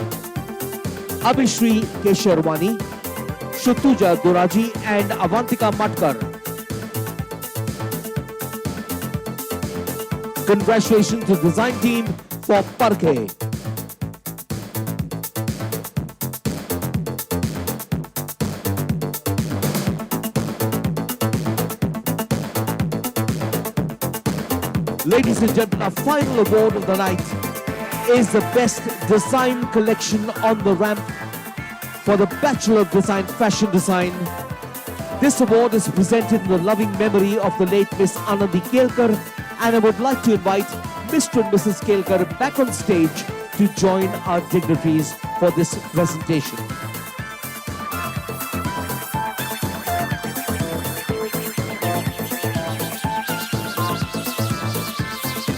Speaker 2: Abhishri Kesharwani, Shutuja Duraji, and Avantika Matkar. Congratulations to the design team for Parquet. Ladies and gentlemen, our final award of the night is the Best Design Collection on the Ramp for the Bachelor of Design Fashion Design. This award is presented in the loving memory of the late Miss Anandi Kelkar, and I would like to invite Mr. and Mrs. Kelkar back on stage to join our dignitaries for this presentation.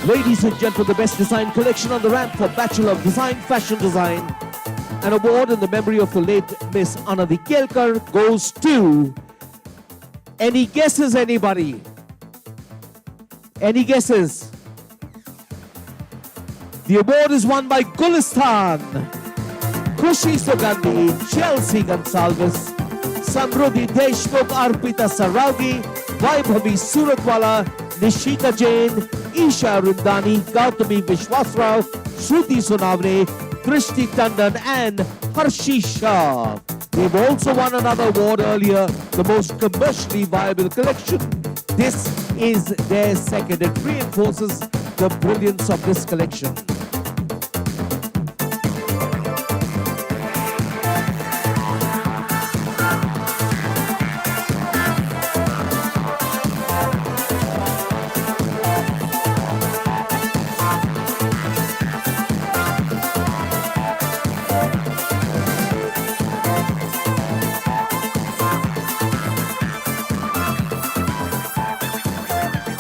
Speaker 2: Ladies and gentlemen, the Best Design Collection on the Ramp for Bachelor of Design Fashion Design. An award in the memory of the late Miss Anandi Kelkar goes to... Any guesses, anybody? Any guesses? The award is won by Gulistan, Khushi Sugandhi, Chelsea Gonsalves, Samruddhi Deshmukh, Arpita Saragi, Vaibhavi Suratwala, Nishika Jain, Isha Rindani, Gautami Vishwasrao, Shruti Sonavne, Drishti Tandon, and Harshi Shah. They've also won another award earlier, the Most Commercially Viable Collection. This is their second. It reinforces the brilliance of this collection.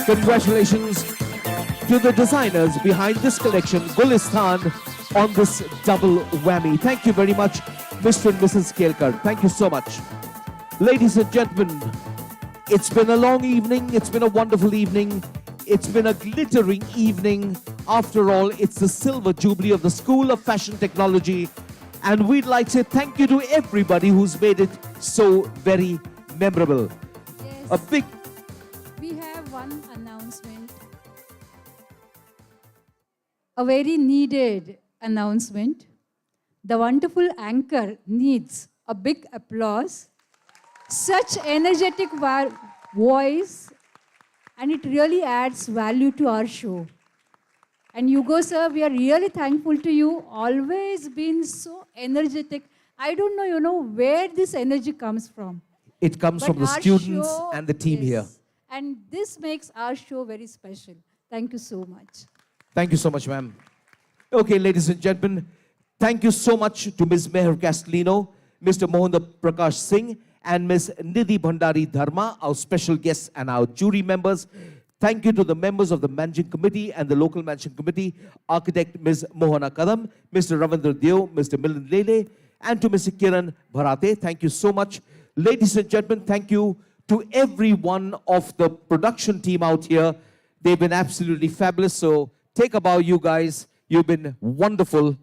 Speaker 2: Congratulations to the designers behind this collection, Gulistan, on this double whammy. Thank you very much, Mr. and Mrs. Kelkar. Thank you so much. Ladies and gentlemen, it's been a long evening. It's been a wonderful evening. It's been a glittering evening. After all, it's the silver jubilee of the School of Fashion Technology. And we'd like to say thank you to everybody who's made it so very memorable.
Speaker 5: Yes.
Speaker 2: A big
Speaker 5: We have one announcement. A very needed announcement. The wonderful anchor needs a big applause. Such energetic voice, and it really adds value to our show. And Hugo sir, we are really thankful to you. Always been so energetic. I don't know, where this energy comes from.
Speaker 2: It comes
Speaker 5: But
Speaker 2: from the
Speaker 5: our
Speaker 2: students
Speaker 5: show-
Speaker 2: and the team here.
Speaker 5: yes. And this makes our show very special. Thank you so much.
Speaker 2: Thank you so much, ma'am. Okay, ladies and gentlemen, thank you so much to Ms. Meher Castellino, Mr. Mohan Prakash Singh, and Ms. Nidhi Bhandari Dharma, our special guests and our jury members. Thank you to the members of the Managing Committee and the Local Managing Committee, Architect Ms. Mohana Kadam, Mr. Ravindra Deo, Mr. Milind Lele, and to Mr. Kiran Bharate. Thank you so much. Ladies and gentlemen, thank you to every one of the production team out here. They've been absolutely fabulous. So take a bow, you guys. You've been wonderful.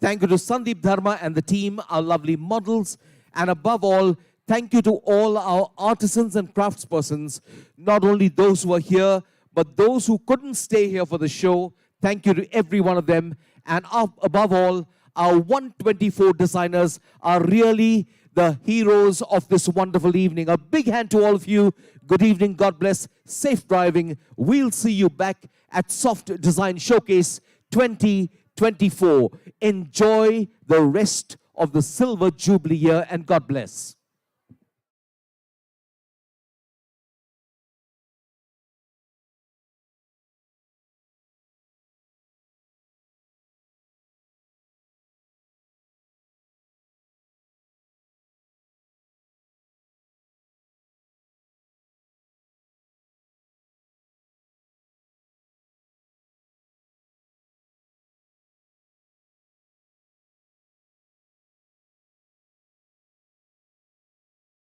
Speaker 2: Thank you to Sandeep Dharma and the team, our lovely models. And above all, thank you to all our artisans and craftspersons, not only those who are here, but those who couldn't stay here for the show. Thank you to every one of them. And above all, our 124 designers are really the heroes of this wonderful evening. A big hand to all of you. Good evening, God bless, safe driving. We'll see you back at Soft Design Showcase 2024. Enjoy the rest of the Silver Jubilee year, and God bless.